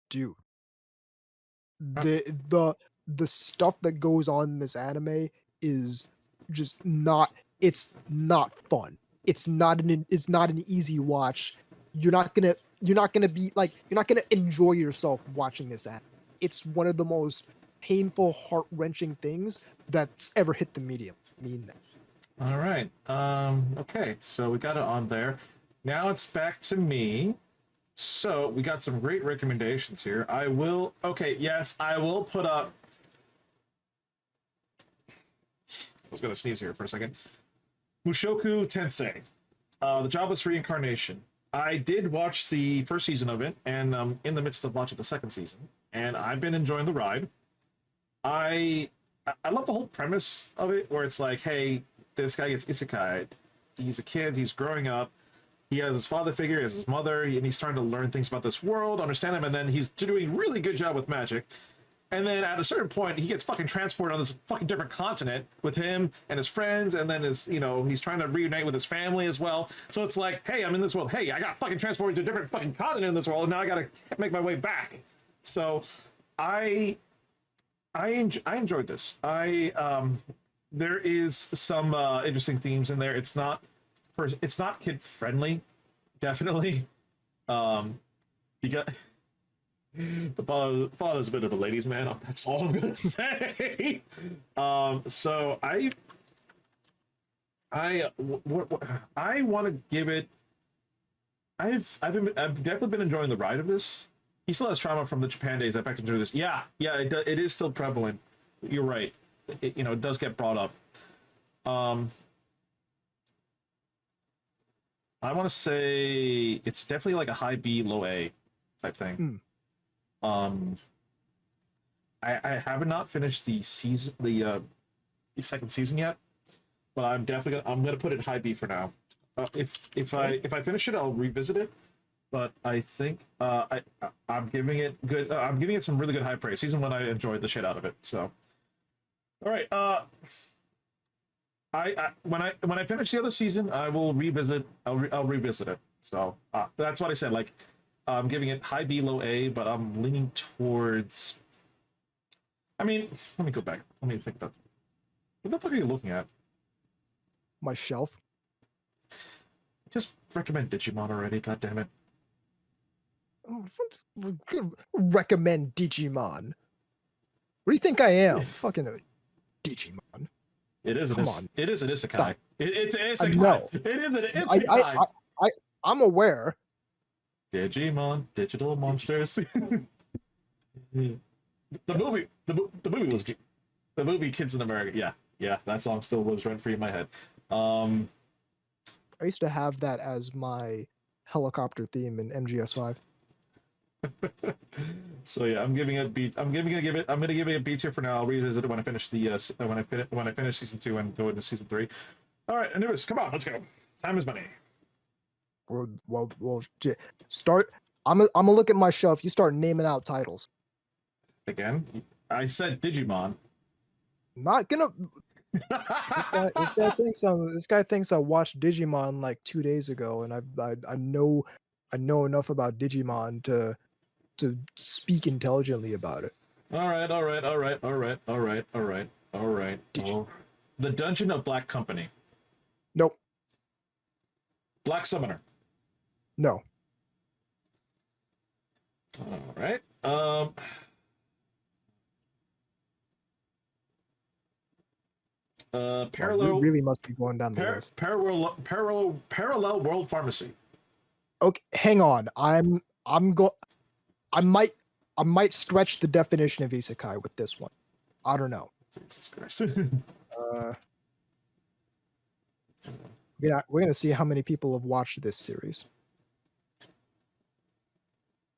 S2: dude, the stuff that goes on in this anime is just not. It's not fun. It's not an easy watch. You're not gonna enjoy yourself watching this anime. It's one of the most painful, heart-wrenching things that's ever hit the medium. I mean that.
S1: All right. Okay, so we got it on there. now it's back to me. So we got some great recommendations here. I will. Okay, yes, I will put up. I was gonna sneeze here for a second. Mushoku Tensei, the Jobless Reincarnation. I did watch the first season of it, and I'm in the midst of watching the second season, and I've been enjoying the ride. I I love the whole premise of it, where it's like, hey, this guy gets isekai. He's a kid. He's growing up. He has his father figure, he has his mother, and he's trying to learn things about this world, understand them, and then he's doing a really good job with magic. And then at a certain point, he gets fucking transported on this fucking different continent with him and his friends, and then he's trying to reunite with his family as well. So it's like, hey, I'm in this world. Hey, I got fucking transported to a different fucking continent in this world, and now I gotta make my way back. So I enjoyed this. There is some interesting themes in there. It's not kid friendly, definitely. You got the father's a bit of a ladies' man. That's all I'm gonna say. So I want to give it. I've definitely been enjoying the ride of this. He still has trauma from the Japan days that affected him through this. Yeah, it is still prevalent. You're right. It does get brought up. I want to say it's definitely like a high B, low A type thing. I have not finished the season, the second season yet, but I'm definitely gonna put it high B for now. If I finish it, I'll revisit it. But I think I'm giving it good. I'm giving it some really good high praise. Season 1, I enjoyed the shit out of it. So, all right. When I finish the other season, I will revisit. I'll revisit it. So that's what I said. Like, I'm giving it high B, low A, but I'm leaning towards. I mean, let me go back. Let me think about. What the fuck are you looking at?
S2: My shelf.
S1: Just recommend Digimon already. God damn it.
S2: Recommend Digimon. What do you think I am? Fucking Digimon.
S1: It is
S2: Come on.
S1: It is an isekai. It's an
S2: I
S1: isekai.
S2: know.
S1: It is an isekai.
S2: I'm aware.
S1: Digimon, digital monsters. The movie was the movie Kids in America. Yeah, that song still lives rent free in my head.
S2: I used to have that as my helicopter theme in MGS5.
S1: So yeah, I'm gonna give it a B tier for now. I'll revisit it when I finish the when I finish season 2 and go into season 3. All right, Anubis, come on, let's go. Time is money.
S2: Well, start. I'm gonna look at my shelf. You start naming out titles.
S1: Again, I said Digimon.
S2: Not gonna. This guy thinks I watched Digimon like 2 days ago, and I know enough about Digimon to speak intelligently about it.
S1: All right. Oh, the Dungeon of Black Company.
S2: Nope.
S1: Black Summoner.
S2: No.
S1: All right. Parallel.
S2: We really must be going down the list.
S1: Parallel World Pharmacy.
S2: Okay, hang on. I might stretch the definition of isekai with this one. I don't know.
S1: Jesus Christ.
S2: We're gonna see how many people have watched this series.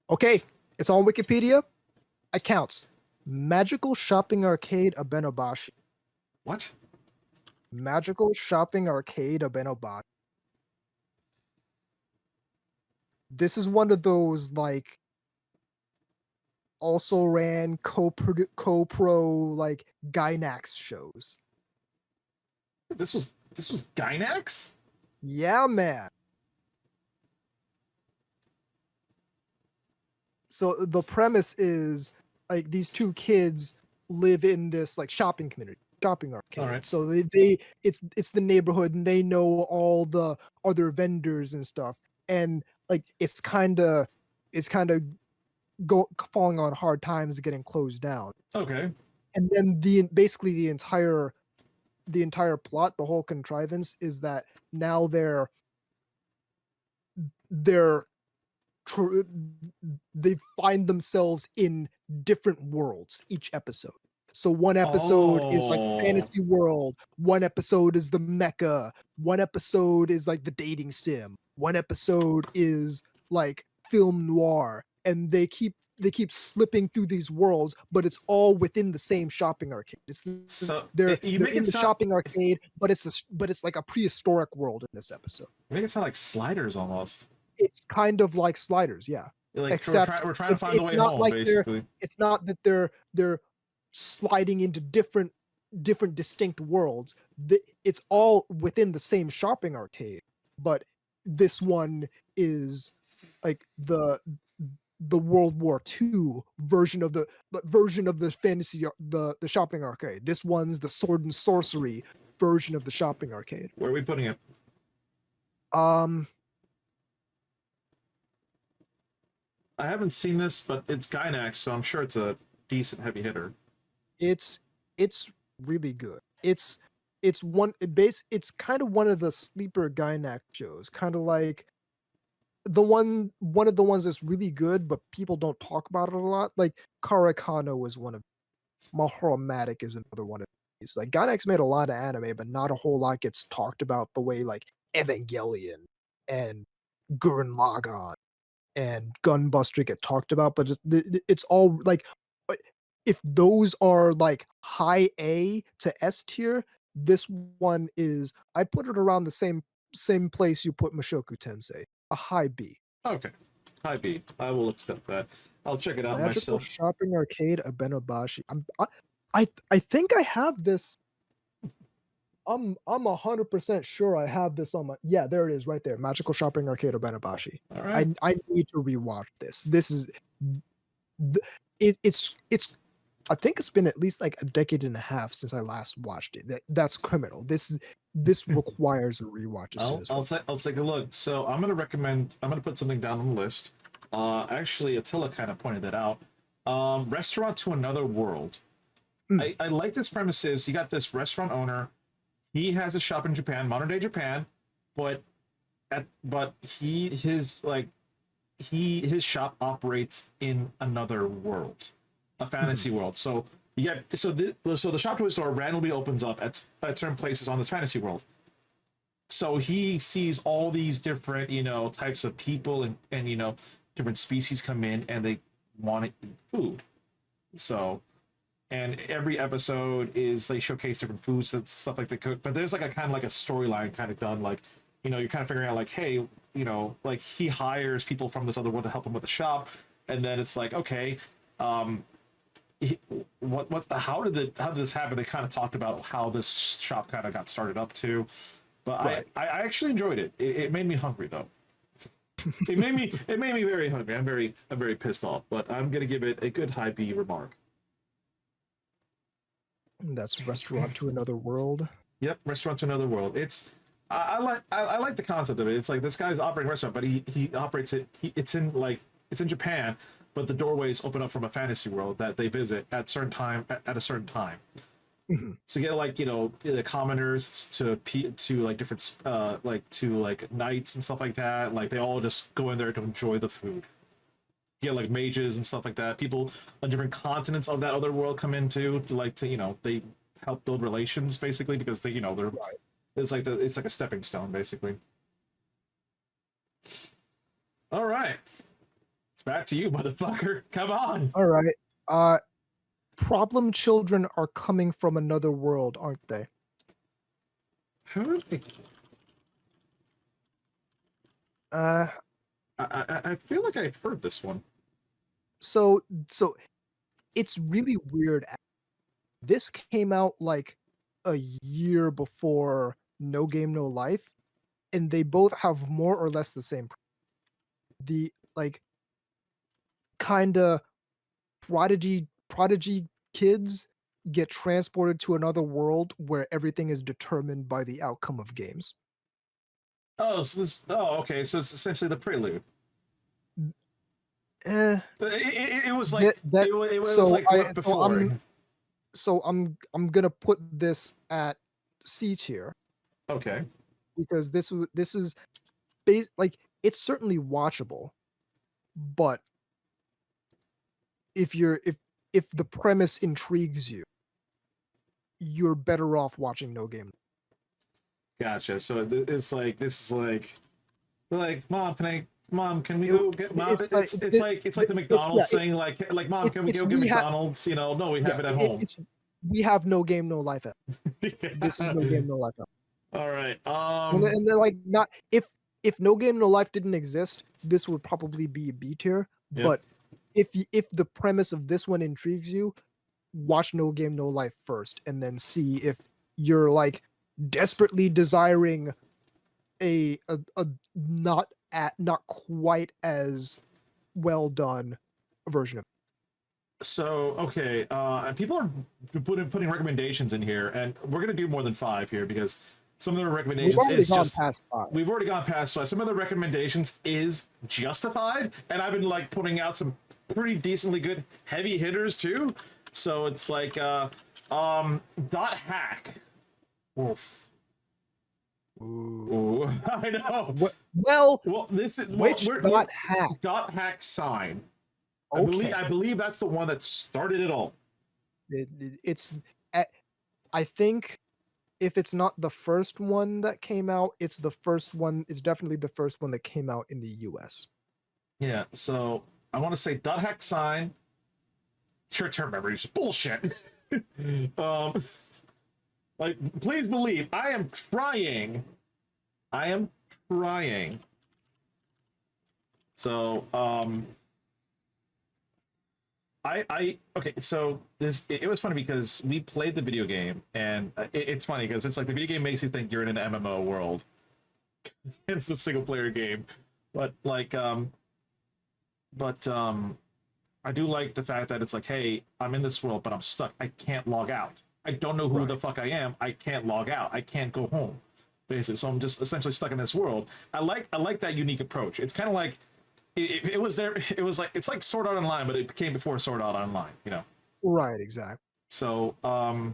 S2: Okay, it's on Wikipedia. It counts. Magical Shopping Arcade Abenobashi.
S1: What?
S2: Magical Shopping Arcade Abenobashi. This is one of those like also ran co-pro like Gainax shows.
S1: This was Gainax?
S2: Yeah, man. So the premise is like these two kids live in this like shopping community, shopping arcade.
S1: All right.
S2: So it's the neighborhood, and they know all the other vendors and stuff. And like it's kind of falling on hard times, getting closed down.
S1: Okay.
S2: And then basically the entire plot, the whole contrivance is that now they're tr- they find themselves in different worlds each episode. So one episode is like the
S1: Oh,
S2: fantasy world, one episode is the mecha, one episode is like the dating sim, one episode is like film noir, and they keep slipping through these worlds, but it's all within the same shopping arcade.
S1: so
S2: They're
S1: you
S2: they're
S1: make
S2: in
S1: it
S2: the
S1: sound
S2: shopping arcade, but it's like a prehistoric world in this episode.
S1: you make it sound like sliders almost.
S2: It's kind of like Sliders, yeah.
S1: Like
S2: Except
S1: we're trying to find the
S2: it's
S1: way
S2: not
S1: home,
S2: like
S1: basically.
S2: it's not that they're sliding into different distinct worlds. It's all within the same shopping arcade, but this one is like the World War II version of the fantasy the shopping arcade. This one's the sword and sorcery version of the shopping arcade.
S1: Where are we putting it?
S2: Um
S1: I haven't seen this, but it's Gynax, so I'm sure it's a decent heavy hitter.
S2: it's it's really good. It's kind of one of the sleeper Gynax shows, kind of like one of the ones that's really good, but people don't talk about it a lot. Like Karakano is one of Mahoromatic is another one of these. Like Gynax made a lot of anime, but not a whole lot gets talked about the way like Evangelion and Gurren Lagann and Gunbuster get talked about, but it's all like uh, if those are like high A to S tier, this one is I put it around the same place you put Mushoku Tensei, a high B.
S1: Okay. High B. I will accept that. I'll check it out
S2: Magical
S1: myself.
S2: Shopping Arcade Abenobashi. I think I have this. I'm 100% sure I have this on my yeah, there it is right there. Magical Shopping Arcade Abenobashi.
S1: All right.
S2: I need to rewatch this. This is it's I think it's been at least like a decade and a half since I last watched it. That's criminal. This requires a rewatch as soon as possible.
S1: I'll take a look. So I'm gonna put something down on the list. Actually Attila kind of pointed that out. Restaurant to Another World. I like this premise is you got this restaurant owner, he has a shop in Japan, modern day Japan, but his shop operates in another world, a fantasy world. So so the shop to his store randomly opens up at certain places on this fantasy world. So he sees all these different types of people and different species come in and they want to eat food. So and every episode is they showcase different foods and stuff like they cook, but there's like a kind of like a storyline kind of done, like you're kind of figuring out like, hey, like he hires people from this other world to help him with the shop, and then it's like, okay, um how did this happen? They kind of talked about how this shop kind of got started up too, but
S2: Right.
S1: I actually enjoyed it. It made me hungry though. It made me very hungry. I'm very pissed off, but I'm gonna give it a good high B remark.
S2: That's Restaurant to Another World.
S1: Yep, Restaurant to Another World. I like the concept of it. It's like this guy's operating a restaurant, but he operates it. It's in Japan, but the doorways open up from a fantasy world that they visit at at a certain time.
S2: Mhm.
S1: So you get like the commoners to like different to like knights and stuff like that. Like they all just go in there to enjoy the food. You get like mages and stuff like that. People on different continents of that other world come into they help build relations basically because they're
S2: Right.
S1: it's like a stepping stone basically. All right, it's back to you, motherfucker. Come on.
S2: All right. Uh Problem children are coming from another world, aren't they?
S1: How did
S2: Uh
S1: I feel like I've heard this one.
S2: so it's really weird. This came out like a year before No Game No Life, and they both have more or less the same the like kind of prodigy kids get transported to another world where everything is determined by the outcome of games.
S1: Okay, so it's essentially the prelude.
S2: Eh,
S1: It was like
S2: that
S1: it was
S2: so
S1: like
S2: I
S1: right before.
S2: I'm gonna put this at C tier
S1: Okay.
S2: because this is like it's certainly watchable, but if the premise intrigues you, you're better off watching No Game.
S1: Gotcha. So it's like this is like mom, can we
S2: It,
S1: go get mom?
S2: it's like
S1: It's like the
S2: it's yeah
S1: McDonald's saying like mom, can we
S2: it's
S1: go get
S2: we have
S1: McDonald's? You know, no, we
S2: yeah
S1: have it at home.
S2: it's we have no game no life. This is
S1: Yeah.
S2: No Game No Life.
S1: All right.
S2: And they're like, not if No Game No Life didn't exist, this would probably be a B tier.
S1: Yep.
S2: But if the premise of this one intrigues you, watch No Game No Life first, and then see if you're like desperately desiring a not quite as well done version of
S1: So okay, and people are putting recommendations in here, and we're gonna do more than 5 here because some of the
S2: it. We've
S1: recommendations
S2: already
S1: is
S2: gone
S1: just
S2: past 5.
S1: we've already gone past. So some of the recommendations is justified, and I've been like putting out some pretty decently good heavy hitters too. So it's like dot hack. Oof. Ooh, I know.
S2: Well,
S1: Well, this is
S2: which dot hack?
S1: dot hack sign.
S2: Okay,
S1: I believe that's the one that started it all.
S2: it's I think if it's not the first one that came out, it's the first one. It's definitely the first one that came out in the U.S.
S1: Yeah, so I want to say dot hack sign. Short-term memory is bullshit. um, like, please believe I am trying. I am trying. So, okay, so it was funny because we played the video game, and it's funny because it's like the video game makes you think you're in an MMO world. It's a single player game, but like I do like the fact that it's like, hey, I'm in this world, but I'm stuck. I can't log out. I don't know who the fuck I am. I can't log out. I can't go home, basically. So I'm just essentially stuck in this world. I like that unique approach. It's kind of like it was there. It was like it's like Sword Art Online, but it came before Sword Art Online. You know.
S2: Right, exactly.
S1: So um,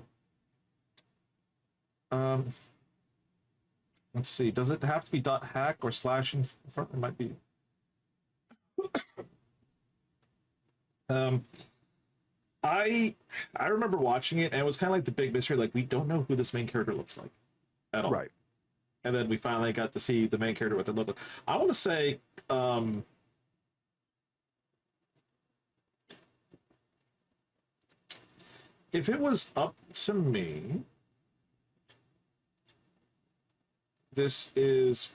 S1: let's see. Does it have to be dot hack or slash in front? It might be. Um, I remember watching it, and it was kind of like the big mystery. Like we don't know who this main character looks like at all.
S2: Right.
S1: And then we finally got to see the main character what they look like. I want to say, if it was up to me, this is.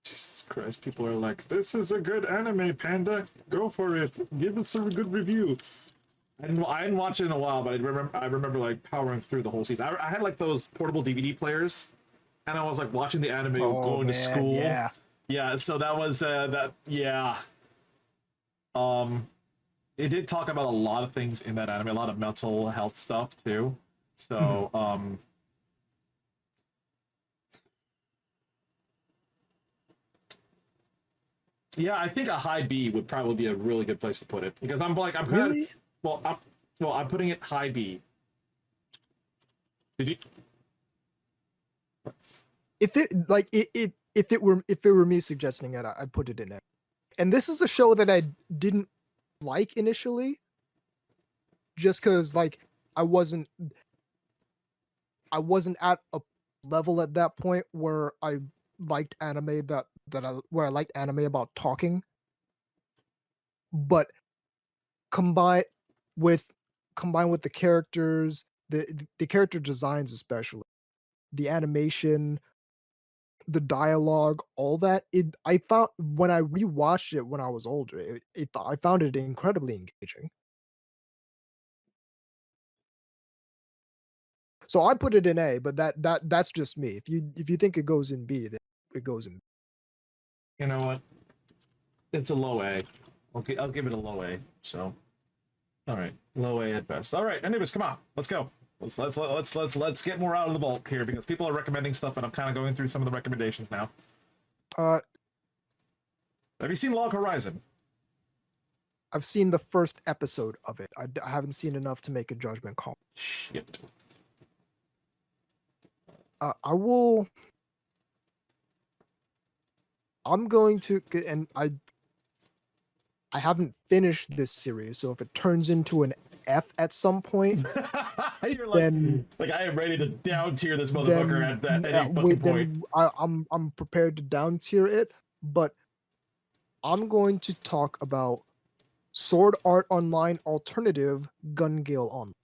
S1: Jesus Christ, people are like, this is a good anime, Panda. Go for it. Give us a good review. I didn't watch it in a while, but I remember like powering through the whole season. I had like those portable DVD players, and I was like watching the anime going to school. Yeah. So that was that. Yeah. It did talk about a lot of things in that anime, a lot of mental health stuff too. So yeah, I think a high B would probably be a really good place to put it because I'm kind
S2: Really?
S1: of I'm putting it high B. Did you?
S2: If it were me suggesting it, I'd put it in it. And this is a show that I didn't like initially, just because like I wasn't at a level at that point where I liked anime where I liked anime about talking. But combined with the characters, the character designs, especially the animation, the dialogue, all that, I thought when I rewatched it when I was older, I found it incredibly engaging. So I put it in A, but that's just me. If you think it goes in B, then it goes in.
S1: You know what? It's a low A. Okay, I'll give it a low A. So, all right, low A at best. All right, Anubis, come on, let's go. Let's get more out of the vault here because people are recommending stuff, and I'm kind of going through some of the recommendations now.
S2: Uh,
S1: Have you seen Log Horizon?
S2: I've seen the first episode of it. I haven't seen enough to make a judgment call.
S1: Shit.
S2: I will. I'm going to, and I haven't finished this series, so if it turns into an F at some point,
S1: You're
S2: then
S1: like I am ready to down tier this motherfucker at any fucking point.
S2: I'm prepared to down tier it. But I'm going to talk about Sword Art Online alternative Gun Gale Online.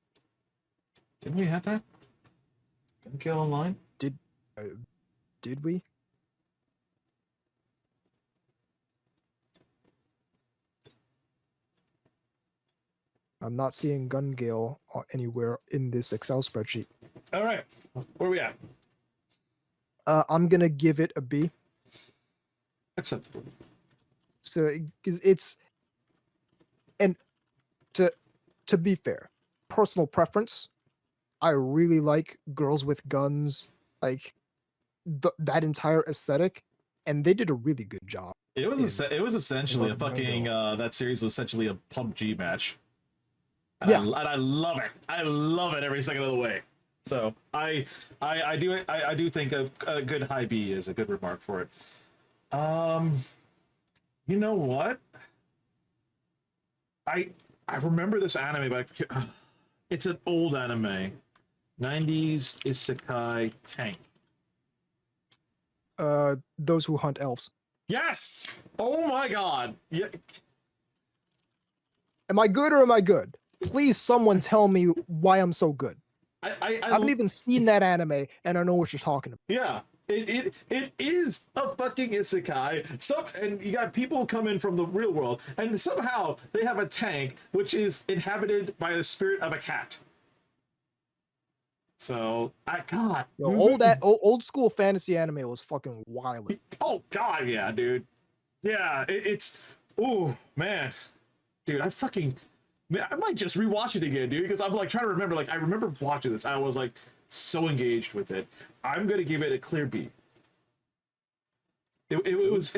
S1: Didn't we have that? Kill Online?
S2: Did we? I'm not seeing Gun Gale anywhere in this Excel spreadsheet.
S1: All right, where are we at?
S2: I'm gonna give it a B.
S1: Acceptable.
S2: So it's, and to be fair, personal preference. I really like girls with guns, like that entire aesthetic, and they did a really good job.
S1: It was it was essentially a
S2: Gun
S1: fucking
S2: Gale.
S1: that series was essentially a PUBG match.
S2: Yeah.
S1: And I love it. I love it every second of the way. So I do think a good high B is a good remark for it. You know what? I remember this anime, but it's an old anime. 90s Isekai Tank.
S2: Those who hunt elves.
S1: Yes! Oh my god. Yeah.
S2: Am I good or am I good? Please, someone tell me why I'm so good.
S1: I
S2: haven't even seen that anime, and I know what you're talking about.
S1: Yeah, it is a fucking isekai. And you got people come in from the real world, and somehow they have a tank which is inhabited by the spirit of a cat. So God,
S2: Old school fantasy anime was fucking wild.
S1: Oh god, yeah, dude. Yeah, it's oh man, dude. I might just rewatch it again, dude, because I'm like trying to remember. Like I remember watching this, I was like so engaged with it. I'm gonna give it a clear B. It was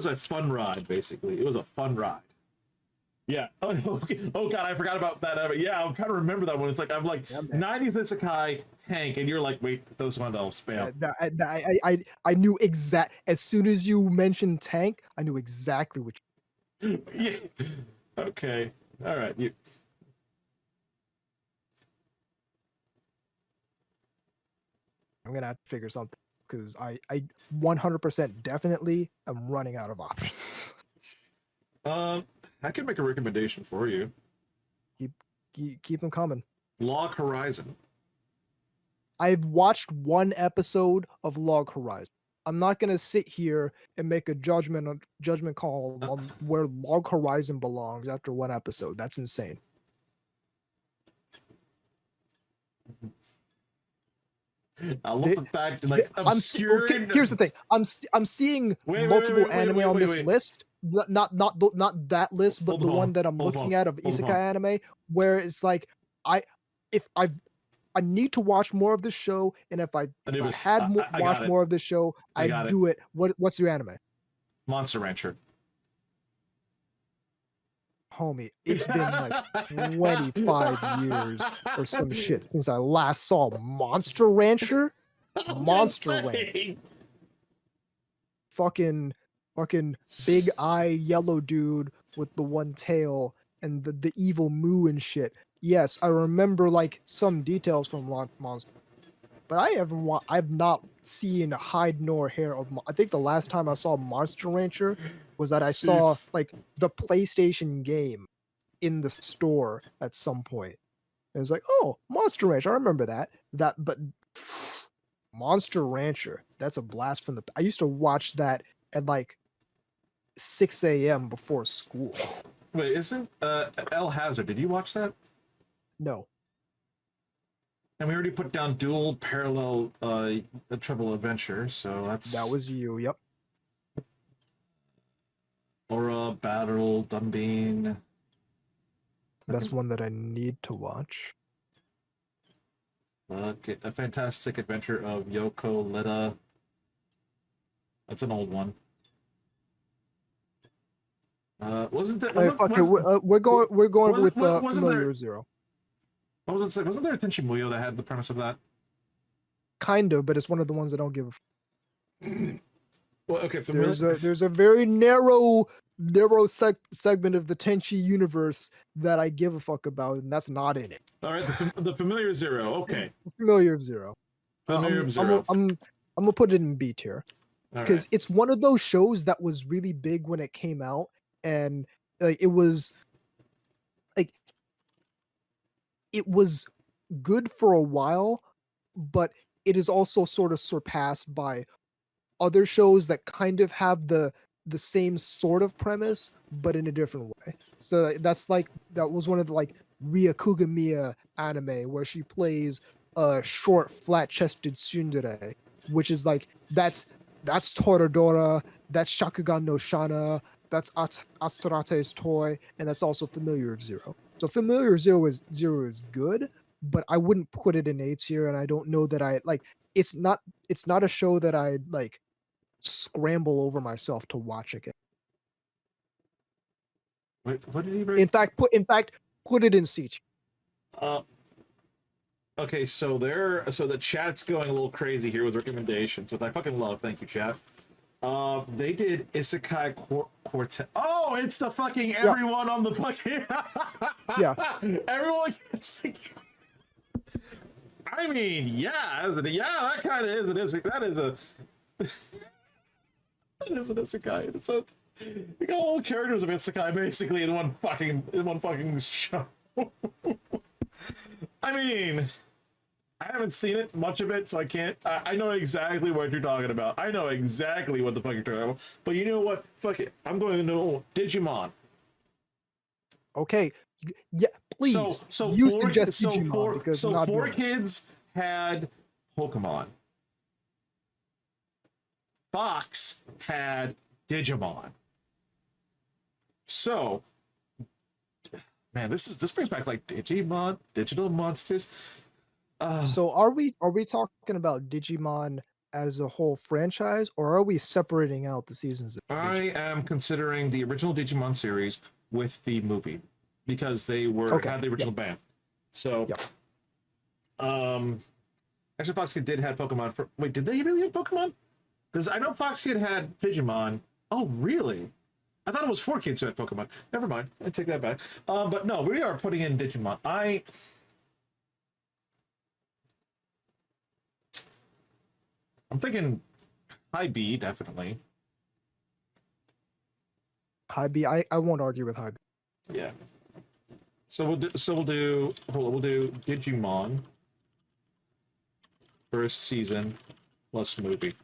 S1: a fun ride, basically. It was a fun ride. Yeah. Oh god, I forgot about that. Yeah, I'm trying to remember that one. It's like I'm like 90s Isekai Tank, and you're like, wait, those one else spam.
S2: I knew as soon as you mentioned tank, I knew exactly what.
S1: Yeah. Okay. All right.
S2: I'm gonna have to figure something because I 100% definitely am running out of options.
S1: I can make a recommendation for you.
S2: Keep them coming.
S1: Log Horizon.
S2: I've watched one episode of Log Horizon. I'm not gonna sit here and make a judgment call on where Log Horizon belongs after one episode. That's insane.
S1: I love the fact that, like, obscure.
S2: Here's the thing. I'm seeing multiple anime on this list. Not that list, but the one that I'm looking at of Isekai anime, where it's like I need to watch more of this show, and if I had watched more of this show, I'd do it. What's your anime?
S1: Monster Rancher.
S2: Homie, it's been like 25 years or some shit since I last saw Monster Rancher. Monster Rancher. Fucking big eye yellow dude with the one tail and the evil moo and shit. Yes, I remember like some details from Monster, but I've not seen hide nor hair of. I think the last time I saw Monster Rancher was that I saw like the PlayStation game in the store at some point. And it's like, oh, Monster Rancher, I remember that. But Monster Rancher, that's a blast from the. I used to watch that at like 6 a.m. before school.
S1: Wait, isn't El Hazard? Did you watch that?
S2: No.
S1: And we already put down dual parallel triple adventure, so
S2: that was you. Yep.
S1: Aura Battle Dunbean.
S2: That's one that I need to watch.
S1: Okay, A Fantastic Adventure of Yoko Leda. That's an old one. Wasn't there?
S2: We're going with Familiar Zero.
S1: Wasn't there a Tenchi Muyo that had the premise of that?
S2: Kind of, but it's one of the ones I don't give a.
S1: Well, okay, familiar.
S2: There's a very narrow segment of the Tenchi universe that I give a fuck about, and that's not in it.
S1: All right, the familiar Zero. Okay,
S2: Familiar of Zero.
S1: familiar
S2: I'm
S1: Zero.
S2: I'm gonna put it in B tier
S1: All
S2: because
S1: right.
S2: it's one of those shows that was really big when it came out, and like like it was good for a while, but it is also sort of surpassed by other shows that kind of have the same sort of premise but in a different way. So that's like that was one of the like Ria Kugamiya anime where she plays a short flat-chested tsundere, which is like that's Toradora, that's Shakugan no Shana, that's Astarate's Toy, and that's also Familiar of Zero. So Familiar of Zero is good, but I wouldn't put it in A tier, and I don't know that I like it's not a show that I like scramble over myself to watch again.
S1: Wait, what did he bring?
S2: In fact, put it in C tier.
S1: Uh, okay, so the chat's going a little crazy here with recommendations, which I fucking love. Thank you, chat. They did Isekai Quartet. Oh, it's the fucking everyone on the fucking.
S2: Yeah.
S1: Everyone gets together. I mean, yeah, isn't it? Yeah, that kind of is an Isekai. That is a. That is an Isekai. It's a. You got all the characters of Isekai basically in one fucking show. I mean, I haven't seen it, much of it, so I can't. I know exactly what you're talking about. I know exactly what the fuck you're talking about. But you know what? Fuck it. I'm going to know Digimon.
S2: Okay. Yeah, please.
S1: So
S2: you
S1: four,
S2: suggest
S1: so
S2: Digimon
S1: four,
S2: because
S1: so
S2: I'm not
S1: four
S2: doing it.
S1: kids had Pokemon. Fox had Digimon. So, man, this brings back like Digimon, digital monsters.
S2: So are we talking about Digimon as a whole franchise, or are we separating out the seasons of
S1: I
S2: Digimon?
S1: am considering the original Digimon series with the movie because they
S2: Okay.
S1: had the original band. So,
S2: Yep.
S1: actually, Fox Kid did have Pokemon. Wait, did they really have Pokemon? Because I know Fox Kid had Digimon. Oh, really? I thought it was 4 kids who had Pokemon. Never mind. I take that back. But no, we are putting in Digimon. I'm thinking high B, definitely.
S2: High B. I won't argue with High B.
S1: Yeah. So we'll do Digimon first season plus movie.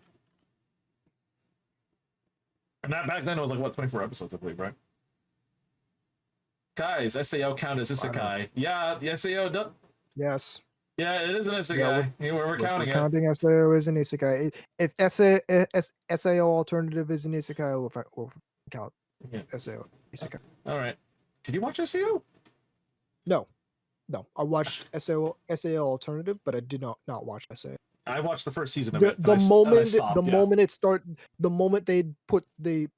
S1: And that back then it was like what, 24 episodes, I believe, right? Guys, SAO count as Isekai. Yeah, the SAO does.
S2: Yes.
S1: Yeah, it is an Isekai.
S2: Yeah,
S1: we're counting it.
S2: Counting SAO as an Isekai. If SAO alternative is an Isekai, we'll count SAO Isekai.
S1: All right. Did you watch SAO?
S2: No. I watched SAO alternative, but I did not watch SAO.
S1: I watched the first season of
S2: The
S1: it.
S2: moment they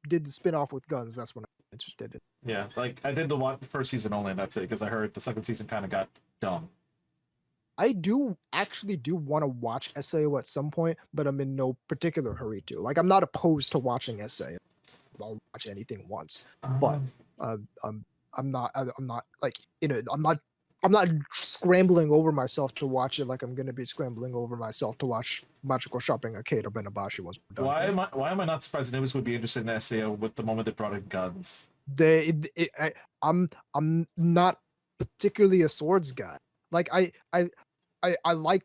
S2: did the spin-off with guns, that's when I'm interested in.
S1: Yeah, like I did the first season only, and that's it, because I heard the second season kind of got dumb.
S2: I actually do want to watch SAO at some point, but I'm in no particular hurry to. Like, I'm not opposed to watching SAO. I'll watch anything once, but I'm not like, you know, I'm not scrambling over myself to watch it like I'm gonna be scrambling over myself to watch Magical Shopping Arcade or Benabashi once we're done.
S1: Why am I not surprised Anubis would be interested in SAO with the moment they brought in guns?
S2: I'm not particularly a swords guy. Like I like,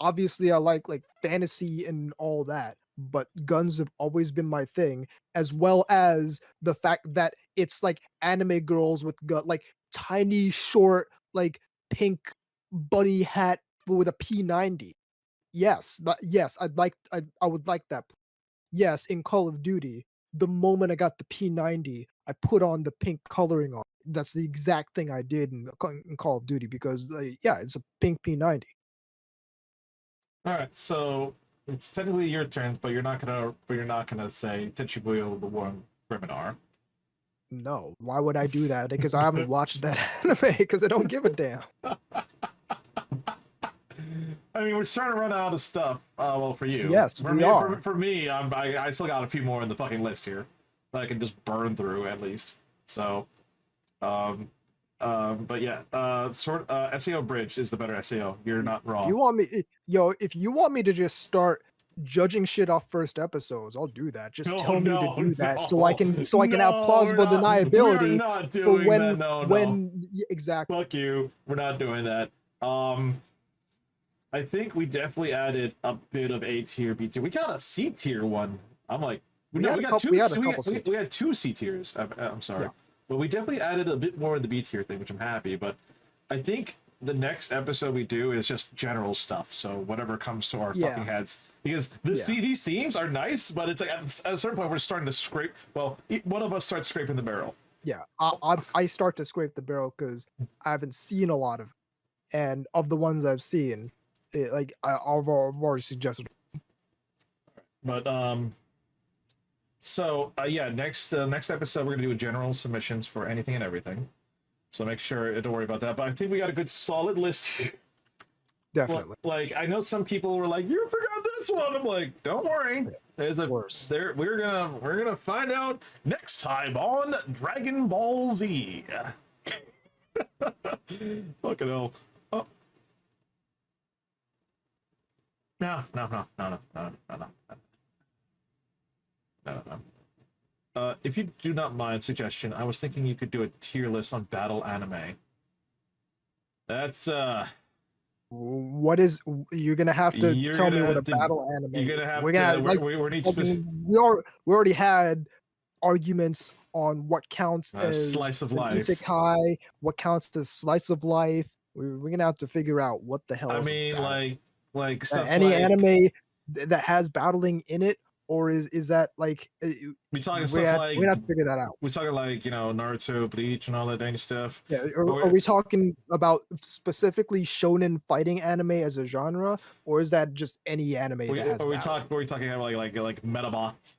S2: obviously I like fantasy and all that, but guns have always been my thing, as well as the fact that it's like anime girls with like tiny short like pink bunny hat with a P90. Yes, yes, I would like that. Yes, in Call of Duty, the moment I got the P90, I put on the pink coloring on. That's the exact thing I did in Call of Duty because yeah, it's a pink P90.
S1: All right, so it's technically your turn, but you're not gonna say Tenchibuyo the War Grimoire.
S2: No, why would I do that? Because I haven't watched that anime because I don't give a damn.
S1: I mean, we're starting to run out of stuff. Well, for you.
S2: Yes,
S1: For
S2: we
S1: me,
S2: are.
S1: For me, I still got a few more in the fucking list here that I can just burn through at least. So, um, but yeah, SEO Bridge is the better SEO. You're not
S2: If
S1: wrong.
S2: you want me, if you want me to just start judging shit off first episodes, I'll do that. Just tell me to do that so I can have plausible
S1: We are
S2: deniability
S1: not
S2: for
S1: doing that. No.
S2: exactly.
S1: Fuck you. We're not doing that. I think we definitely added a bit of A tier, B tier. We got a C tier one. I'm like,
S2: We
S1: no,
S2: had
S1: we
S2: a
S1: got
S2: couple.
S1: two. We had two C tiers. I'm sorry,
S2: Yeah.
S1: but we definitely added a bit more in the B tier thing, which I'm happy. But I think the next episode we do is just general stuff. So whatever comes to our fucking heads, because these themes are nice, but it's like at a certain point we're starting to scrape. Well, one of us starts scraping the barrel.
S2: Yeah, I start to scrape the barrel because I haven't seen a lot of, and of the ones I've seen, I've already suggested.
S1: But so yeah, next episode we're gonna do a general submissions for anything and everything. So make sure don't worry about that. But I think we got a good solid list here.
S2: Definitely.
S1: Like I know some people were like, "You forgot this one." I'm like, "Don't worry." There's a
S2: Worse.
S1: there. We're gonna find out next time on Dragon Ball Z. Fucking hell. Oh. No. If you do not mind suggestion, I was thinking you could do a tier list on battle anime. That's
S2: What is you're gonna have to
S1: You're
S2: tell me
S1: gonna
S2: what a
S1: have to-
S2: battle anime
S1: you're gonna have
S2: we're
S1: to.
S2: gonna like
S1: We need
S2: I
S1: specific
S2: mean, we already had arguments on what counts as
S1: slice of
S2: an
S1: life.
S2: isekai, what counts as slice of life. We're gonna have to figure out what the hell
S1: I
S2: is
S1: mean,
S2: a battle.
S1: like stuff
S2: Any
S1: like
S2: anime that has battling in it, or is that like
S1: we talking
S2: we
S1: stuff
S2: have,
S1: like
S2: we have to figure that out.
S1: we're talking like Naruto, Bleach, and all that dang stuff.
S2: Yeah, are we talking about specifically shonen fighting anime as a genre, or is that just any anime that has
S1: Are we
S2: battling?
S1: talking about like Metabots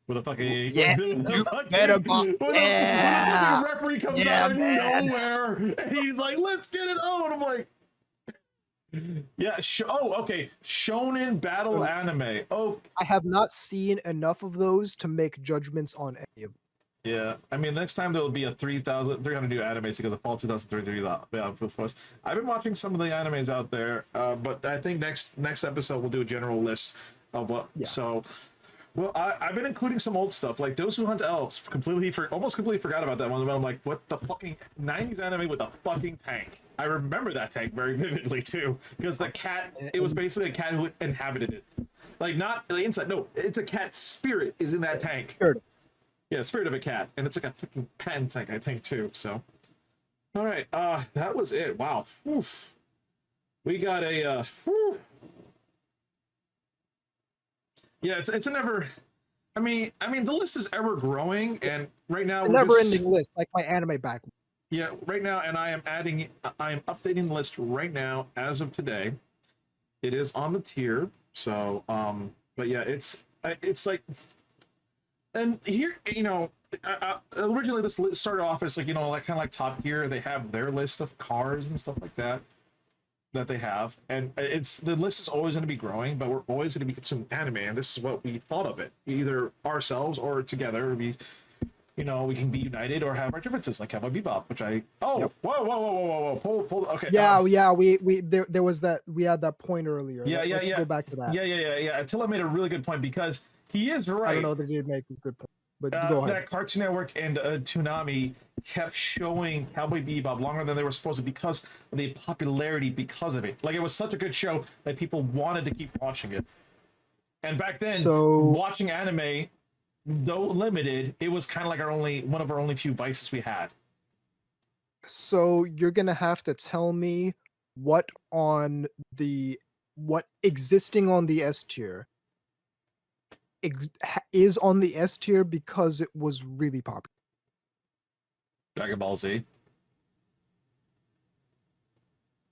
S1: with a fucking
S2: Yeah,
S1: with
S2: dude,
S1: a fucking,
S2: Metabot.
S1: with a
S2: Yeah,
S1: fucking referee comes
S2: yeah,
S1: out of
S2: man.
S1: nowhere and he's like, "Let's get it on." I'm like, yeah. Okay. Shonen battle anime. Oh,
S2: I have not seen enough of those to make judgments on any of them.
S1: yeah. I mean, next time there will be a 3,300 new animes because of fall 2033. I've been watching some of the animes out there, but I think next episode we'll do a general list of what.
S2: Yeah.
S1: So, well, I've been including some old stuff like Those Who Hunt Elves. Almost completely forgot about that one. But I'm like, what the fucking 90s anime with a fucking tank? I remember that tank very vividly too, because the cat. It was basically a cat who inhabited it. Like not the inside. No, it's a cat spirit is in that tank.
S2: Sure.
S1: Yeah, spirit of a cat, and it's like a freaking pen tank, I think, too. So, all right, that was it. Wow, oof. We got a, yeah, it's a never. I mean, the list is ever growing, and right now
S2: It's a never-ending list, like my anime backlog.
S1: Yeah, right now, and I am updating the list right now as of today. It is on the tier, so but yeah, it's like. And here, originally this list started off as like like kind of like Top Gear. They have their list of cars and stuff like that they have, and the list is always going to be growing. But we're always going to be consuming anime, and this is what we thought of it, either ourselves or together. We can be united or have our differences, like Cowboy Bebop, which I
S2: Yep.
S1: whoa, pull. Okay,
S2: Yeah, there was that we had that point earlier. Let's go back to that.
S1: Yeah. Attila made a really good point because he is right.
S2: I don't know that he did make a good point, but go ahead.
S1: That Cartoon Network and Toonami kept showing Cowboy Bebop longer than they were supposed to because of the popularity because of it. Like, it was such a good show that people wanted to keep watching it. And back then, watching anime, though limited, it was kind of like one of our only few vices we had.
S2: So you're gonna have to tell me what existing on the S tier is on the S tier because it was really popular.
S1: Dragon Ball Z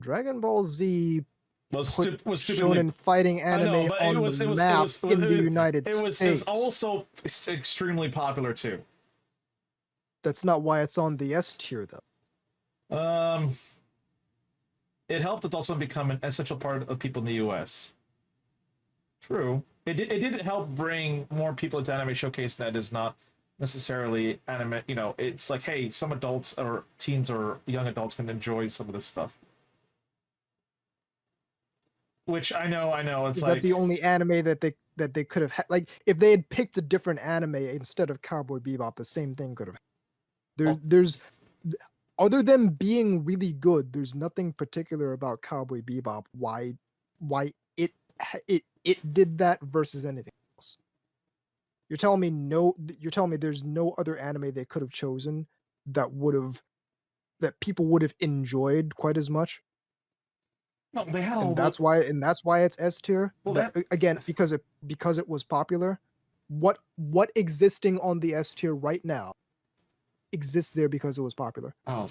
S2: Dragon Ball Z
S1: was
S2: shonen
S1: stupidly
S2: fighting anime on the map in the United States.
S1: It's also extremely popular too.
S2: That's not why it's on the S tier though.
S1: it helped Adult Swim become an essential part of people in the U.S. True. It did help bring more people into anime showcase that is not necessarily anime. You know, it's like, hey, some adults or teens or young adults can enjoy some of this stuff. Which I know, it's
S2: Is that
S1: like,
S2: the only anime that they could have had? Like, if they had picked a different anime instead of Cowboy Bebop, the same thing could have.
S1: oh,
S2: There's other than being really good, there's nothing particular about Cowboy Bebop why it did that versus anything else. You're telling me you're telling me there's no other anime they could have chosen that would have that people would have enjoyed quite as much?
S1: no, they had all
S2: And
S1: the
S2: that's why it's S tier.
S1: well,
S2: That
S1: that
S2: again, because it was popular. What existing on the S tier right now exists there because it was popular.
S1: oh,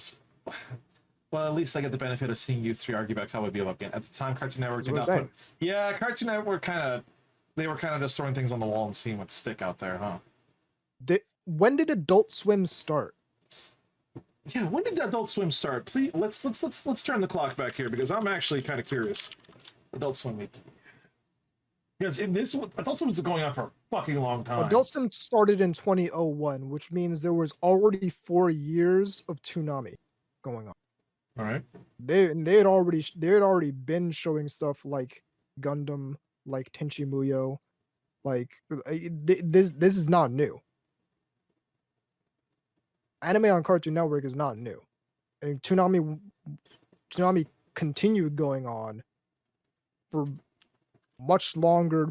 S1: well, at least I get the benefit of seeing you three argue about Cowboy Bebop again. At the time, Cartoon Network
S2: Is
S1: did
S2: what I'm
S1: not put.
S2: saying.
S1: Yeah, Cartoon Network kind of they were kind of just throwing things on the wall and seeing what stick out there, huh?
S2: When did Adult Swim start?
S1: Yeah, when did Adult Swim start? Please, let's turn the clock back here because I'm actually kind of curious. Adult Swim week. Because in this Adult Swim was going on for a fucking long time.
S2: Adult Swim started in 2001, which means there was already 4 years of Toonami going on.
S1: All right.
S2: They had already been showing stuff like Gundam, like Tenchi Muyo, like this is not new. Anime on Cartoon Network is not new. And Toonami continued going on for much longer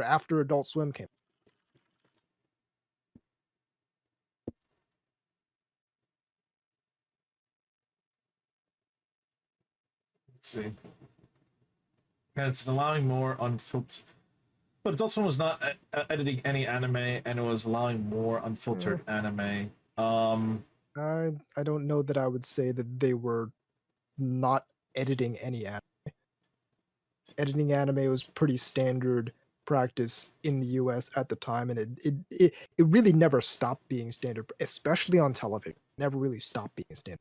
S2: after Adult Swim came.
S1: Let's see. And it's allowing more unfiltered. But Adult Swim was not editing any anime, and it was allowing more unfiltered anime.
S2: I don't know that I would say that they were not editing any anime. Editing anime was pretty standard practice in the US at the time, and it really never stopped being standard, especially on television. Never really stopped being standard.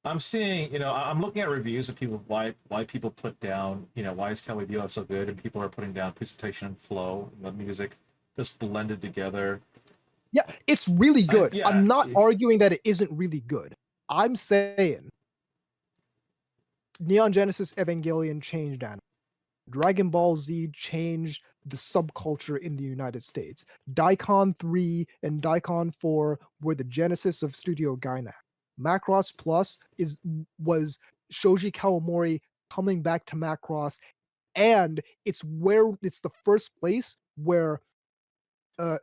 S1: I'm seeing, you know, I'm looking at reviews of people why people put down, you know, why is Cowboy Bebop so good, and people are putting down presentation and flow, and the music just blended together.
S2: Yeah, it's really good.
S1: yeah.
S2: I'm not arguing that it isn't really good. I'm saying Neon Genesis Evangelion changed anime. Dragon Ball Z changed the subculture in the United States. Daikon 3 and Daikon 4 were the genesis of Studio Gainax. Macross Plus was Shoji Kawamori coming back to Macross, and it's the first place where uh,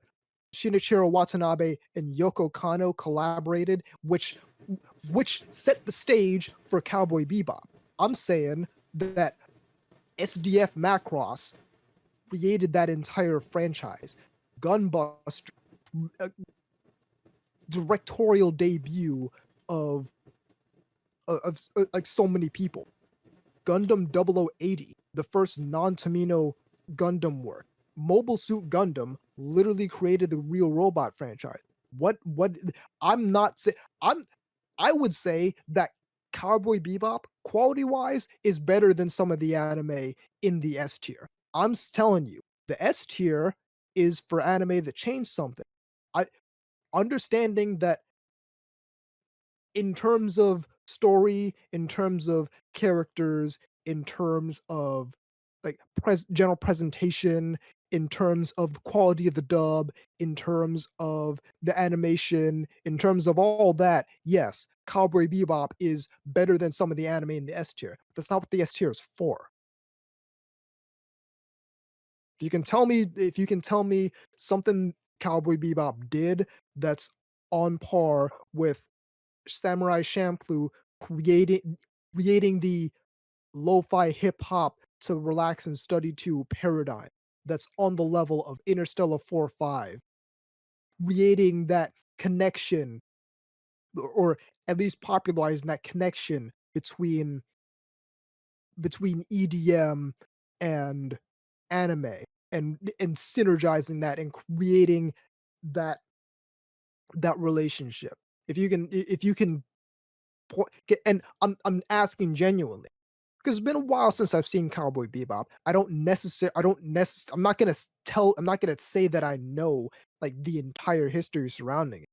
S2: Shinichiro Watanabe and Yoko Kanno collaborated, which set the stage for Cowboy Bebop. I'm saying that SDF Macross created that entire franchise. Gunbuster, directorial debut of like so many people. Gundam 0080, the first non-Tomino Gundam work. Mobile Suit Gundam literally created the Real Robot franchise. What I'm not say I would say that Cowboy Bebop, quality-wise, is better than some of the anime in the S tier. I'm telling you, the S tier is for anime that changed something. I understanding that in terms of story, in terms of characters, in terms of like general presentation, in terms of the quality of the dub, in terms of the animation, in terms of all that, yes, Cowboy Bebop is better than some of the anime in the S tier. That's not what the S tier is for. If you can tell me something Cowboy Bebop did that's on par with Samurai Champloo creating the lo-fi hip hop to relax and study to paradigm that's on the level of Interstellar 4-5, creating that connection or at least popularizing that connection between EDM and anime and synergizing that and creating that relationship. If you can and I'm asking genuinely because it's been a while since I've seen Cowboy Bebop. I'm not gonna I'm not gonna say that I know like the entire history surrounding it,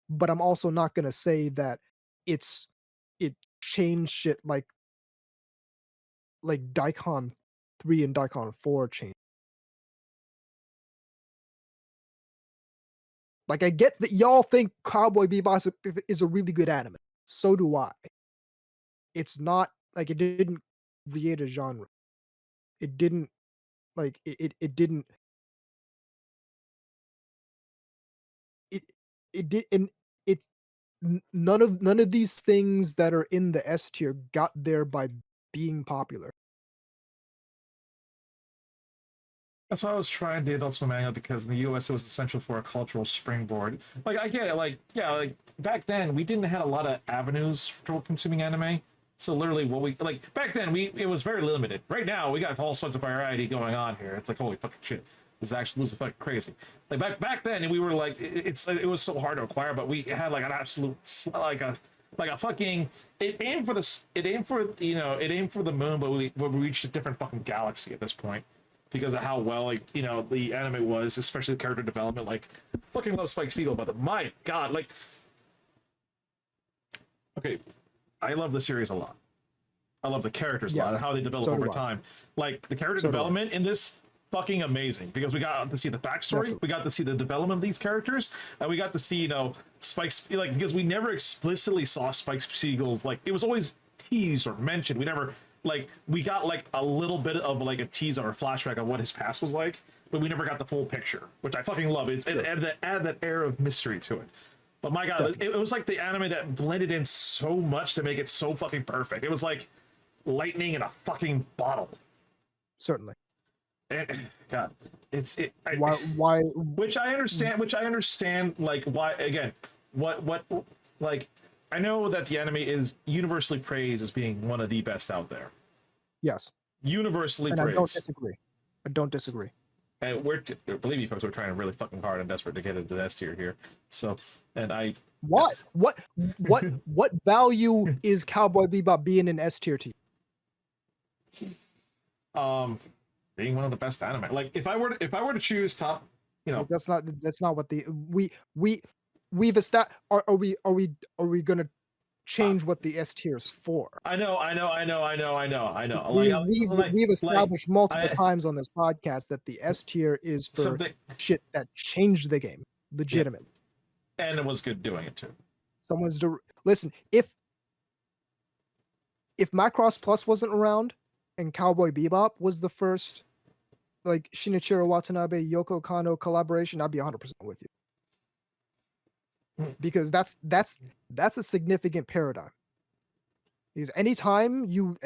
S2: but I'm also not gonna say that it's it changed shit like Daikon 3 and Daikon 4 changed. Like I get that y'all think Cowboy Bebop is a really good anime. So do I. It's not like it didn't create a genre. It didn't it didn't it it did and it none of these things that are in the S tier got there by being popular.
S1: That's why I was trying the adult swim manga because in the US it was essential for a cultural springboard. Like I get it, like yeah, like back then we didn't have a lot of avenues for consuming anime. So literally what we like back then it was very limited. Right now we got all sorts of variety going on here. It's like holy fucking shit. This is fucking crazy. Like back then we were like it was so hard to acquire, but we had like an absolute like a fucking it aimed for it aimed for the moon, but we reached a different fucking galaxy at this point because of how well like the anime was, especially the character development. Like fucking love Spike Spiegel, but my god, like okay, I love the series a lot. I love the characters a lot and how they develop over time. Like the character development in this fucking amazing because we got to see the backstory, we got to see the development of these characters, and we got to see Spike's like because we never explicitly saw Spike Spiegel's like it was always teased or mentioned. We never like we got like a little bit of like a teaser or a flashback of what his past was like, but we never got the full picture, which I fucking love. It add that air of mystery to it. But my god, it was like the anime that blended in so much to make it so fucking perfect. It was like lightning in a fucking bottle.
S2: Certainly.
S1: And God,
S2: why?
S1: Which I understand. Like why again? What? Like I know that the anime is universally praised as being one of the best out there.
S2: Yes.
S1: Universally
S2: and
S1: praised.
S2: I don't disagree.
S1: And believe me, folks, we're trying really fucking hard and desperate to get into the S tier here. So, and I.
S2: What value is Cowboy Bebop being an S tier to you?
S1: Being one of the best anime. Like if I were to choose top,
S2: that's not what the we've established. Are we gonna change what the S tier is for?
S1: I know.
S2: We've established multiple times on this podcast that the S tier is for shit that changed the game legitimately.
S1: Yeah. And it was good doing it too.
S2: Listen, if Macross Plus wasn't around and Cowboy Bebop was the first like Shinichiro Watanabe Yoko Kanno collaboration, I'd be 100% with you. Because that's a significant paradigm. Because anytime you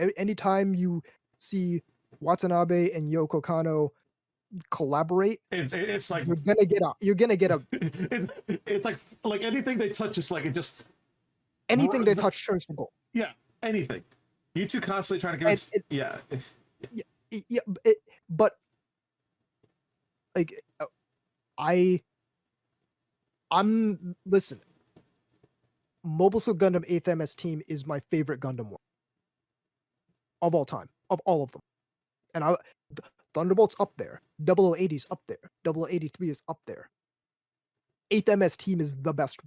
S2: see Watanabe and Yoko Kanno collaborate,
S1: it's like
S2: you're gonna get a
S1: it's like anything they touch is like it just
S2: anything they touch turns to gold.
S1: Yeah, anything. You two constantly trying to convince.
S2: But like I'm listen. Mobile Suit Gundam 8th MS Team is my favorite Gundam one of all time, of all of them. And Thunderbolt's up there. 0080's up there. 0083 is up there. 8th MS Team is the best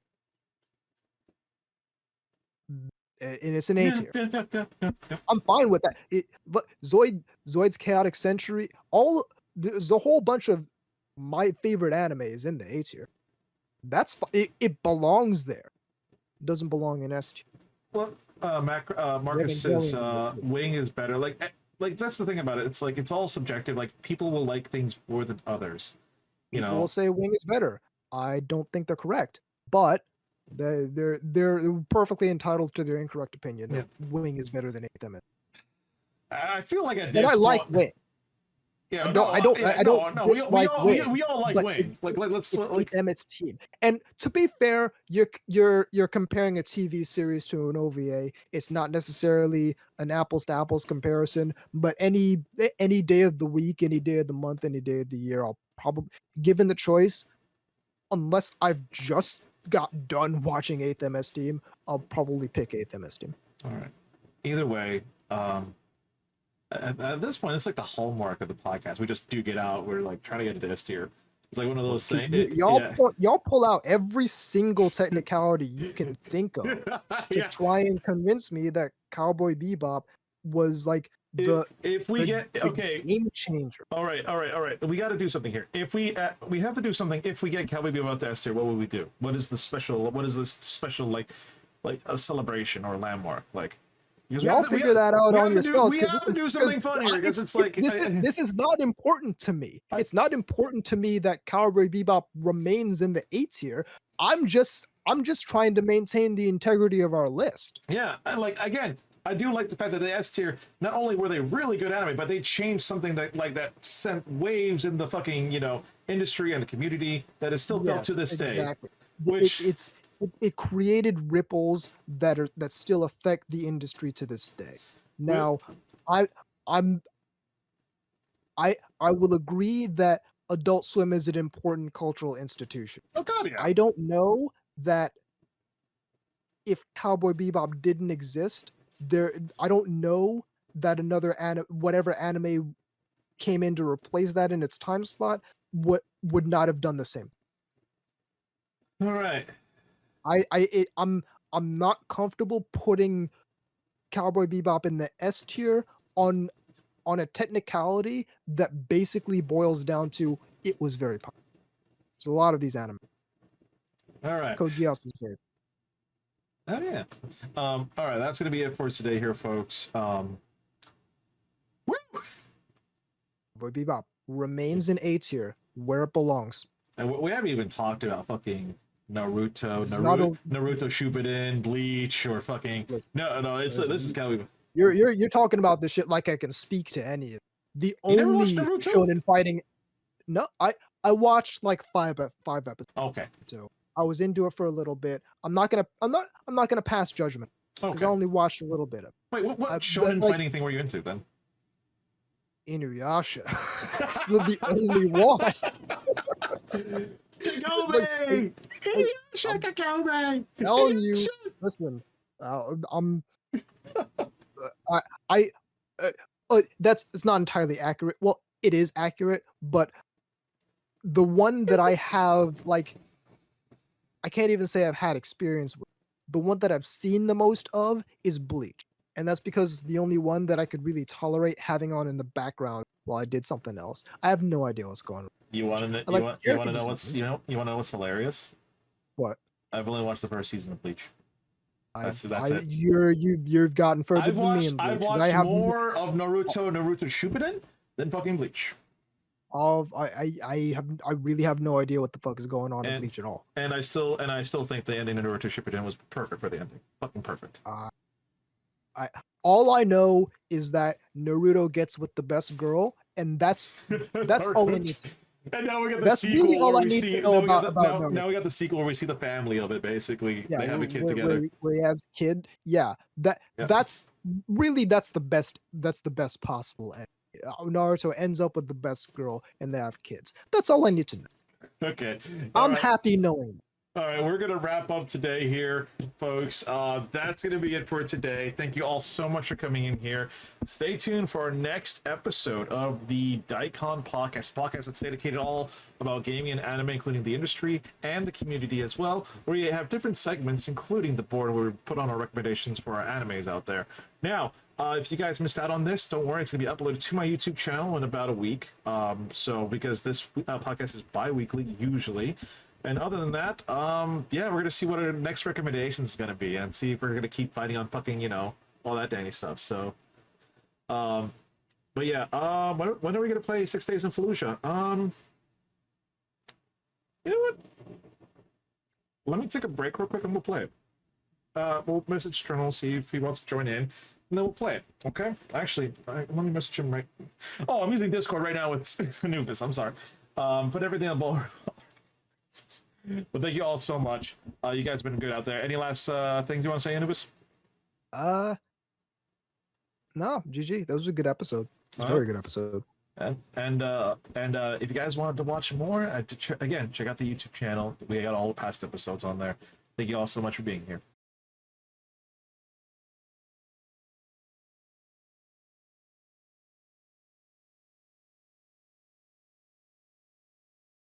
S2: one. And it's an A tier. I'm fine with that. Zoid's Chaotic Century, there's a whole bunch of my favorite anime is in the A tier. It belongs there. It doesn't belong in S tier.
S1: Well, Marcus says Wing is better. Like that's the thing about it. It's like it's all subjective. Like people will like things more than others.
S2: People will say Wing is better. I don't think they're correct, but they're perfectly entitled to their incorrect opinion that Wing is better than 8th MS.
S1: I feel like
S2: I like Wing.
S1: Yeah,
S2: I don't dislike Wing.
S1: We all like Wing. Let's
S2: it's 8th MS Team. And to be fair, you're comparing a TV series to an OVA. It's not necessarily an apples to apples comparison, but any day of the week, any day of the month, any day of the year, I'll probably, given the choice, unless I've just got done watching 8th MS Team, I'll probably pick 8th MS Team.
S1: All right. Either way, at this point, it's like the hallmark of the podcast. We just duke it out. We're like trying to get to S tier. It's like one of those things.
S2: Y'all pull out every single technicality you can think of to try and convince me that Cowboy Bebop was like
S1: if we get
S2: game changer.
S1: All right. We got to do something here. If we have to do something. If we get Cowboy Bebop to S tier, what would we do? What is this special like a celebration or landmark like?
S2: Y'all figure that out on yourselves.
S1: We have to do something fun here because it's like
S2: this is not important to me. It's not important to me that Cowboy Bebop remains in the A tier. I'm just trying to maintain the integrity of our list.
S1: Yeah, and like again, I do like the fact that the S tier, not only were they really good anime, but they changed something that sent waves in the fucking industry and the community that is still felt to this day. Which
S2: it created ripples that still affect the industry to this day. Now, I will agree that Adult Swim is an important cultural institution.
S1: Oh God, yeah.
S2: I don't know that if Cowboy Bebop didn't exist, I don't know that another whatever anime came in to replace that in its time slot would not have done the same.
S1: All right.
S2: I'm not comfortable putting Cowboy Bebop in the S tier on a technicality that basically boils down to it was very popular. So a lot of these anime.
S1: All right.
S2: Code Geass was very.
S1: Oh yeah. All right, that's gonna be it for today here, folks. Woo!
S2: Cowboy Bebop remains in A tier where it belongs.
S1: And we haven't even talked about fucking Naruto Shippuden, Bleach, or fucking no. This is kind of
S2: you're talking about this shit like I can speak to any of it. The only shonen fighting. No, I watched like five episodes.
S1: Okay.
S2: So I was into it for a little bit. I'm not gonna pass judgment because I only watched a little bit of it.
S1: Wait, what shonen fighting thing were you into then?
S2: Inuyasha. It's the only one.
S1: Kagome! Inuyasha Kagome!
S2: Telling you, listen, it's not entirely accurate. Well, it is accurate, but the one that I have, like, I can't even say I've had experience with. The one that I've seen the most of is Bleach. And that's because the only one that I could really tolerate having on in the background while I did something else. I have no idea what's going on.
S1: You want to know what's hilarious?
S2: What?
S1: I've only watched the first season of Bleach. That's it.
S2: You've gotten further than me in Bleach.
S1: I've watched more of Naruto Shippuden than fucking Bleach.
S2: I really have no idea what the fuck is going on in Bleach at all.
S1: And I still think the ending of Naruto Shippuden was perfect for the ending. Fucking perfect.
S2: All I know is that Naruto gets with the best girl, and that's all I need.
S1: And now we got the sequel.
S2: Really all I need to know about
S1: now we got the sequel where we see the family of it. Basically, they have a kid together.
S2: Where he has a kid. Yeah, that's the best. That's the best possible end. Naruto ends up with the best girl, and they have kids. That's all I need to know.
S1: Okay,
S2: I'm happy knowing.
S1: All right, we're going to wrap up today here, folks. That's going to be it for today. Thank you all so much for coming in here. Stay tuned for our next episode of the DAICON podcast that's dedicated all about gaming and anime, including the industry and the community as well, where you have different segments, including the board where we put on our recommendations for our animes out there. Now, if you guys missed out on this, don't worry. It's going to be uploaded to my YouTube channel in about a week. Because this podcast is bi-weekly, usually. And other than that, we're going to see what our next recommendation is going to be and see if we're going to keep fighting on fucking, all that dandy stuff. So, when are we going to play 6 Days in Fallujah? You know what? Let me take a break real quick and we'll play it. We'll message Journal, see if he wants to join in, and then we'll play it, okay? Actually, let me message him right... Oh, I'm using Discord right now with Anubis, I'm sorry. Put everything on board. But thank you all so much. You guys have been good out there. Any last things you want to say, Anubis?
S2: No, GG. That was a good episode. It was a very good episode.
S1: And if you guys wanted to watch more, again, check out the YouTube channel. We got all the past episodes on there. Thank you all so much for being here.